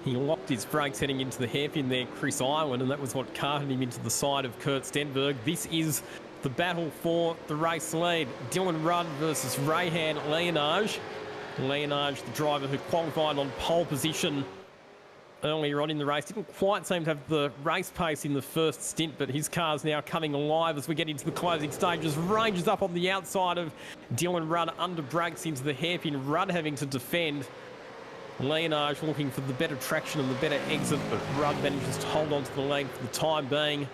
Speaker 1: He locked his brakes heading into the hairpin there, Chris Ireland, and that was what carted him into the side of Kurt Stenberg. This is the battle for the race lead. Dylan Rudd versus Rayhan Leonage. Leonage, the driver who qualified on pole position earlier on in the race, didn't quite seem to have the race pace in the first stint, but his car's now coming alive as we get into the closing stages. Ranges up on the outside of Dylan Rudd, under brakes into the hairpin. Rudd having to defend. Leonage looking for the better traction and the better exit, but Rudd manages to hold on to the lead for the time being.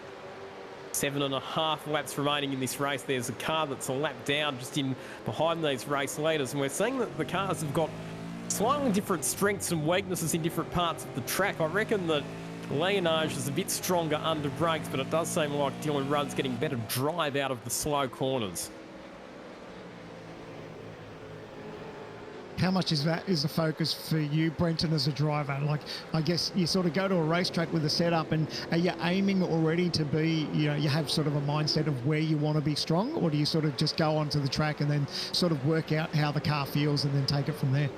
Speaker 1: 7.5 laps remaining in this race. There's a car that's a lap down just in behind these race leaders, and we're seeing that the cars have got slightly different strengths and weaknesses in different parts of the track. I reckon that Leonage is a bit stronger under brakes, but it does seem like Dylan Rudd's getting better drive out of the slow corners.
Speaker 2: How much is that is the focus for you, Brenton, as a driver? Like, I guess you sort of go to a racetrack with a setup, and are you aiming already to be, you have sort of a mindset of where you want to be strong, or do you sort of just go onto the track and then sort of work out how the car feels and then take it from there?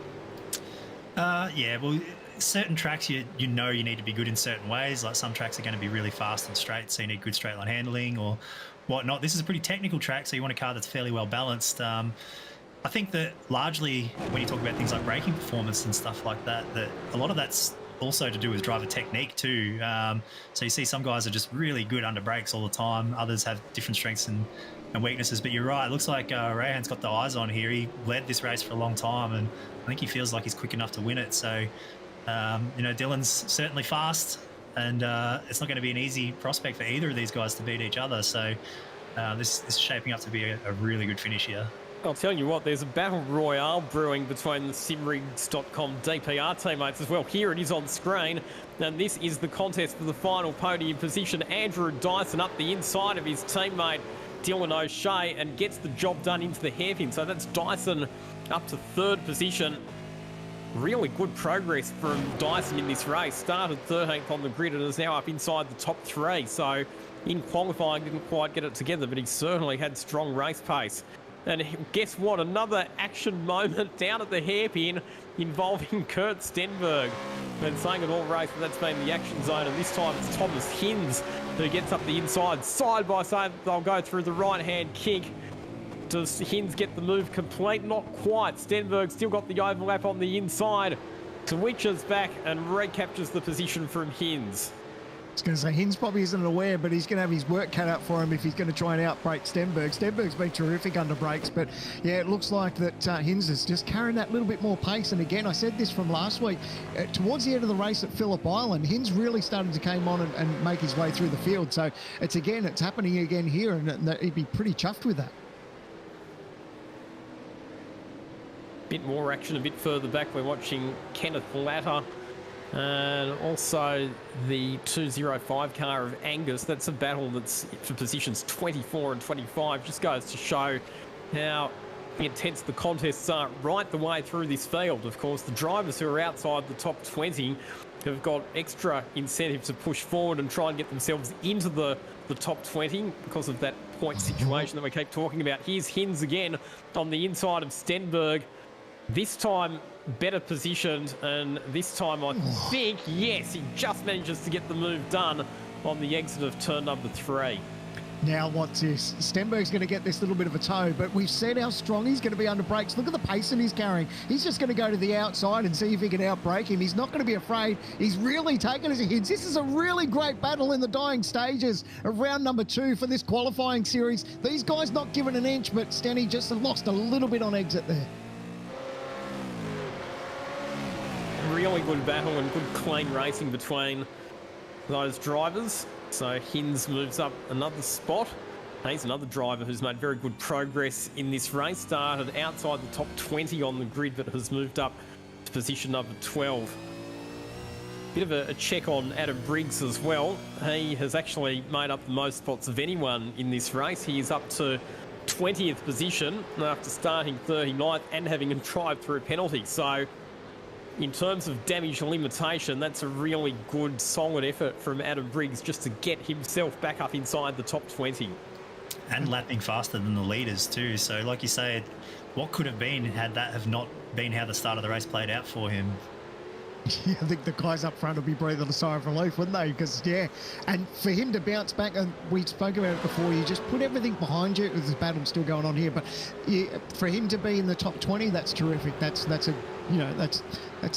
Speaker 3: Well, certain tracks you need to be good in certain ways. Like some tracks are going to be really fast and straight, so you need good straight line handling or whatnot. This is a pretty technical track, so you want a car that's fairly well balanced. I think that largely when you talk about things like braking performance and stuff like that, that a lot of that's also to do with driver technique too. So you see some guys are just really good under brakes all the time. Others have different strengths and weaknesses. But you're right. It looks like Rayhan's got the eyes on here. He led this race for a long time, and I think he feels like he's quick enough to win it. So, Dylan's certainly fast, and it's not going to be an easy prospect for either of these guys to beat each other. So this is shaping up to be a really good finish here.
Speaker 1: I'll tell you what, there's a battle royale brewing between the simrigs.com DPR teammates as well. Here it is on screen, and this is the contest for the final podium position. Andrew Dyson up the inside of his teammate Dylan O'Shea and gets the job done into the hairpin. So that's Dyson up to third position. Really good progress from Dyson in this race. Started 13th on the grid and is now up inside the top 3. So in qualifying, didn't quite get it together, but he certainly had strong race pace. And guess what? Another action moment down at the hairpin involving Kurt Stenberg. Been saying it all race, but that's been the action zone. And this time it's Thomas Hinz who gets up the inside. Side by side, they'll go through the right-hand kick. Does Hinz get the move complete? Not quite. Stenberg still got the overlap on the inside. Switches back and recaptures the position from Hinz.
Speaker 2: I was going to say, Hinz probably isn't aware, but he's going to have his work cut out for him if he's going to try and outbrake Stenberg. Stenberg's been terrific under brakes, but yeah, it looks like that Hinz is just carrying that little bit more pace. And again, I said this from last week, towards the end of the race at Phillip Island, Hinz really started to come on and make his way through the field. So it's happening again here, and he'd be pretty chuffed with that.
Speaker 1: Bit more action a bit further back. We're watching Kenneth Latter and also the 205 car of Angus. That's a battle that's for positions 24 and 25. Just goes to show how intense the contests are right the way through this field. Of course, the drivers who are outside the top 20 have got extra incentive to push forward and try and get themselves into the top 20 because of that point situation that we keep talking about. Here's Hinz again on the inside of Stenberg. This time better positioned, and this time I think, yes, he just manages to get the move done on the exit of turn number 3.
Speaker 2: Now what's this? Stenberg's going to get this little bit of a toe, but we've said how strong he's going to be under brakes. Look at the pace that he's carrying. He's just going to go to the outside and see if he can outbrake him. He's not going to be afraid. He's really taken as a hit. This is a really great battle in the dying stages of round number 2 for this qualifying series. These guys not giving an inch, but Stenny just lost a little bit on exit there.
Speaker 1: Really good battle and good clean racing between those drivers. So Hinz moves up another spot. He's another driver who's made very good progress in this race. Started outside the top 20 on the grid, but has moved up to position number 12. Bit of a check on Adam Briggs as well. He has actually made up the most spots of anyone in this race. He is up to 20th position after starting 39th and having a drive-through penalty. So in terms of damage limitation, that's a really good, solid effort from Adam Briggs just to get himself back up inside the top 20.
Speaker 3: And lapping faster than the leaders too. So like you said, what could have been had that have not been how the start of the race played out for him?
Speaker 2: Yeah, I think the guys up front will be breathing a sigh of relief, wouldn't they? Because, yeah, and for him to bounce back, and we spoke about it before, you just put everything behind you. There's a battle still going on here, but yeah, for him to be in the top 20, that's terrific. That's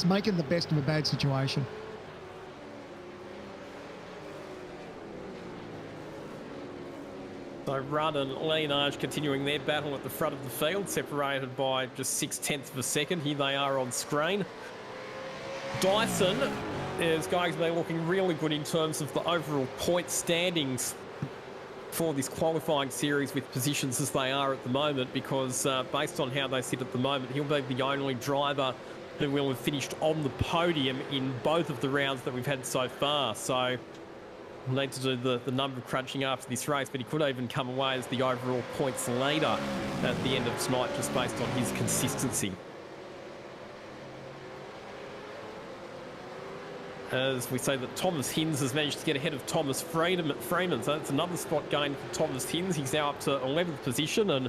Speaker 2: making the best of a bad situation.
Speaker 1: So Rudd and Leonage continuing their battle at the front of the field, separated by just 0.6 of a second. Here they are on screen. Dyson is going to be looking really good in terms of the overall point standings for this qualifying series with positions as they are at the moment, because based on how they sit at the moment, he'll be the only driver who will have finished on the podium in both of the rounds that we've had so far. So we'll need to do the number crunching after this race, but he could even come away as the overall points leader at the end of tonight just based on his consistency. As we say that Thomas Hinz has managed to get ahead of Thomas Freeman, so that's another spot going for Thomas Hinz. He's now up to 11th position, and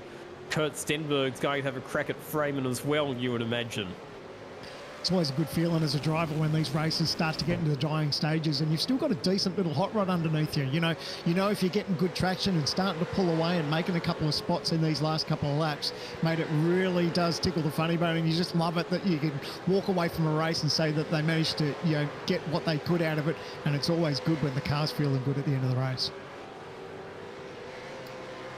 Speaker 1: Kurt Stenberg's going to have a crack at Freeman as well, you would imagine.
Speaker 2: It's always a good feeling as a driver when these races start to get into the dying stages and you've still got a decent little hot rod underneath you. You know if you're getting good traction and starting to pull away and making a couple of spots in these last couple of laps, mate, it really does tickle the funny bone, and you just love it that you can walk away from a race and say that they managed to get what they could out of it, and it's always good when the car's feeling good at the end of the race.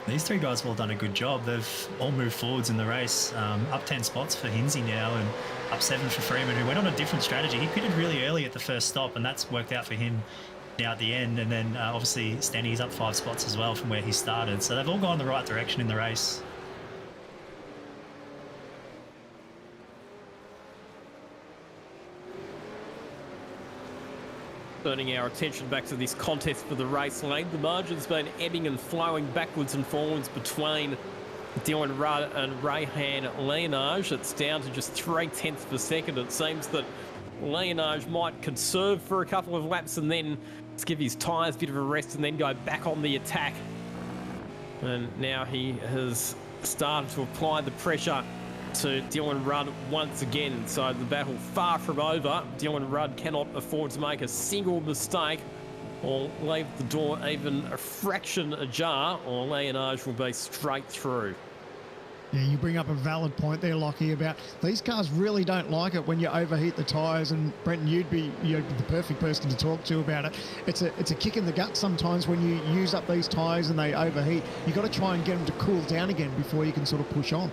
Speaker 3: These three guys have all done a good job. They've all moved forwards in the race. Up 10 spots for Hinzy now, and up 7 for Freeman, who went on a different strategy. He pitted really early at the first stop, and that's worked out for him now at the end. And then obviously Stanny's up 5 spots as well from where he started. So they've all gone the right direction in the race.
Speaker 1: Turning our attention back to this contest for the race lead, the margin's been ebbing and flowing backwards and forwards between Dylan Rudd and Rayhan Leonage. It's down to just 0.3 per second. It seems that Leonage might conserve for a couple of laps and then just give his tyres a bit of a rest and then go back on the attack. And now he has started to apply the pressure to Dylan Rudd once again. So the battle far from over. Dylan Rudd cannot afford to make a single mistake or leave the door even a fraction ajar, or Leonage will be straight through.
Speaker 2: Yeah, you bring up a valid point there, Lockie, about these cars really don't like it when you overheat the tyres, and Brenton, you'd be the perfect person to talk to about it. It's a kick in the gut sometimes when you use up these tyres and they overheat. You've got to try and get them to cool down again before you can sort of push on.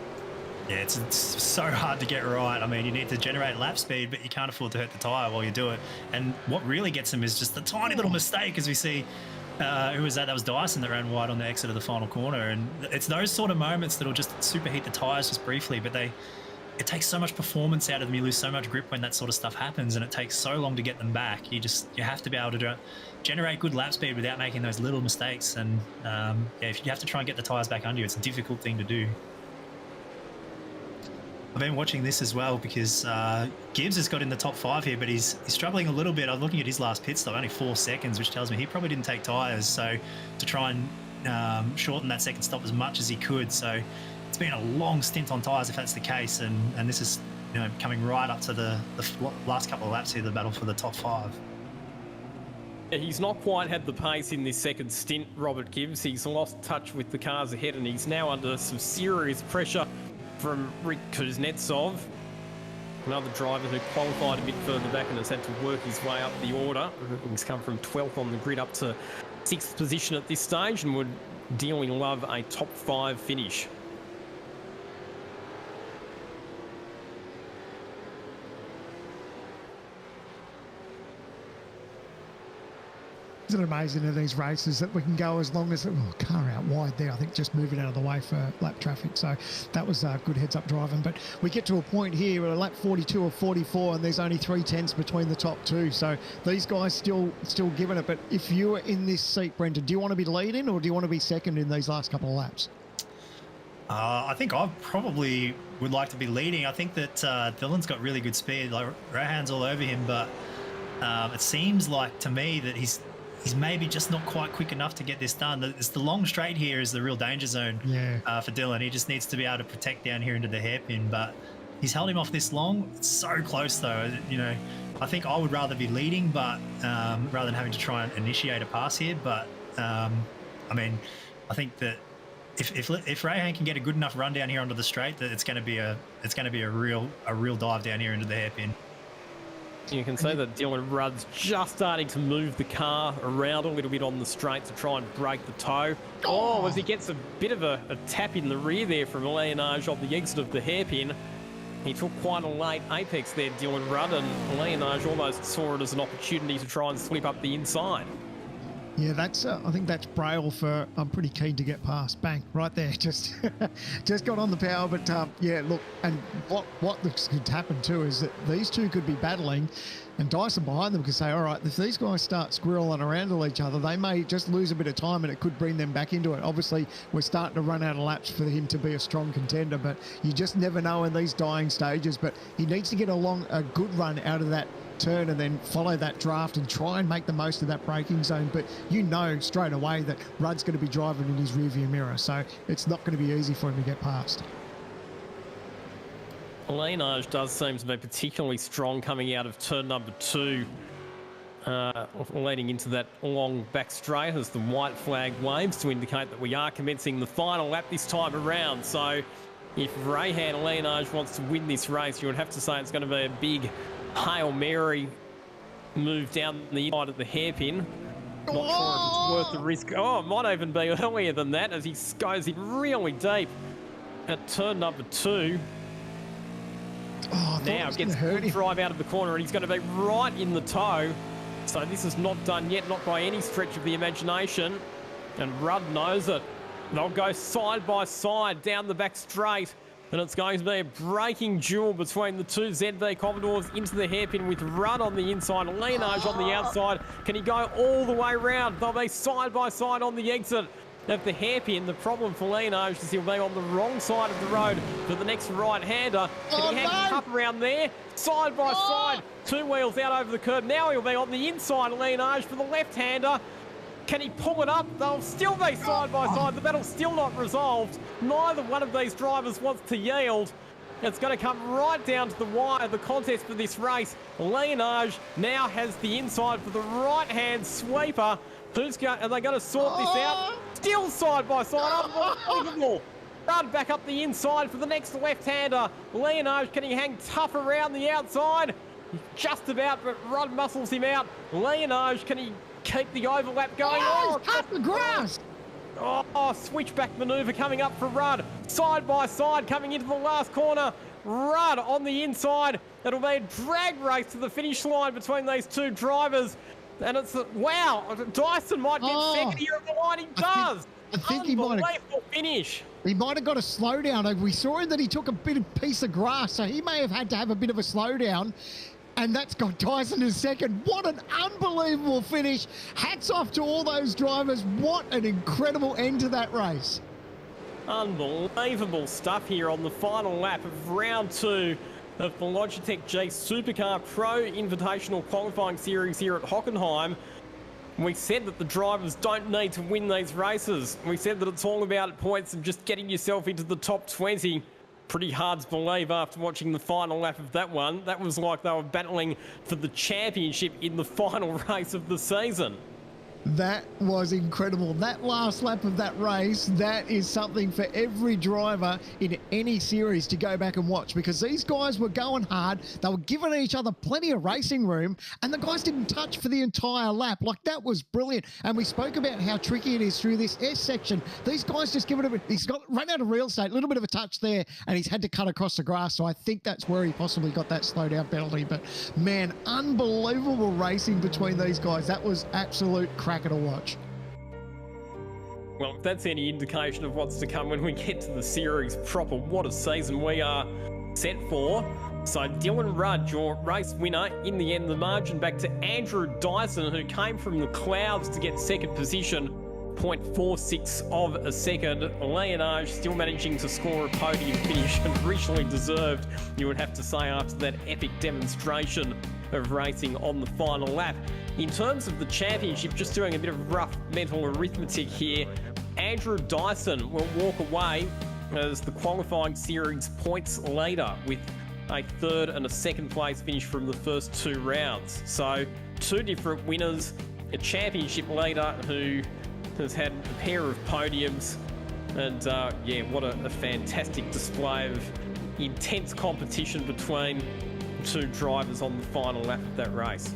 Speaker 3: Yeah, it's so hard to get right. I mean, you need to generate lap speed, but you can't afford to hurt the tyre while you do it. And what really gets them is just the tiny little mistake, as we see. Who was that? That was Dyson that ran wide on the exit of the final corner. And it's those sort of moments that'll just superheat the tyres just briefly, but it takes so much performance out of them. You lose so much grip when that sort of stuff happens, and it takes so long to get them back. You have to be able to generate good lap speed without making those little mistakes. And if you have to try and get the tyres back under you, it's a difficult thing to do. I've been watching this as well because Gibbs has got in the top 5 here, but he's struggling a little bit. I'm looking at his last pit stop, only 4 seconds, which tells me he probably didn't take tyres. So to try and shorten that second stop as much as he could. So it's been a long stint on tyres if that's the case. And this is coming right up to the last couple of laps here, the battle for the top 5.
Speaker 1: He's not quite had the pace in this second stint, Robert Gibbs. He's lost touch with the cars ahead, and he's now under some serious pressure from Rick Kuznetsov, another driver who qualified a bit further back and has had to work his way up the order. He's come from 12th on the grid up to 6th position at this stage and would dearly love a top 5 finish.
Speaker 2: Isn't it amazing in these races that we can go as long as car out wide there, I think, just moving out of the way for lap traffic. So that was good heads-up driving. But we get to a point here at lap 42 or 44, and there's only 0.3 between the top two. So these guys still giving it. But if you were in this seat, Brenton, do you want to be leading or do you want to be second in these last couple of laps?
Speaker 3: I think I probably would like to be leading. I think that Dylan's got really good speed. Like Rahan's all over him, but it seems like to me that he's maybe just not quite quick enough to get this done. It's the long straight here is the real danger zone for Dylan. He just needs to be able to protect down here into the hairpin, but he's held him off this long. It's so close though. I think I would rather be leading, but rather than having to try and initiate a pass here. But I mean, I think that if Rayhan can get a good enough run down here onto the straight, that it's going to be a real dive down here into the hairpin.
Speaker 1: You can see that Dylan Rudd's just starting to move the car around a little bit on the straight to try and break the toe. Oh, as he gets a bit of a tap in the rear there from Leonage on the exit of the hairpin. He took quite a late apex there, Dylan Rudd, and Leonage almost saw it as an opportunity to try and slip up the inside.
Speaker 2: Yeah, that's. I think that's Braille for. I'm pretty keen to get past. Bang, right there. Just got on the power, but yeah. Look, and what looks could happen too is that these two could be battling, and Dyson behind them could say, all right, if these guys start squirreling around all each other, they may just lose a bit of time, and it could bring them back into it. Obviously, we're starting to run out of laps for him to be a strong contender, but you just never know in these dying stages. But he needs to get a good run out of that turn and then follow that draft and try and make the most of that braking zone. But you know straight away that Rudd's going to be driving in his rearview mirror, so it's not going to be easy for him to get past.
Speaker 1: Leonage does seem to be particularly strong coming out of turn number 2, leading into that long back straight as the white flag waves to indicate that we are commencing the final lap this time around. So if Rayhan Leonage wants to win this race, you would have to say it's going to be a big Hail Mary move down the inside of the hairpin. Not sure if it's worth the risk. Oh, it might even be earlier than that as he goes in really deep at turn number 2. Now gets a good drive out of the corner and he's going to be right in the toe. So this is not done yet, not by any stretch of the imagination. And Rudd knows it. They'll go side by side down the back straight. And it's going to be a breaking duel between the two ZV Commodores into the hairpin with Rudd on the inside, Leonage on the outside. Can he go all the way round? They'll be side by side on the exit of the hairpin. The problem for Leonage is he'll be on the wrong side of the road for the next right-hander. Can he hang up around there? Side by side, two wheels out over the curb. Now he'll be on the inside, Leonage, for the left-hander. Can he pull it up? They'll still be side by side. The battle's still not resolved. Neither one of these drivers wants to yield. It's going to come right down to the wire, the contest for this race. Leonage now has the inside for the right-hand sweeper. Are they going to sort this out? Still side by side. Unbelievable. Rudd back up the inside for the next left-hander. Leonage, can he hang tough around the outside? Just about, but Rudd muscles him out. Leonage, can he keep the overlap going?
Speaker 2: Oh, cut the grass!
Speaker 1: Oh, switchback manoeuvre coming up for Rudd. Side by side coming into the last corner. Rudd on the inside. It'll be a drag race to the finish line between these two drivers. And it's, wow, Dyson might get second here at the line. He does.
Speaker 2: I think he might have
Speaker 1: finish.
Speaker 2: He might have got a slowdown. We saw that he took a bit of piece of grass, so he may have had to have a bit of a slowdown. And that's got Dyson in second. What an unbelievable finish. Hats off to all those drivers. What an incredible end to that race.
Speaker 1: Unbelievable stuff here on the final lap of round 2 of the Logitech G Supercar Pro Invitational Qualifying Series here at Hockenheim. We said that the drivers don't need to win these races. We said that it's all about points and just getting yourself into the top 20. Pretty hard to believe after watching the final lap of that one. That was like they were battling for the championship in the final race of the season.
Speaker 2: That was incredible. That last lap of that race, that is something for every driver in any series to go back and watch, because these guys were going hard. They were giving each other plenty of racing room, and the guys didn't touch for the entire lap. Like, that was brilliant. And we spoke about how tricky it is through this S section. These guys just give it a bit. He's got run out of real estate, a little bit of a touch there, and he's had to cut across the grass. So I think that's where he possibly got that slowdown penalty. But man, unbelievable racing between these guys. That was absolute cracker to watch.
Speaker 1: Well, if that's any indication of what's to come when we get to the series proper, what a season we are set for. So Dylan Rudd, your race winner. In the end, the margin back to Andrew Dyson, who came from the clouds to get second position, 0.46 of a second. Leonage still managing to score a podium finish, and richly deserved, you would have to say, after that epic demonstration of racing on the final lap. In terms of the championship, just doing a bit of rough mental arithmetic here, Andrew Dyson will walk away as the qualifying series points leader with a third and a second place finish from the first 2 rounds. So 2 different winners, a championship leader who has had a pair of podiums, and yeah, what a fantastic display of intense competition between 2 drivers on the final lap of that race.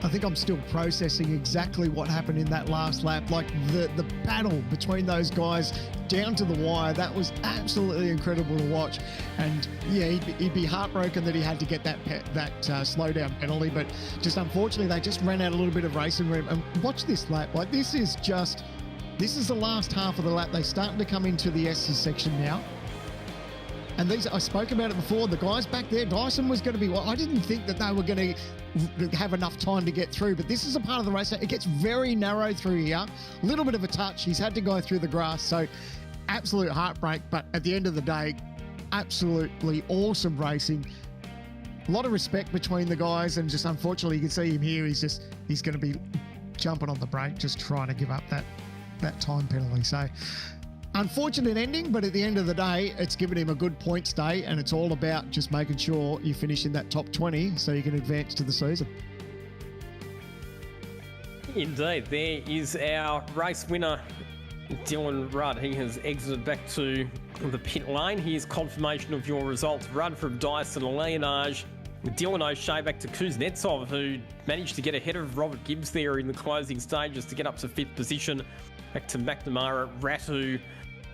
Speaker 2: I think I'm still processing exactly what happened in that last lap. Like the battle between those guys down to the wire, that was absolutely incredible to watch. And yeah, he'd be heartbroken that he had to get that slowdown penalty, but just unfortunately they just ran out a little bit of racing room. And watch this lap. Like, this is the last half of the lap. They're starting to come into the S's section now. And these, I spoke about it before, the guys back there, Dyson was going to be, well, I didn't think that they were going to have enough time to get through, but this is a part of the race. It gets very narrow through here. A little bit of a touch. He's had to go through the grass. So absolute heartbreak. But at the end of the day, absolutely awesome racing. A lot of respect between the guys, and just unfortunately, you can see him here. He's going to be jumping on the brake, just trying to give up that time penalty. So unfortunate ending, but at the end of the day, it's given him a good points day, and it's all about just making sure you finish in that top 20 so you can advance to the season.
Speaker 1: Indeed, there is our race winner, Dylan Rudd. He has exited back to the pit lane. Here's confirmation of your results. Rudd from Dyson, Leonage, Dylan O'Shea back to Kuznetsov, who managed to get ahead of Robert Gibbs there in the closing stages to get up to 5th position. Back to McNamara, Ratu,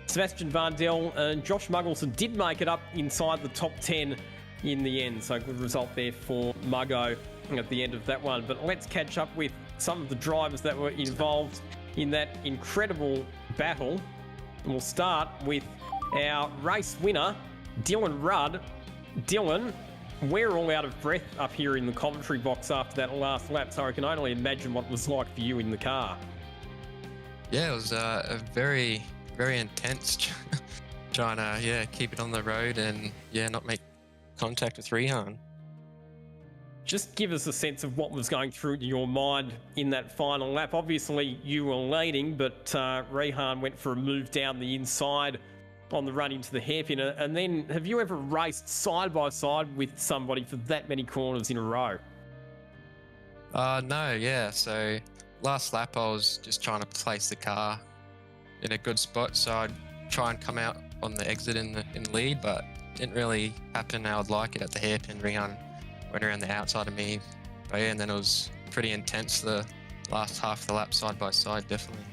Speaker 1: Sebastian Vardell and Josh Muggleson did make it up inside the top 10 in the end. So good result there for Muggo at the end of that one. But let's catch up with some of the drivers that were involved in that incredible battle. And we'll start with our race winner, Dylan Rudd. Dylan, we're all out of breath up here in the commentary box after that last lap, so I can only imagine what it was like for you in the car.
Speaker 4: Yeah, it was a very, very intense trying to, keep it on the road and, not make contact with Rehan.
Speaker 1: Just give us a sense of what was going through your mind in that final lap. Obviously, you were leading, but Rehan went for a move down the inside on the run into the hairpin. And then, have you ever raced side by side with somebody for that many corners in a row?
Speaker 4: No, yeah. So last lap, I was just trying to place the car in a good spot, so I'd try and come out on the exit in lead, but didn't really happen how I'd like it at the hairpin. Rehan went around the outside of me, but and then it was pretty intense the last half of the lap side by side, definitely.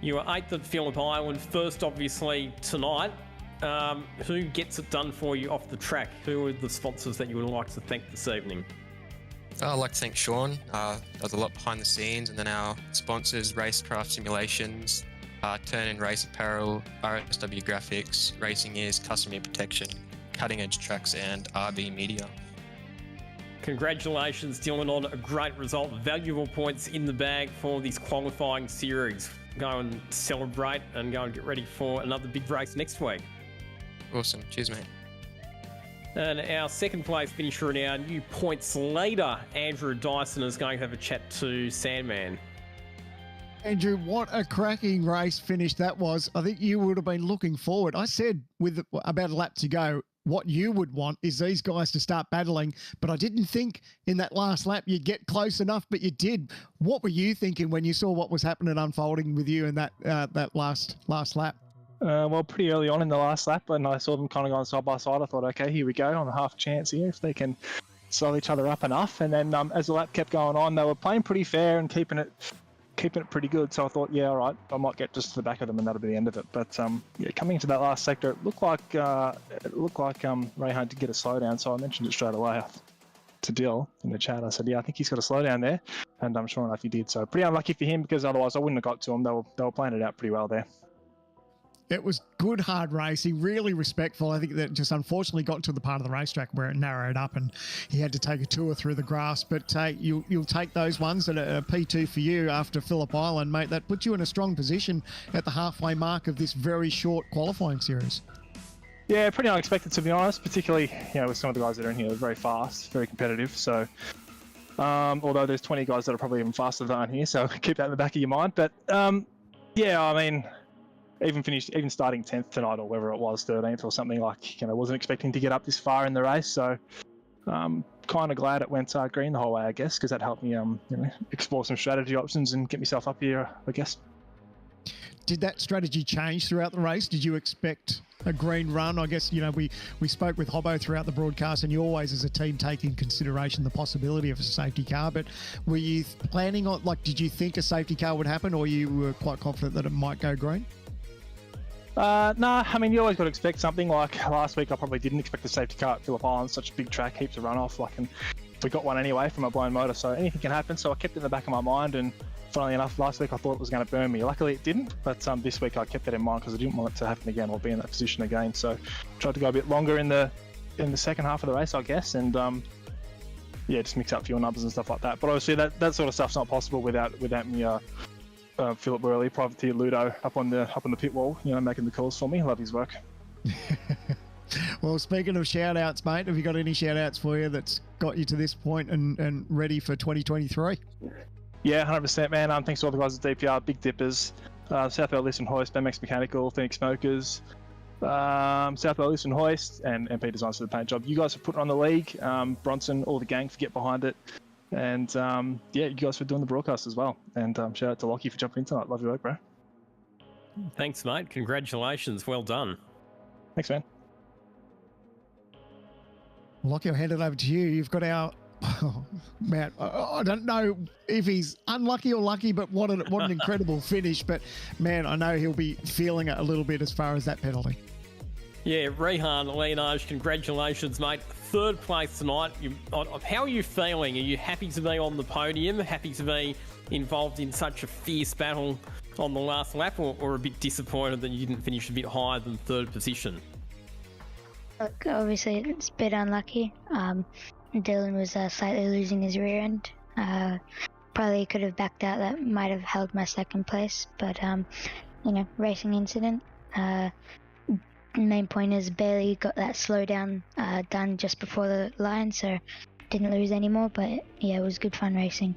Speaker 1: You were 8th at Phillip Island, first obviously tonight. Who gets it done for you off the track? Who are the sponsors that you would like to thank this evening?
Speaker 4: I'd like to thank Sean. Does a lot behind the scenes, and then our sponsors, Racecraft Simulations, Turn In Race Apparel, RSW Graphics, Racing Ears, Custom Ear Protection, Cutting Edge Tracks, and RB Media.
Speaker 1: Congratulations, Dylan, on a great result. Valuable points in the bag for this qualifying series. Go and celebrate and go and get ready for another big race next week.
Speaker 4: Awesome. Cheers, mate.
Speaker 1: And our second place finisher and our new points leader, Andrew Dyson, is going to have a chat to Sandman.
Speaker 2: Andrew, what a cracking race finish that was. I think you would have been looking forward. I said with about a lap to go, what you would want is these guys to start battling, but I didn't think in that last lap you'd get close enough, but you did. What were you thinking when you saw what was happening unfolding with you in that last lap?
Speaker 5: Well, pretty early on in the last lap, and I saw them kind of going side by side. I thought, okay, here we go on a half chance here if they can slow each other up enough. And then as the lap kept going on, they were playing pretty fair and keeping it pretty good. So I thought, yeah, all right, I might get just to the back of them and that'll be the end of it. But coming into that last sector, it looked like Rehan did get a slowdown. So I mentioned it straight away to Dill in the chat. I said, yeah, I think he's got a slowdown there, and I'm sure enough he did. So pretty unlucky for him, because otherwise I wouldn't have got to him. They were playing it out pretty well there.
Speaker 2: It was good, hard racing, really respectful. I think that just unfortunately got to the part of the racetrack where it narrowed up and he had to take a tour through the grass. But you'll take those ones at a P2 for you after Phillip Island, mate. That puts you in a strong position at the halfway mark of this very short qualifying series.
Speaker 5: Yeah, pretty unexpected, to be honest, particularly with some of the guys that are in here. They're very fast, very competitive. So although there's 20 guys that are probably even faster than here, so keep that in the back of your mind. But even starting 10th tonight, or whether it was 13th or something, wasn't expecting to get up this far in the race. So kind of glad it went green the whole way, I guess, because that helped me explore some strategy options and get myself up here, I guess.
Speaker 2: Did that strategy change throughout the race? Did you expect a green run? I guess, we spoke with Hobbo throughout the broadcast, and you always as a team take in consideration the possibility of a safety car, but were you planning on, did you think a safety car would happen, or you were quite confident that it might go green?
Speaker 5: Nah, I mean, you always got to expect something. Like last week, I probably didn't expect a safety car at Phillip Island, such a big track, heaps of runoff. And we got one anyway from a blown motor, so anything can happen. So I kept it in the back of my mind, and funnily enough, last week I thought it was going to burn me. Luckily, it didn't, but this week I kept that in mind because I didn't want it to happen again or be in that position again. So tried to go a bit longer in the second half of the race, I guess, and just mix up fuel numbers and stuff like that. But obviously, that sort of stuff's not possible without me. Phillip Burley, privateer Ludo, up on the pit wall, making the calls for me. Love his work.
Speaker 2: Well, speaking of shout outs, mate, have you got any shout outs for you that's got you to this point and ready for 2023?
Speaker 5: Yeah, 100%, man. Thanks to all the guys at DPR, Big Dippers, Southwell Listen Hoist, MX Mechanical, Phoenix Smokers, Southwell Listen Hoist, and MP Designs for the paint job. You guys for putting on the league, Bronson, all the gang for get behind it. And you guys for doing the broadcast as well. And shout out to Lockie for jumping in tonight. Love your work, bro.
Speaker 1: Thanks, mate. Congratulations. Well done.
Speaker 5: Thanks, man.
Speaker 2: Lockie, I'll hand it over to you. You've got our... Oh, man, I don't know if he's unlucky or lucky, but what an incredible finish. But, man, I know he'll be feeling it a little bit as far as that penalty.
Speaker 1: Yeah, Rehan Leonage, congratulations, mate. Third place tonight. How are you feeling? Are you happy to be on the podium? Happy to be involved in such a fierce battle on the last lap, or a bit disappointed that you didn't finish a bit higher than third position?
Speaker 6: Look, obviously it's a bit unlucky. Dylan was slightly losing his rear end. Probably could have backed out. That might have held my second place, but racing incident. Main point is Bailey got that slowdown done just before the line, so didn't lose anymore. But yeah, it was good fun racing.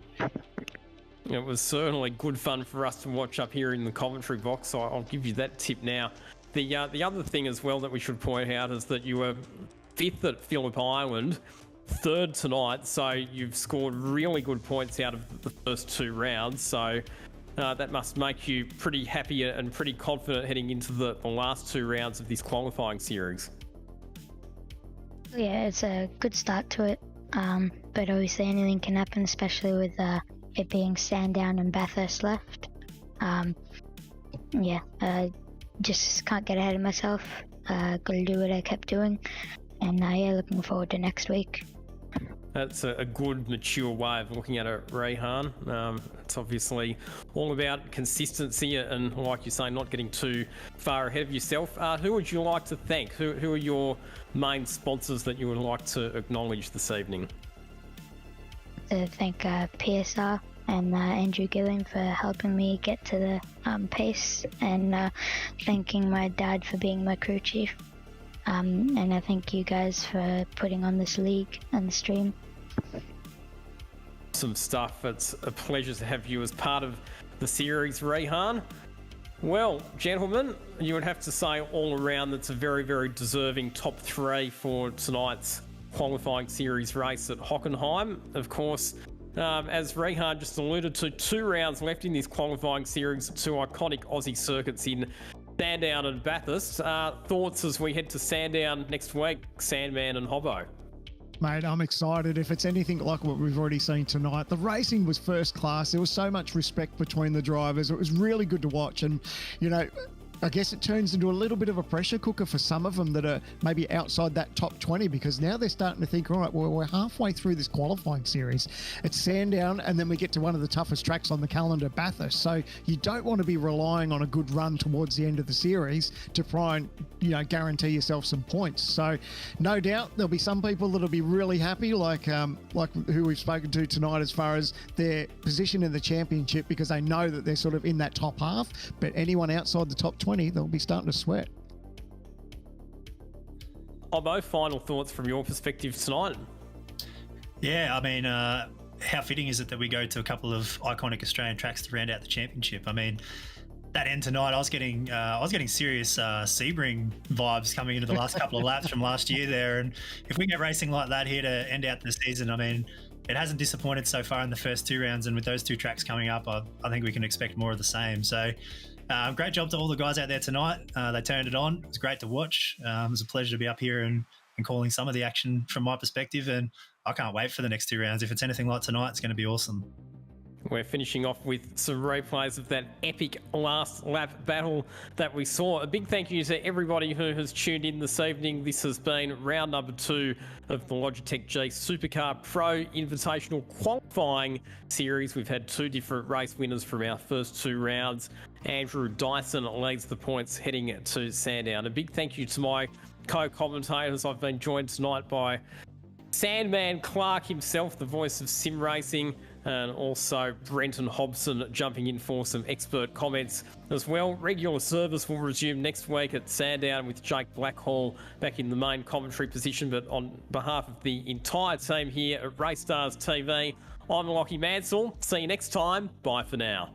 Speaker 1: It was certainly good fun for us to watch up here in the commentary box, so I'll give you that tip now. The other thing as well that we should point out is that you were 5th at Phillip Island, 3rd tonight, so you've scored really good points out of the first 2 rounds, so that must make you pretty happy and pretty confident heading into the last 2 rounds of this qualifying series.
Speaker 6: Yeah, it's a good start to it, but obviously anything can happen, especially with it being Sandown and Bathurst left. Just can't get ahead of myself. Got to do what I kept doing, and looking forward to next week.
Speaker 1: That's a good, mature way of looking at it, Rehan. It's obviously all about consistency and, like you say, not getting too far ahead of yourself. Who would you like to thank? Who are your main sponsors that you would like to acknowledge this evening?
Speaker 6: To thank PSR and Andrew Gilling for helping me get to the pace, and thanking my dad for being my crew chief. And I thank you guys for putting on this league and the stream.
Speaker 1: Some stuff. It's a pleasure to have you as part of the series, Rehan. Well, gentlemen, you would have to say all around that's a very, very deserving top 3 for tonight's qualifying series race at Hockenheim. Of course, as Rehan just alluded to, 2 rounds left in this qualifying series, 2 iconic Aussie circuits in Sandown and Bathurst. Thoughts as we head to Sandown next week, Sandman and Hobbo?
Speaker 2: Mate, I'm excited. If it's anything like what we've already seen tonight, the racing was first class. There was so much respect between the drivers. It was really good to watch. And, I guess it turns into a little bit of a pressure cooker for some of them that are maybe outside that top 20, because now they're starting to think, all right, well, we're halfway through this qualifying series. It's Sandown, and then we get to one of the toughest tracks on the calendar, Bathurst. So you don't want to be relying on a good run towards the end of the series to try and, guarantee yourself some points. So no doubt there'll be some people that'll be really happy, like who we've spoken to tonight, as far as their position in the championship, because they know that they're sort of in that top half. But anyone outside the top 20, they'll be starting to sweat.
Speaker 1: Hobbo, final thoughts from your perspective tonight?
Speaker 3: Yeah, I mean, how fitting is it that we go to a couple of iconic Australian tracks to round out the championship? I mean, that end tonight, I was getting serious Sebring vibes coming into the last couple of laps from last year there. And if we get racing like that here to end out the season, I mean, it hasn't disappointed so far in the first 2 rounds, and with those 2 tracks coming up, I think we can expect more of the same. So great job to all the guys out there tonight. They turned it on. It was great to watch. It was a pleasure to be up here and calling some of the action from my perspective, and I can't wait for the next 2 rounds. If it's anything like tonight, it's going to be awesome.
Speaker 1: We're finishing off with some replays of that epic last lap battle that we saw. A big thank you to everybody who has tuned in this evening. This has been round number 2 of the Logitech G Supercar Pro Invitational Qualifying Series. We've had 2 different race winners from our first 2 rounds. Andrew Dyson leads the points heading to Sandown. A big thank you to my co-commentators. I've been joined tonight by Sandman Clark himself, the voice of sim racing, and also Brenton Hobson jumping in for some expert comments as well. Regular service will resume next week at Sandown with Jake Blackhall back in the main commentary position. But on behalf of the entire team here at Race Stars TV, I'm Lockie Mansell. See you next time. Bye for now.